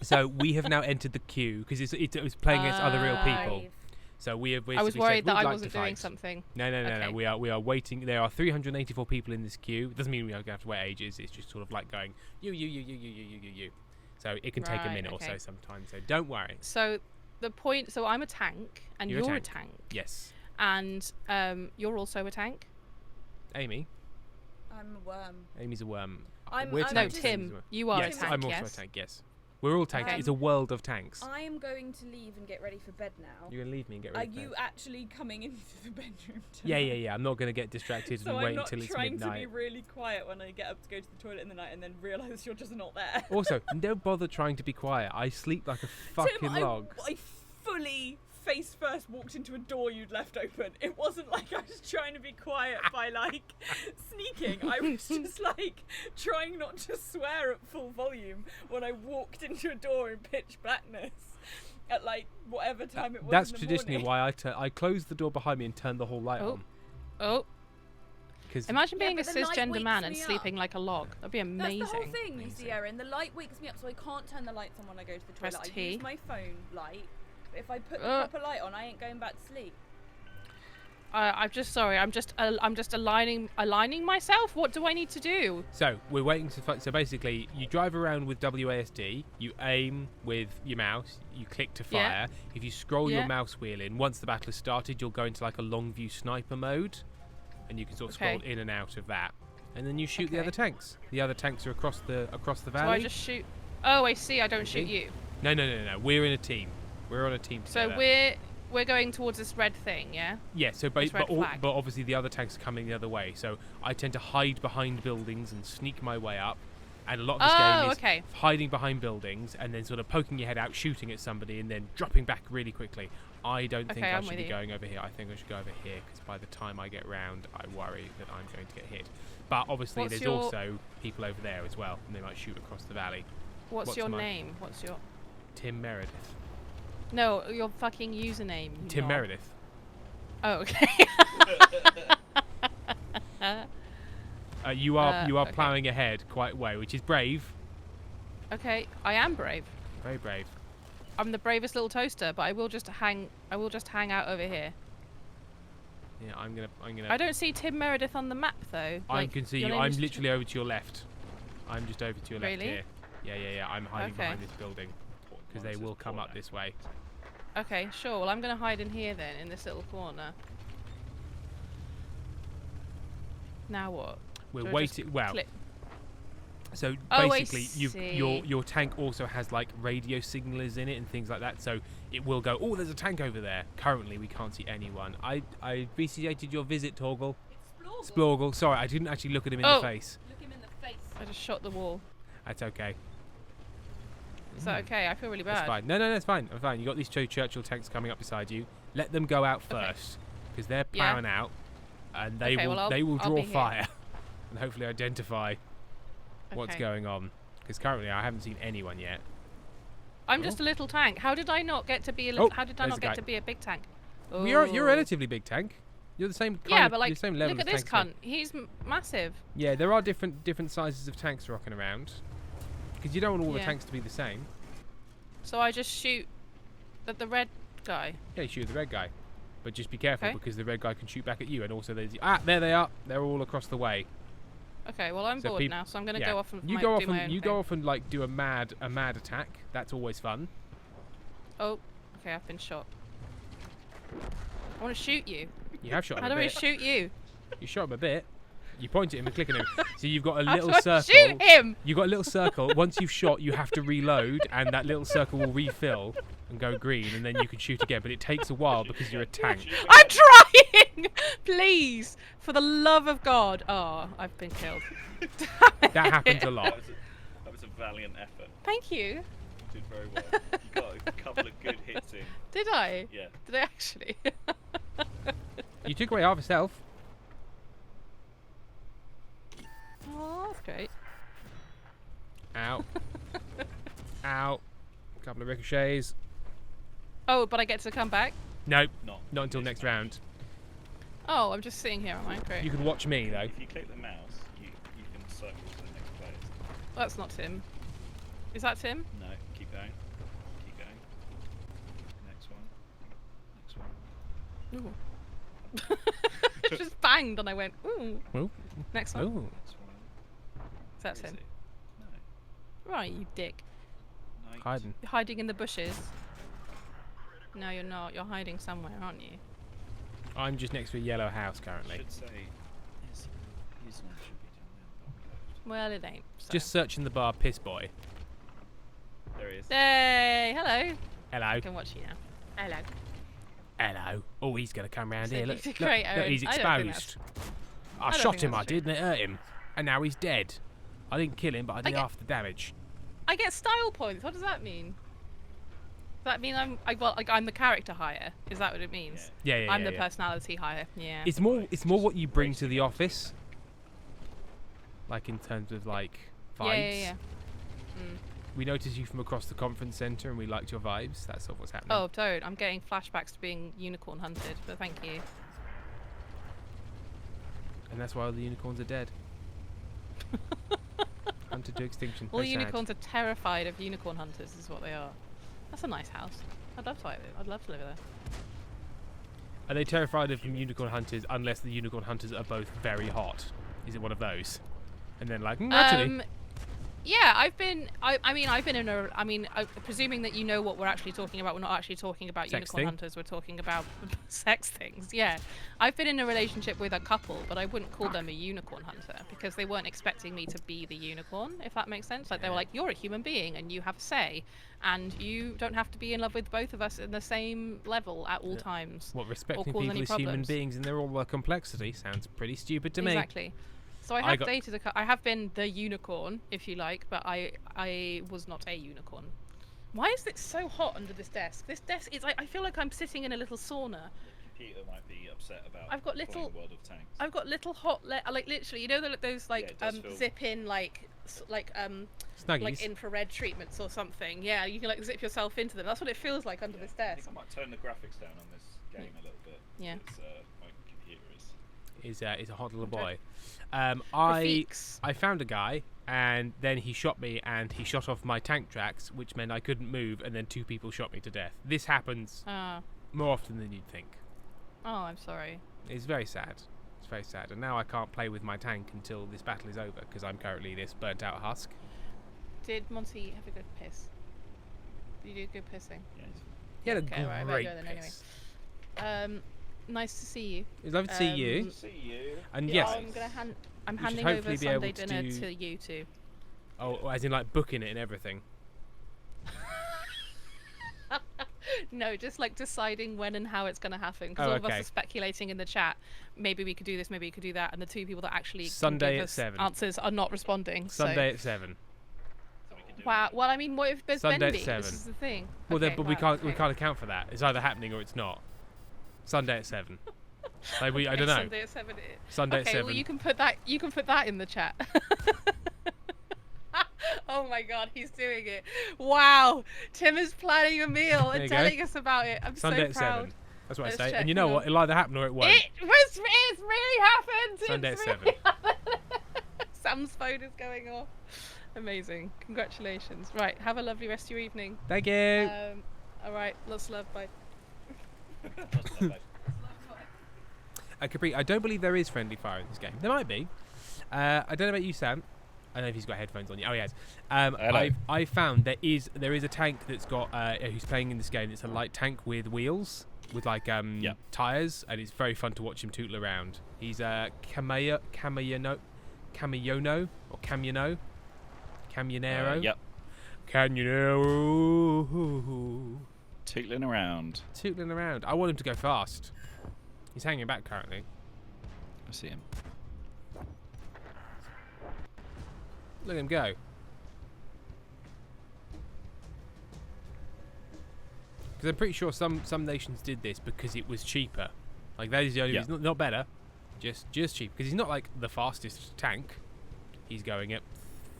So we have now entered the queue because it was playing against other real people. Five. So we have. I was basically worried said, that "We'd I like wasn't to doing fight." something. No. Okay. We are waiting. There are 384 people in this queue. It doesn't mean we are going to have to wait ages. It's just sort of like going you. So it can take a Right, minute or okay. so sometimes. So don't worry. So the point. So I'm a tank, and You're a you're a tank. tank, Yes, and you're also a tank. Amy. I'm a worm. Amy's a worm. I'm- We're I'm No, tanks, just- Amy's a Tim, worm. you are Yes, a tank. I'm also yes. a tank. Yes, we're all tanks. It's a world of tanks. I am going to leave and get ready for bed now. You're gonna leave me and get Are ready. for you bed. actually coming into the bedroom Yeah. tonight? I'm not gonna get distracted So and I'm wait not until it's trying to midnight. be really quiet when I get up to go to the toilet in the night and then realise you're just not there. Also, don't bother trying to be quiet. I sleep like a fucking Tim, log. I fully face first walked into a door you'd left open. It wasn't like I was trying to be quiet by like sneaking. I was just like trying not to swear at full volume when I walked into a door in pitch blackness at like whatever time it was. That's in the traditionally morning. why I close the door behind me and turn the whole light Oh. on. Oh, Because imagine Yeah, being a but the light cisgender wakes man and me up. sleeping like a log. That'd be amazing. That's the whole thing, you see, Amazing. Erin. The light wakes me up, so I can't turn the lights on when I go to the Press toilet. I T. use my phone light. But if I put the Ugh. proper light on, I ain't going back to sleep. I'm just sorry. I'm just aligning myself. What do I need to do? so we're waiting to fight. So basically, you drive around with WASD. You aim with your mouse. You click to Yeah. fire. If you scroll your Yeah. mouse wheel in, once the battle has started, you'll go into like a long view sniper mode, and you can sort of Okay. scroll in and out of that, and then you shoot the Okay. other tanks. The other tanks are across the So valley. I just shoot. Oh, I see. I don't shoot see? you. No. We're in a team. We're on a team So together. we're going towards this red thing, yeah? Yeah, so This red flag. but obviously the other tanks are coming the other way. So I tend to hide behind buildings and sneak my way up. And a lot of this game is okay. hiding behind buildings and then sort of poking your head out, shooting at somebody, and then dropping back really quickly. I don't think Okay, I I'm should with be you. going over here. I think I should go over here because by the time I get round, I worry that I'm going to get hit. But obviously, What's there's your- also people over there as well, and they might shoot across the valley. What's your my- name? What's your... Tim Meredith. No, your fucking username. you Tim knob. Meredith. Oh, okay. You are okay. ploughing ahead quite a way, which is brave. Okay, I am brave. Very brave. I'm the bravest little toaster, but I will just hang out over here. Yeah, I'm gonna. I don't see Tim Meredith on the map though. I Like, can see your you. name I'm is literally over to your left. I'm just over to your left Really? here. Yeah. I'm hiding Okay. behind this building because they will come up this way. Okay, sure. Well, I'm gonna hide in here then, in this little corner. Now what? We're Do I just waiting. Well, click- so Oh, I basically, your tank also has like radio signalers in it and things like that. So it will go. Oh, there's a tank over there. Currently, we can't see anyone. I appreciated your visit, Torgal. Splorgle. Sorry, I didn't actually look at him in Oh. the face. Look him in the face. I just shot the wall. That's okay. Is that okay? I feel really bad. That's fine. No, that's fine. I'm fine. You got these two Churchill tanks coming up beside you. Let them go out Okay. first because they're Yeah. ploughing out, and they Okay, will well, they will I'll draw be here. fire and hopefully identify what's Okay. going on. Because currently I haven't seen anyone yet. I'm just a little tank. How did I not get to be a Oh, how did I there's not a get guy. to be a big tank? You're a Ooh. relatively big tank. You're the same kind Yeah, of, but you're like, the same level look at of this tanks cunt. He's massive. Yeah, there are different sizes of tanks rocking around. Because you don't want all the Yeah. tanks to be the same. So I just shoot at the red guy. Yeah, you shoot the red guy. But just be careful Okay. because the red guy can shoot back at you. And also there's... there they are. They're all across the way. Okay, well I'm So bored peop- now, so I'm gonna Yeah. go off and You might go do off my and own you thing. go off and like do a mad attack. That's always fun. Oh, okay, I've been shot. I want to shoot you. You have shot him How a do I bit. shoot you? You shot him a bit. You point at him and click on him. So you've got a How little do I circle. shoot him? You've got a little circle. Once you've shot, you have to reload, and that little circle will refill and go green, and then you can shoot again. But it takes a while because you're a tank. I'm trying! Please! For the love of God. Oh, I've been killed. That happens a lot. That was a valiant effort. Thank you. You did very well. You got a couple of good hits in. Did I? Yeah. Did I actually? You took away half his health. Oh, that's great. Ow. Ow. Couple of ricochets. Oh, but I get to come back? Nope. Not Until this next match. round. Oh, I'm just sitting here, am I? Great. You can watch me though. If you click the mouse, you can circle to the next place. That's not Tim. Is that Tim? No, keep going. Keep going. Next one. Next one. Ooh. It just banged and I went, ooh. Ooh. Next one. Ooh. Next one. Is that Where Tim? is it? No. Right, you dick. Night. Hiding. You're hiding in the bushes. No, you're not. You're hiding somewhere, aren't you? I'm just next to a yellow house currently. Should say his name should be down there. Well, it ain't. So. Just searching the bar, piss boy. There he is. Hey, hello. Hello. I can watch you now. Hello. Hello. Oh, he's gonna come round So here. you Look, did look, great, look, Owen. he's I don't think exposed. I don't shot think him, I that's did, and it hurt him. And now he's dead. I didn't kill him, but I did get- half the damage. I get style points. What does that mean? Does that mean I'm the character hire? Is that what it means? Yeah, I'm the personality hire. Yeah. It's more what you bring to the office. Like in terms of like vibes. Yeah. We noticed you from across the conference centre and we liked your vibes. That's sort of what's happening. Oh, don't. I'm getting flashbacks to being unicorn hunted, but thank you. And that's why all the unicorns are dead. Hunted to extinction. All Very sad. unicorns are terrified of unicorn hunters, is what they are. That's a nice house. I'd love to live there. I'd love to live there. Are they terrified of unicorn hunters unless the unicorn hunters are both very hot? Is it one of those? And then like, actually, Yeah, I've been in a. Presuming that you know what we're actually talking about, we're not actually talking about Sex unicorn thing? hunters. We're talking about sex things. Yeah, I've been in a relationship with a couple, but I wouldn't call them a unicorn hunter because they weren't expecting me to be the unicorn. If that makes sense, like they were like, "You're a human being and you have a say, and you don't have to be in love with both of us in the same level at all times." what respecting cause people any as human problems. beings and all their complexity sounds pretty stupid to me. Exactly. So I have I have been the unicorn, if you like, but I was not a unicorn. Why is it so hot under this desk? This desk is I feel like I'm sitting in a little sauna. The computer might be upset about I've got playing little- World of Tanks. I've got little hot like literally, you know those like it does feel- zip in like Snuggies. infrared treatments or something. Yeah, you can like zip yourself into them. That's what it feels like under this I desk. think I might turn the graphics down on this game a little bit. Yeah. Because, my computer is. Is a hot little Okay. boy. I Rafeeks. found a guy and then he shot me and he shot off my tank tracks, which meant I couldn't move, and then 2 people shot me to death. This happens more often than you'd think. Oh, I'm sorry. It's very sad. It's very sad. And now I can't play with my tank until this battle is over because I'm currently this burnt out husk. Did Monty have a good piss? Did you do good pissing? Yeah, it's He had a Okay, right, I better great go then anyway. piss. Nice to see you. It's lovely to see you. to see you. And Yeah, yes, I'm We should handing hopefully over be able Sunday to dinner do- to you two. oh, as in like booking it and everything. No, just like deciding when and how it's going to happen. Because Oh, all of us okay. are speculating in the chat. Maybe we could do this, maybe we could do that. And the 2 people that actually can Sunday give at us 7. answers are not responding. Sunday at 7. So we can do Wow. Well, I mean, what if there's Sunday at bending? 7. This is the thing. Well, Okay, then, but we wow, can't okay. account for that. It's either happening or it's not. Sunday at 7. Like I don't know. Sunday at 7. Sunday at Okay, 7. well you can put that in the chat. Oh my god, he's doing it. Wow. Tim is planning a meal There and you go. telling us about it. I'm Sunday so at proud. 7. That's what Let's I say. check, And you know hang what? on. It'll either happen or it won't. It's really happened. Sunday It's at 7. really happened. Sam's phone is going off. Amazing. Congratulations. Right, have a lovely rest of your evening. Thank you. All right, lots of love. Bye. Capri, I don't believe there is friendly fire in this game. There might be. I don't know about you, Sam. I don't know if he's got headphones on. Oh, he has. Hello. I found there is a tank that's got who's playing in this game. It's a light tank with wheels, with like tires, and it's very fun to watch him tootle around. He's Camionero or Camionero. Yep. Camionero. Tootling around. Tootling around. I want him to go fast. He's hanging back currently. I see him. Look at him go. Because I'm pretty sure some nations did this because it was cheaper. Like that is the only reason. Not better, just cheap. Because he's not like the fastest tank. He's going at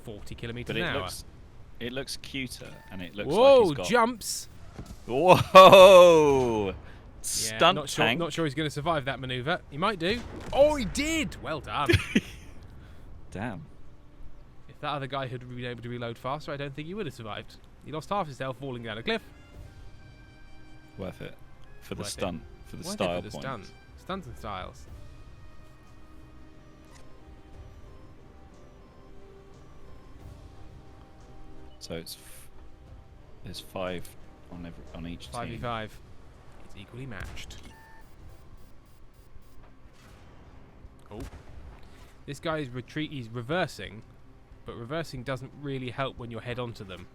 40 kilometers But an it hour. It looks cuter, and it looks Whoa, like he's got... jumps! Whoa! Yeah, Stunt not tank. sure he's going to survive that maneuver. He might do. Oh, he did! Well done. Damn. If that other guy had been able to reload faster, I don't think he would have survived. He lost half his health falling down a cliff. Worth it. For the Worth it. stunt. For the Worth it style for the point. stunt. Stunts and styles. So there's 5 on each team. 5v5. It's equally matched. Oh. This guy is he's reversing, but reversing doesn't really help when you're head onto them.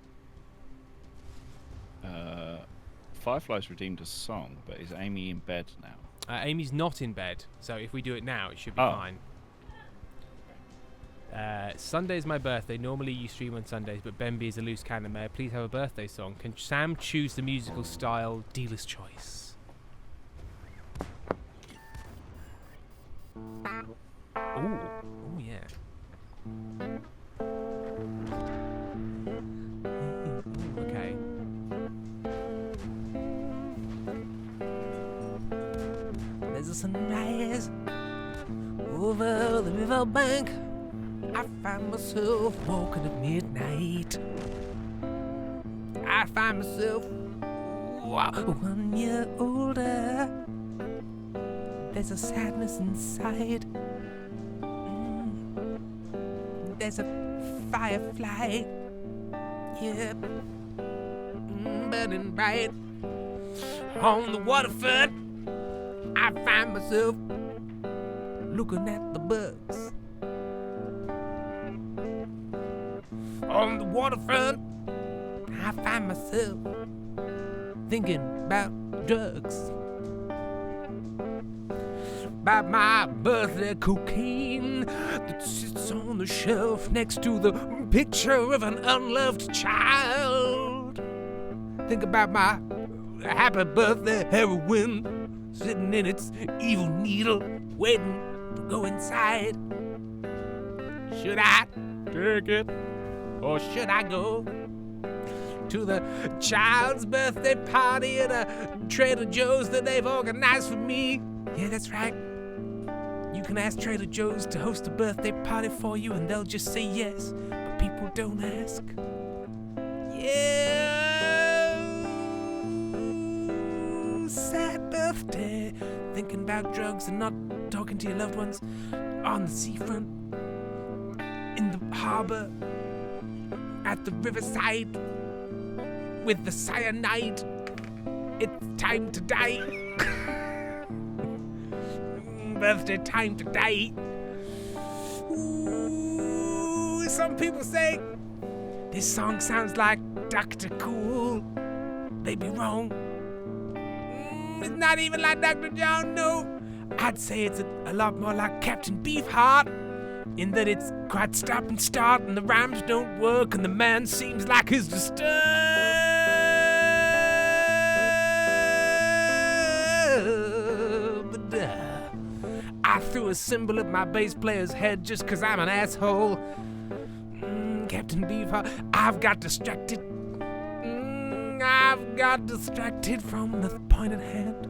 Firefly's redeemed a song, but is Amy in bed now? Amy's not in bed, so if we do it now, it should be Oh. fine. Sunday is my birthday. Normally you stream on Sundays, but Bemby is a loose cannon. May I please have a birthday song? Can Sam choose the musical style? Dealer's choice. Ooh, oh yeah. Okay. There's a sunrise over the riverbank. I find myself walking at midnight. I find myself 1 year older. There's a sadness inside. There's a firefly, yeah, burning bright on the waterfront. I find myself looking at the bugs on the waterfront. I find myself thinking about drugs, about my birthday cocaine that sits on the shelf next to the picture of an unloved child. Think about my happy birthday heroin sitting in its evil needle, waiting to go inside. Should I take it, or should I go to the child's birthday party at a Trader Joe's that they've organized for me? Yeah, that's right. You can ask Trader Joe's to host a birthday party for you and they'll just say yes, but people don't ask. Yeah, sad birthday. Thinking about drugs and not talking to your loved ones on the seafront, in the harbor, at the riverside, with the cyanide. It's time to die. Birthday time to die. Ooh, some people say this song sounds like Dr. Cool. They be wrong. It's not even like Dr. John, no. I'd say it's a lot more like Captain Beefheart, in that it's quite stop and start and the rhymes don't work and the man seems like he's disturbed. I threw a cymbal at my bass player's head just 'cause I'm an asshole. Captain Beefheart, I've got distracted. I've got distracted from the point at hand.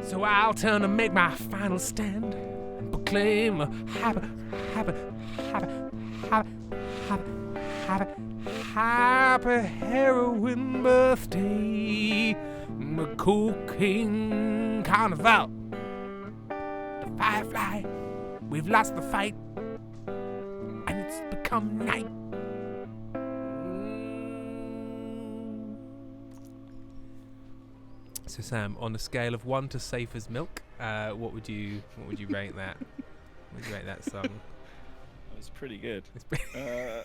So I'll turn and make my final stand and proclaim a happy heroin birthday, a cocaine carnival. The firefly, we've lost the fight, and it's become night. So Sam, on a scale of 1 to safe as milk, what would you rate that? What would you rate that song? That was pretty good. I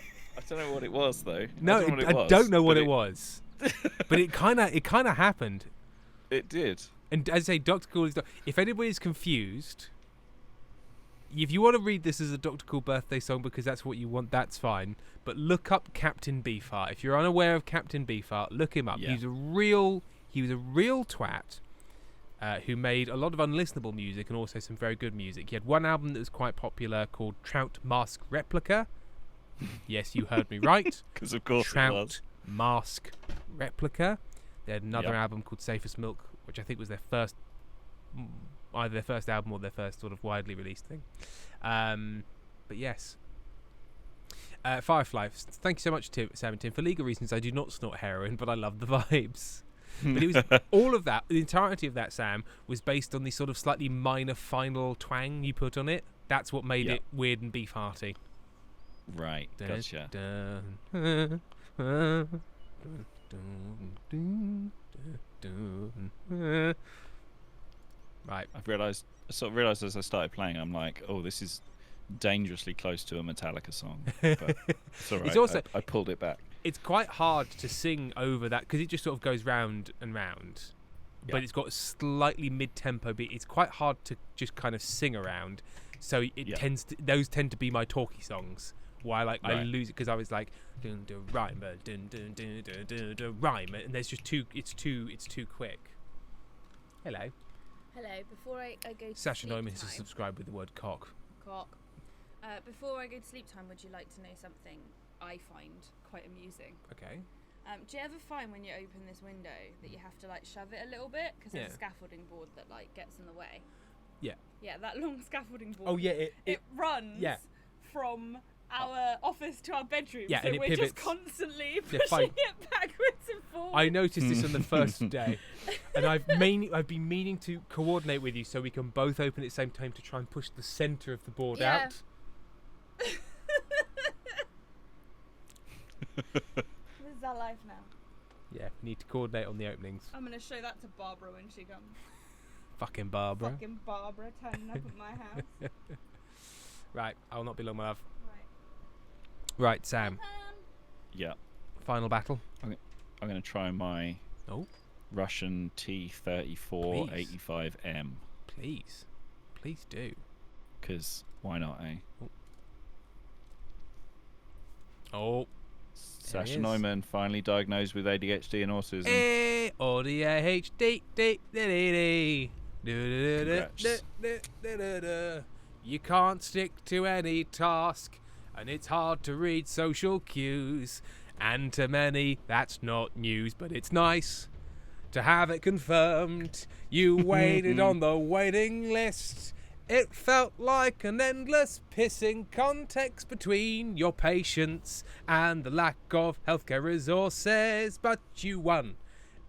don't know what it was though. No, I don't know what it was, but it kind of happened. It did. And as I say, Dr. Cool is. If anybody's confused, if you want to read this as a Dr. Cool birthday song because that's what you want, that's fine. But look up Captain Beefheart. If you're unaware of Captain Beefheart, look him up. Yeah. He was a real twat who made a lot of unlistenable music and also some very good music. He had one album that was quite popular called Trout Mask Replica, Yes, you heard me right. Because of course it was. Trout Mask Replica. They had another Yep. album called Safest Milk, which I think was their first, either their first album or their first sort of widely released thing. But yes. Firefly, thank you so much, Sam and Tim. For legal reasons, I do not snort heroin, but I love the vibes. But it was all of that, the entirety of that, Sam, was based on the sort of slightly minor final twang you put on it. That's what made Yep. it weird and beef-hearty. Right, gotcha. Right. I sort of realised as I started playing, I'm like, oh, this is dangerously close to a Metallica song. But it's all right. It's also- I pulled it back. It's quite hard to sing over that because it just sort of goes round and round. Yeah. But it's got a slightly mid-tempo beat. It's quite hard to just kind of sing around. So it Yeah. those tend to be my talky songs. Why I Right. lose it because I was like dun dun rhyme dun dun dun dun dun dun rhyme, and there's just it's too quick. Hello. Hello. Before I go to Sasha sleep Neumann has time, subscribed with the word cock. cock. Before I go to sleep time, would you like to know something I find quite amusing? Okay. Do you ever find when you open this window that you have to like shove it a little bit because there's a Yeah. scaffolding board that like gets in the way? Yeah. Yeah, that long scaffolding board. Oh yeah, It runs yeah. from our office to our bedroom, Yeah, so and it we're pivots. just constantly Yeah, pushing fine. it backwards and forwards. I noticed this on the first day, and I've been meaning to coordinate with you so we can both open at the same time to try and push the centre of the board Yeah. out. This is our life now. Yeah, we need to coordinate on the openings. I'm gonna show that to Barbara when she comes. Fucking Barbara. Fucking Barbara turning up at my house. Right, I'll not be long, my love. Right. Right, Sam. Yeah. Final battle. I'm going to try my Oh, Russian T-34 85M. please. Please do. Because why not, eh? Oh. Sasha is. Neumann finally diagnosed with ADHD and autism. Hey, ODAHD. Congrats. You can't stick to any task, and it's hard to read social cues. And to many, that's not news, but it's nice to have it confirmed. You waited on the waiting list. It felt like an endless pissing context between your patience and the lack of healthcare resources, but you won.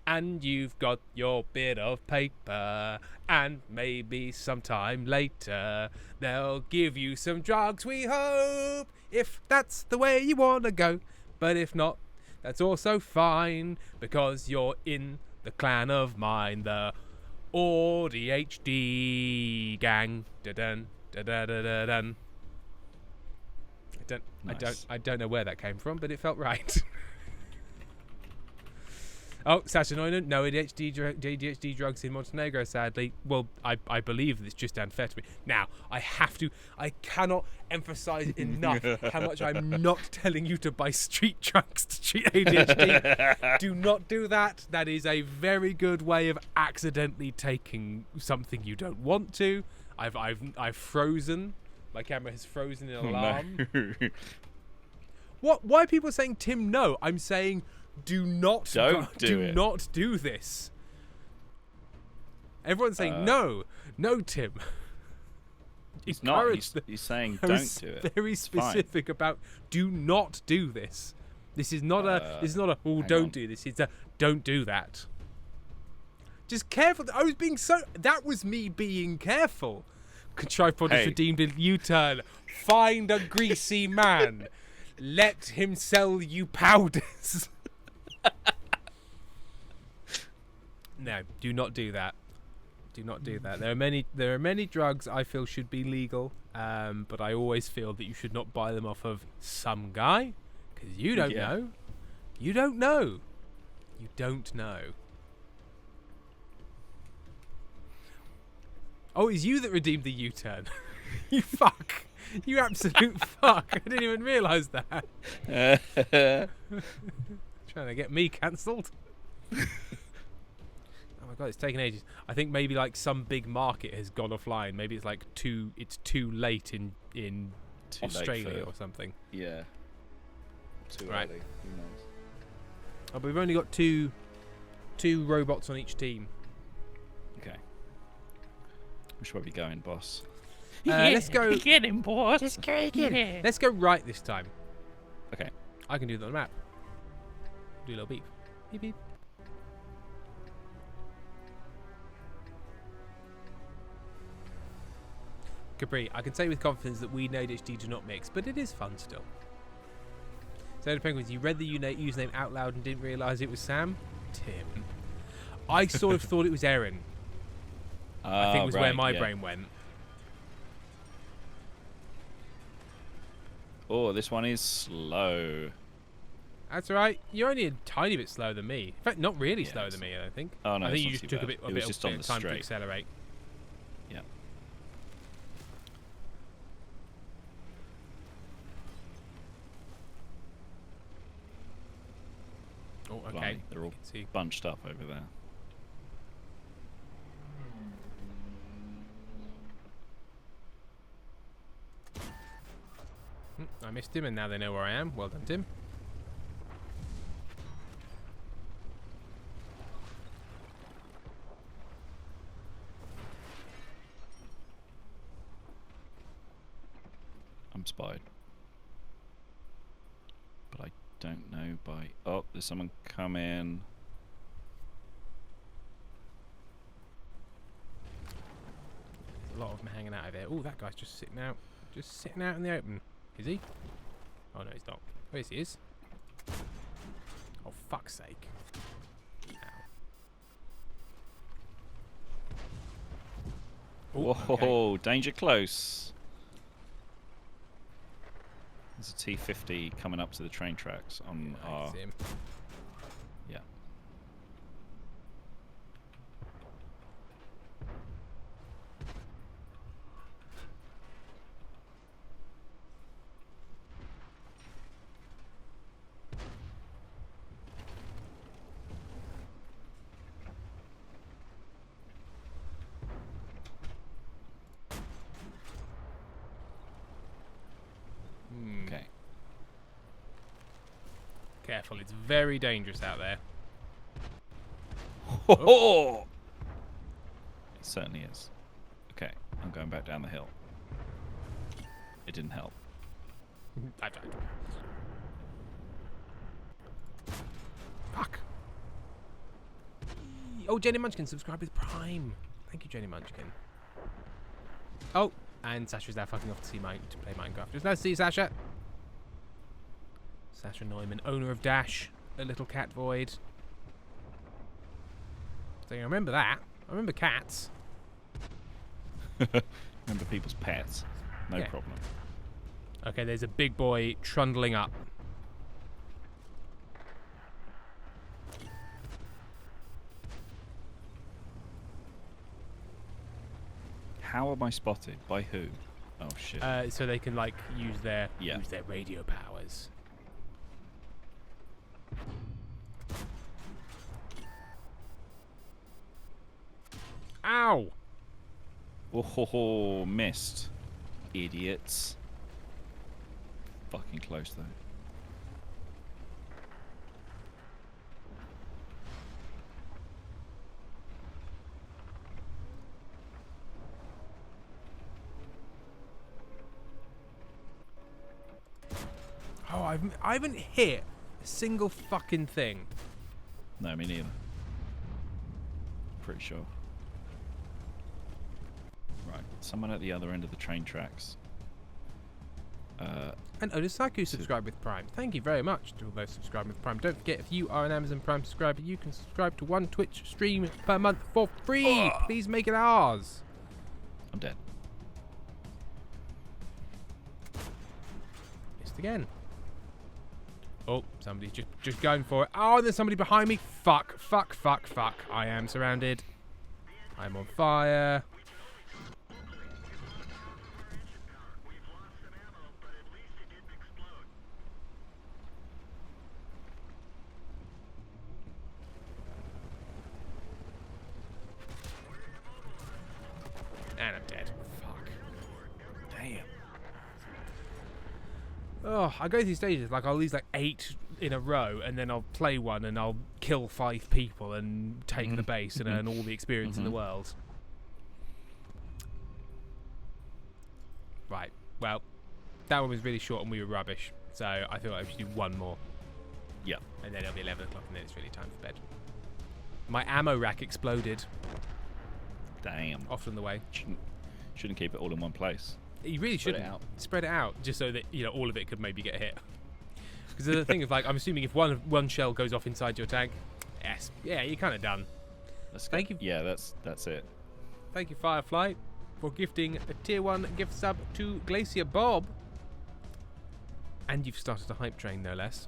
And you've got your bit of paper, and maybe sometime later they'll give you some drugs, we hope, if that's the way you want to go. But if not, that's also fine, because you're in the clan of mine, the ADHD gang. Da-dun, da-da-da-da-dun. Nice. I don't know where that came from, but it felt right. Oh, Sasha Neumann, no ADHD drugs in Montenegro, sadly. Well, I believe it's just amphetamine. Now, I cannot emphasize enough how much I'm not telling you to buy street drugs to treat ADHD. Do not do that. That is a very good way of accidentally taking something you don't want to. I've frozen. My camera has frozen in alarm. No. Why are people saying, Tim, no? I'm saying, do not do it. not do this. Everyone's saying no, Tim. He's not. Encourage He's saying I don't was do it. Very It's fine. specific about do not do this. This is not a oh, hang don't on. do this. It's a don't do that. Just careful. I was being that was me being careful. Tripod has Hey. redeemed a U-turn. Find a greasy man. Let him sell you powders. No, do not do that. Do not do that. There are many drugs I feel should be legal, but I always feel that you should not buy them off of some guy, because you don't Yeah. know. You don't know. You don't know. Oh, it's you that redeemed the U-turn. You fuck. You absolute fuck. I didn't even realise that. Trying to get me cancelled. Oh my god, it's taken ages. I think maybe like some big market has gone offline. Maybe it's like too late in Too late Australia for- or something. Yeah. too Right. early. Who knows? Oh, but we've only got two robots on each team. Okay. Which way are we going, boss? Let's go. Get him, boss. Just go again. Yeah. Let's go right this time. Okay. I can do that on the map. Do a little beep. Beep beep. Capri, I can say with confidence that we and ADHD do not mix, but it is fun still. So the Penguins, you read the username out loud and didn't realise it was Sam? Tim. I sort of thought it was Erin. I think was where my brain went. Oh, this one is slow. That's all right. You're only a tiny bit slower than me. In fact, not really Yeah, slower it's- than me, I don't think. Oh, no, I it's think you not just too took a bad. bit, It was of just on the time to straight. accelerate. Yeah. Oh, okay. Blimey, they're all You can see. bunched up over there. I missed him, and now they know where I am. Well done, Tim. I'm spied. But I don't know by... Oh, there's someone coming. There's a lot of them hanging out over there. Oh, that guy's just sitting out in the open. Is he? Oh no, he's not. Oh, yes, he is. Oh, fuck's sake. Ow. Oh, Whoa, okay. danger close. There's a T-50 coming up to the train tracks on I our... can see him. Yeah. Hmm. Okay. Careful, it's very dangerous out there. It certainly is. Okay, I'm going back down the hill. It didn't help. I died. Fuck. Oh, Jenny Munchkin, subscribe with Prime. Thank you, Jenny Munchkin. Oh, and Sasha's now fucking off to play Minecraft. It's nice to see you, Sasha. Sasha Neumann, owner of Dash, a little cat void. So I remember that. I remember cats. Remember people's pets. No Yeah. problem. Okay, there's a big boy trundling up. How am I spotted? By who? Oh shit. So they can like use their Yeah. radio powers. Ow! Oh ho ho, missed. Idiots. Fucking close though. Oh, I haven't hit a single fucking thing. No, me neither. Pretty sure. Right, someone at the other end of the train tracks. And Odasaku subscribed with Prime. Thank you very much to all those subscribing with Prime. Don't forget, if you are an Amazon Prime subscriber, you can subscribe to one Twitch stream per month for free. Please make it ours. I'm dead. Missed again. Oh, somebody's just going for it. Oh, there's somebody behind me. Fuck, fuck, fuck, fuck. I am surrounded. I'm on fire. And I'm dead. Fuck. Damn. Oh, I go through stages. Like, I'll lose like 8 in a row, and then I'll play one, and I'll kill 5 people and take the base and earn all the experience in the world. Right. Well, that one was really short, and we were rubbish. So I feel like we should do one more. Yeah. And then it'll be 11 o'clock, and then it's really time for bed. My ammo rack exploded. Damn. Off from the way. Shouldn't keep it all in one place. You really Spread it shouldn't. out. Spread it out, just so that all of it could maybe get hit. Because the thing is, like, I'm assuming if one shell goes off inside your tank, yes, yeah, you're kind of done. Thank you. Yeah, that's it. Thank you, Firefly, for gifting a tier 1 gift sub to Glacier Bob. And you've started a hype train, no less.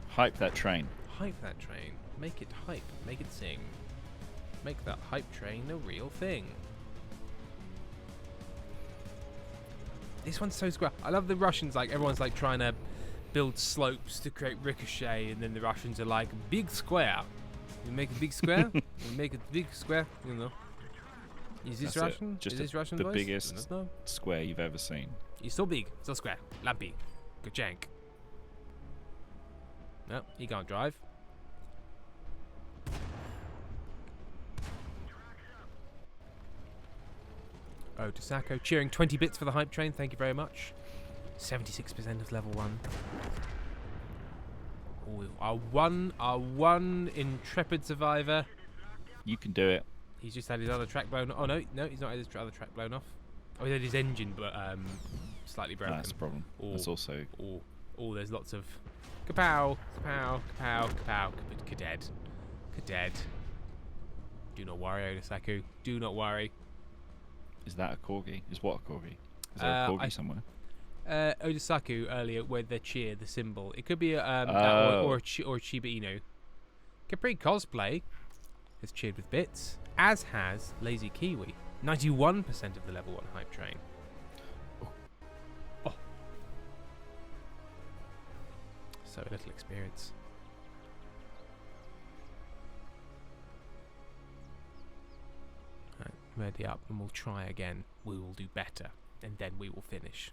Hype that train. Hype that train. Make it hype. Make it sing. Make that hype train a real thing. This one's so square. I love the Russians, like, everyone's like trying to build slopes to create ricochet, and then the Russians are like, big square. You make a big square? You make a big square, Is this That's it. Russian? Just Is this Russian the voice? biggest No. square you've ever seen. He's so big, so square. Lumpy. Gajank. No, he can't drive. Oh, Tasako cheering 20 bits for the hype train. Thank you very much. 76% of level 1. Ooh, our one intrepid survivor. You can do it. He's just had his other track blown off. Oh, no, he's not had his other track blown off. Oh, he had his engine, but slightly broken. That's the problem. Or, That's also... Or there's lots of... Kapow, kapow, kapow, kapow, cadet. Cadet. Do not worry, Odasaku. Do not worry. Is that a corgi? Is what a corgi? Is there a corgi somewhere? Odasaku earlier, where the cheer, the symbol. It could be that or a Shiba Inu. Capri Cosplay has cheered with bits, as has Lazy Kiwi. 91% of the level 1 hype train. Oh. So little experience. Right, ready up, and we'll try again. We will do better, and then we will finish.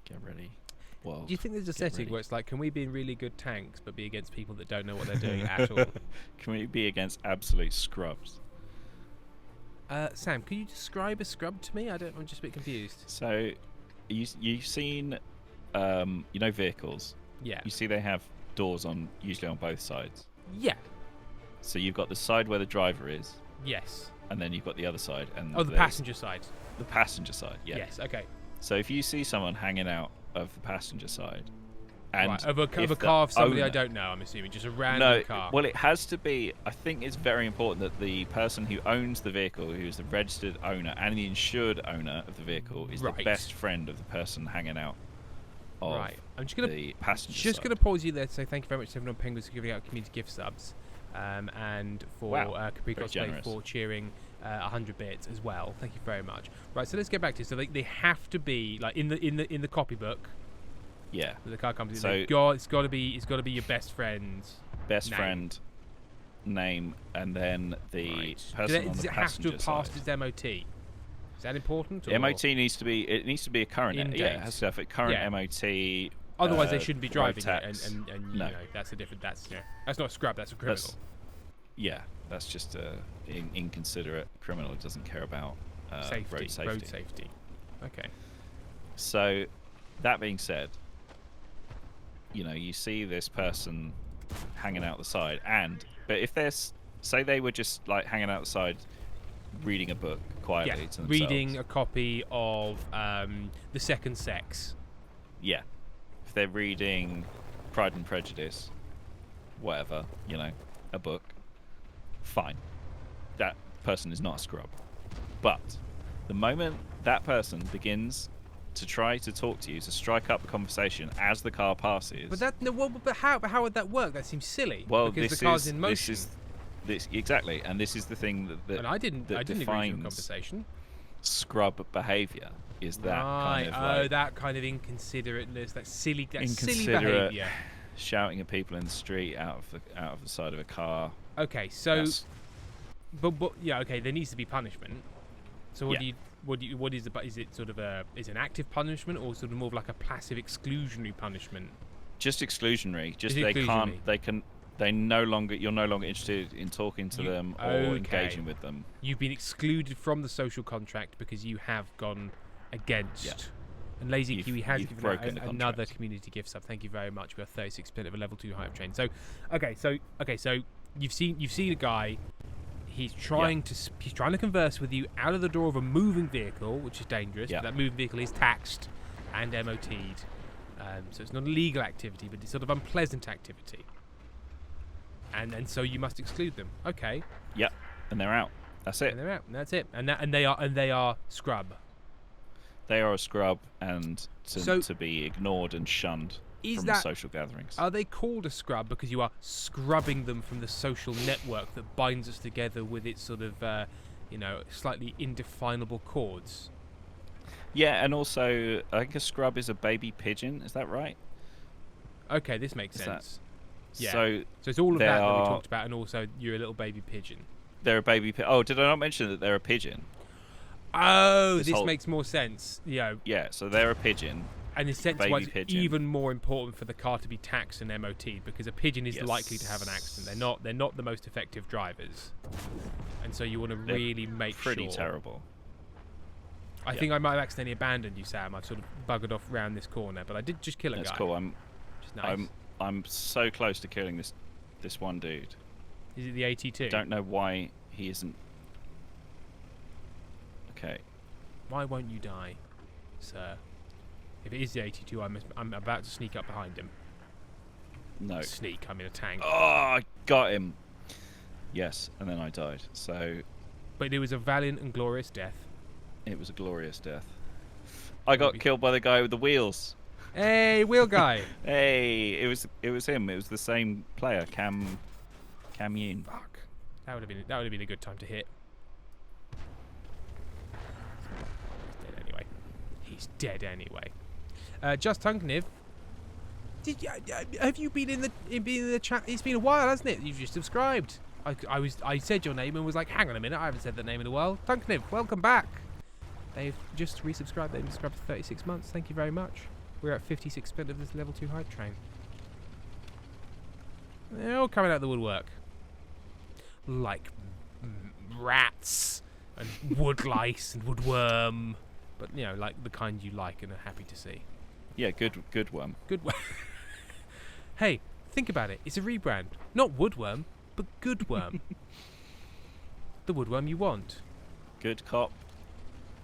Get ready. Well, do you think there's a setting where it's like, can we be in really good tanks but be against people that don't know what they're doing at all? Can we be against absolute scrubs? Sam, can you describe a scrub to me? I'm just a bit confused. So, you've seen, vehicles. Yeah. You see they have doors usually on both sides. Yeah. So you've got the side where the driver is. Yes. And then you've got the other side. And the passenger side. The passenger side. Yeah. Yes. Okay. So if you see someone hanging out of the passenger side, and of a car of somebody I don't know, I'm assuming just a random car. Well, it has to be. I think it's very important that the person who owns the vehicle, who is the registered owner and the insured owner of the vehicle, is the best friend of the person hanging out. I'm just gonna the passenger just side. gonna pause you there to say thank you very much to everyone on Penguins for giving out community gift subs, and for Capri Cosplay for cheering 100 bits as well. Thank you very much. Right, so let's get back to it. So they have to be like in the copybook. Yeah. The car company. So it's got to be your best friend's friend name, and then the person on the passenger side. Does it have to have passed its MOT? Is that important? The MOT needs to be. It needs to be a current. It has to have a current MOT. Otherwise, they shouldn't be driving it, and no. That's a different. That's not a scrub. That's a criminal. That's just an inconsiderate criminal who doesn't care about road safety. Okay. So, that being said, you see this person hanging out the side, but if say they were just like hanging out the side, reading a book quietly to themselves. Reading a copy of The Second Sex. Yeah. If they're reading Pride and Prejudice, whatever, a book, fine. That person is not a scrub. But the moment that person begins to try to talk to you, to strike up a conversation as the car passes... But how would that work? That seems silly. Well, because the car's in motion. Exactly, and this is the thing that and I didn't agree to a conversation. Scrub behaviour is that kind of that kind of inconsiderateness, that silly behaviour, shouting at people in the street out of the side of a car. Okay, so, but yeah, okay, there needs to be punishment. So what is the? Is it sort of is an active punishment or sort of more of like a passive exclusionary punishment? Just exclusionary. Just Is it they exclusionary? can't. You're no longer interested in talking to them or okay. engaging with them. You've been excluded from the social contract because you have gone against. Yeah. And Lazy You've- Kiwi has you've given broken out the another contract. community gift sub. Thank you very much. We are 36% of a level 2 hype train. So, so you've seen a guy. He's trying to converse with you out of the door of a moving vehicle, which is dangerous. Yeah. But that moving vehicle is taxed and MOT'd. So it's not a legal activity, but it's sort of unpleasant activity. And so you must exclude them. Okay. Yep, and they're out. That's it. And they're out. And that's it. And they are scrub. They are a scrub and So- to be ignored and shunned Is from that social gatherings. Are they called a scrub because you are scrubbing them from the social network that binds us together with its sort of, slightly indefinable cords? Yeah, and also I think a scrub is a baby pigeon. Is that right? Okay, this makes Is sense. Yeah. So So it's all of they that we are- talked about, and also you're a little baby pigeon. they're a baby. Oh, did I not mention that they're a pigeon? Oh, This this whole- makes more sense. Yeah, Yeah, so they're a pigeon. and in a sense, why baby it's pigeon. even more important for the car to be taxed and MOT'd because a pigeon is Yes. likely to have an accident. They're not the most effective drivers, and so you want to They're really make Pretty sure. terrible. I Yeah. think I might have accidentally abandoned you, Sam. I've sort of buggered off round this corner, but I did just kill a That's guy. cool. Which is nice. I'm so close to killing this one dude. Is it the AT2? Don't know why he isn't. Okay. Why won't you die, sir? If it is the AT2, I'm about to sneak up behind him. No. Sneak. I'm in a tank. Oh, I got him. Yes, and then I died. So But it was a valiant and glorious death. it was a glorious death. I got killed by the guy with the wheels. Hey, wheel guy. Hey, it was him. It was the same player, Cam Yoon. Fuck. That would have been a good time to hit. He's dead anyway. He's dead anyway. Just Tunkniv. Have you been in the chat? It's been a while, hasn't it? You've just subscribed. I said your name and was like, hang on a minute, I haven't said that name in a while. Tunkniv, welcome back. They've just resubscribed. They've subscribed for 36 months. Thank you very much. We're at 56% of this level 2 hype train. They're all coming out of the woodwork. Like rats and wood lice and woodworm. But, like the kind you like and are happy to see. Yeah, good one. Good worm. Hey, think about it. It's a rebrand. Not woodworm, but good worm. The woodworm you want. Good cop,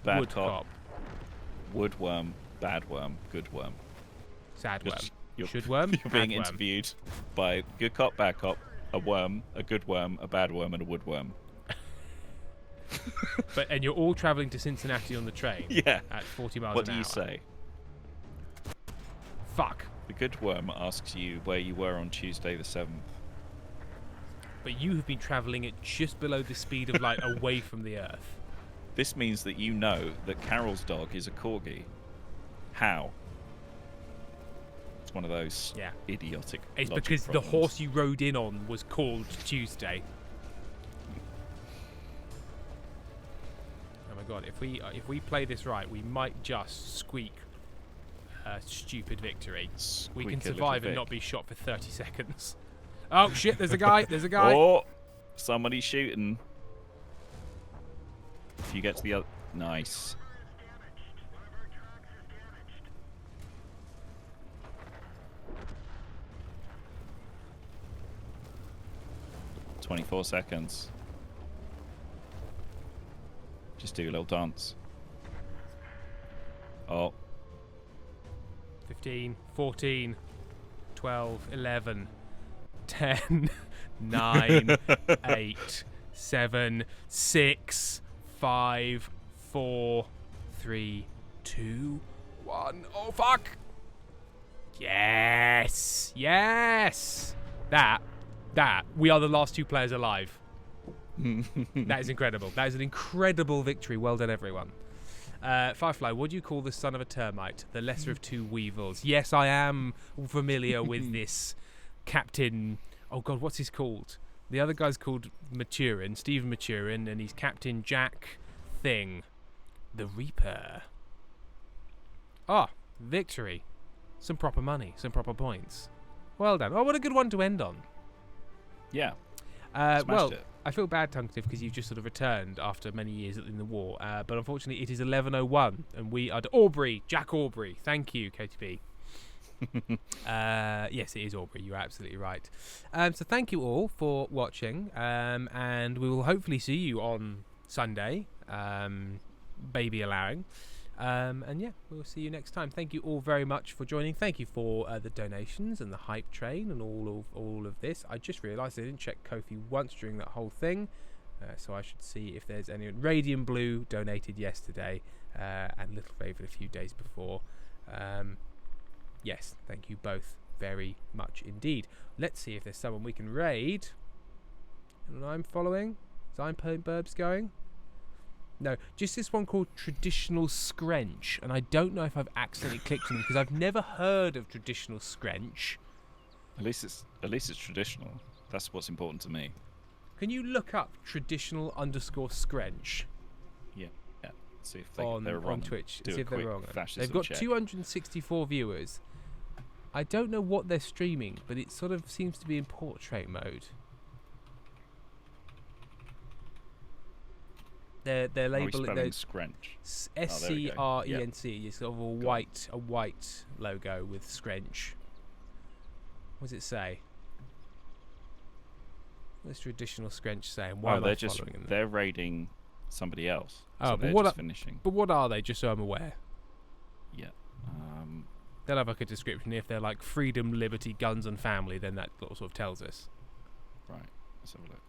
bad Wood cop, woodworm, bad worm, good worm. Sad worm. You're- Should worm. You're being bad worm. interviewed by good cop, bad cop, a worm, a good worm, a bad worm, and a woodworm. And you're all travelling to Cincinnati on the train. Yeah. At 40 miles What an do you hour. say? Fuck. The good worm asks you where you were on Tuesday the 7th. But you have been travelling at just below the speed of light away from the Earth. This means that you know that Carol's dog is a corgi. How? It's one of those Yeah. idiotic. It's logic because the problems. horse you rode in on was called Tuesday. Oh my god! If we play this right, we might just squeak a stupid victory. We can Squeak a little survive and Vic. not be shot for 30 seconds. Oh shit! There's a guy. There's a guy. Oh, somebody's shooting. If you get to the other, nice. "24 seconds. Just do a little dance. Oh, 15, 14, 12, 11, 10, 9, 8, 7, 6, 5, 4, 3, 2, 1. Oh, fuck! Yes! Yes! That, we are the last two players alive. That is incredible. That is an incredible victory. Well done, everyone. Firefly, what do you call the son of a termite? The lesser of two weevils. Yes, I am familiar with this Captain... Oh, God, what's he called? The other guy's called Maturin, Stephen Maturin, and he's Captain Jack Thing. The Reaper. Ah, victory. Some proper money, some proper points. Well done. Oh, what a good one to end on. Yeah. Well, it. I feel bad, Tunctive, because you've just sort of returned after many years in the war. But unfortunately, it is 11:01, and we are Aubrey, Jack Aubrey. Thank you, KTP. Yes, it is Aubrey. You're absolutely right. So thank you all for watching, and we will hopefully see you on Sunday, baby allowing. And yeah, we'll see you next time. Thank you all very much for joining. Thank you for the donations and the hype train and all of this. I just realised I didn't check Ko-fi once during that whole thing, so I should see if there's anyone. Radiant Blue donated yesterday, and Little Favourite a few days before. Yes, thank you both very much indeed. Let's see if there's someone we can raid. And I'm following. Is I'm Burbs going? No, just this one called Traditional Scrench, and I don't know if I've accidentally clicked on it because I've never heard of Traditional Scrench. At least it's traditional. That's what's important to me. Can you look up Traditional_Scrench? Yeah. See if they're on wrong. Twitch. Do See a if they're quick wrong. fascism They've got check. 264 viewers. I don't know what they're streaming, but it sort of seems to be in portrait mode. Their label Scrench. SCRENC is sort of a white logo with Scrench. What does it say? What's Traditional Scrench saying? Why am I following them? They're raiding somebody else. Oh, so but they're what just finishing. But what are they? Just so I'm aware. Yeah. They'll have like a description. If they're like freedom, liberty, guns, and family, then that sort of tells us. Right. Let's have a look.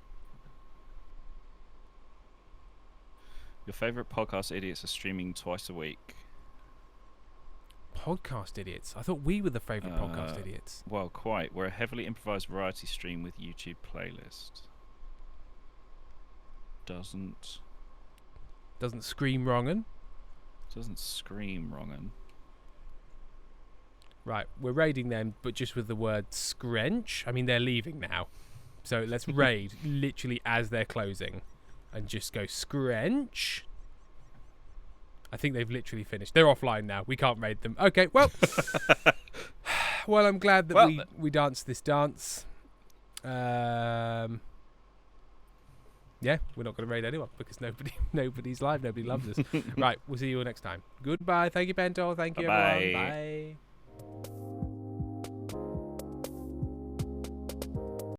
Your favourite podcast idiots are streaming twice a week. Podcast idiots? I thought we were the favourite podcast idiots. Well, quite. We're a heavily improvised variety stream with YouTube playlist. Doesn't scream wrongin'. Doesn't scream wrongin'. Right, we're raiding them, but just with the word Scrench. I mean, they're leaving now. So let's raid literally as they're closing. And just go Scrench. I think they've literally finished. They're offline now. We can't raid them. Okay, well. Well, I'm glad that we danced this dance. Yeah, we're not going to raid anyone because nobody's live. Nobody loves us. Right, we'll see you all next time. Goodbye. Thank you, Bento. Thank you, everyone. Bye.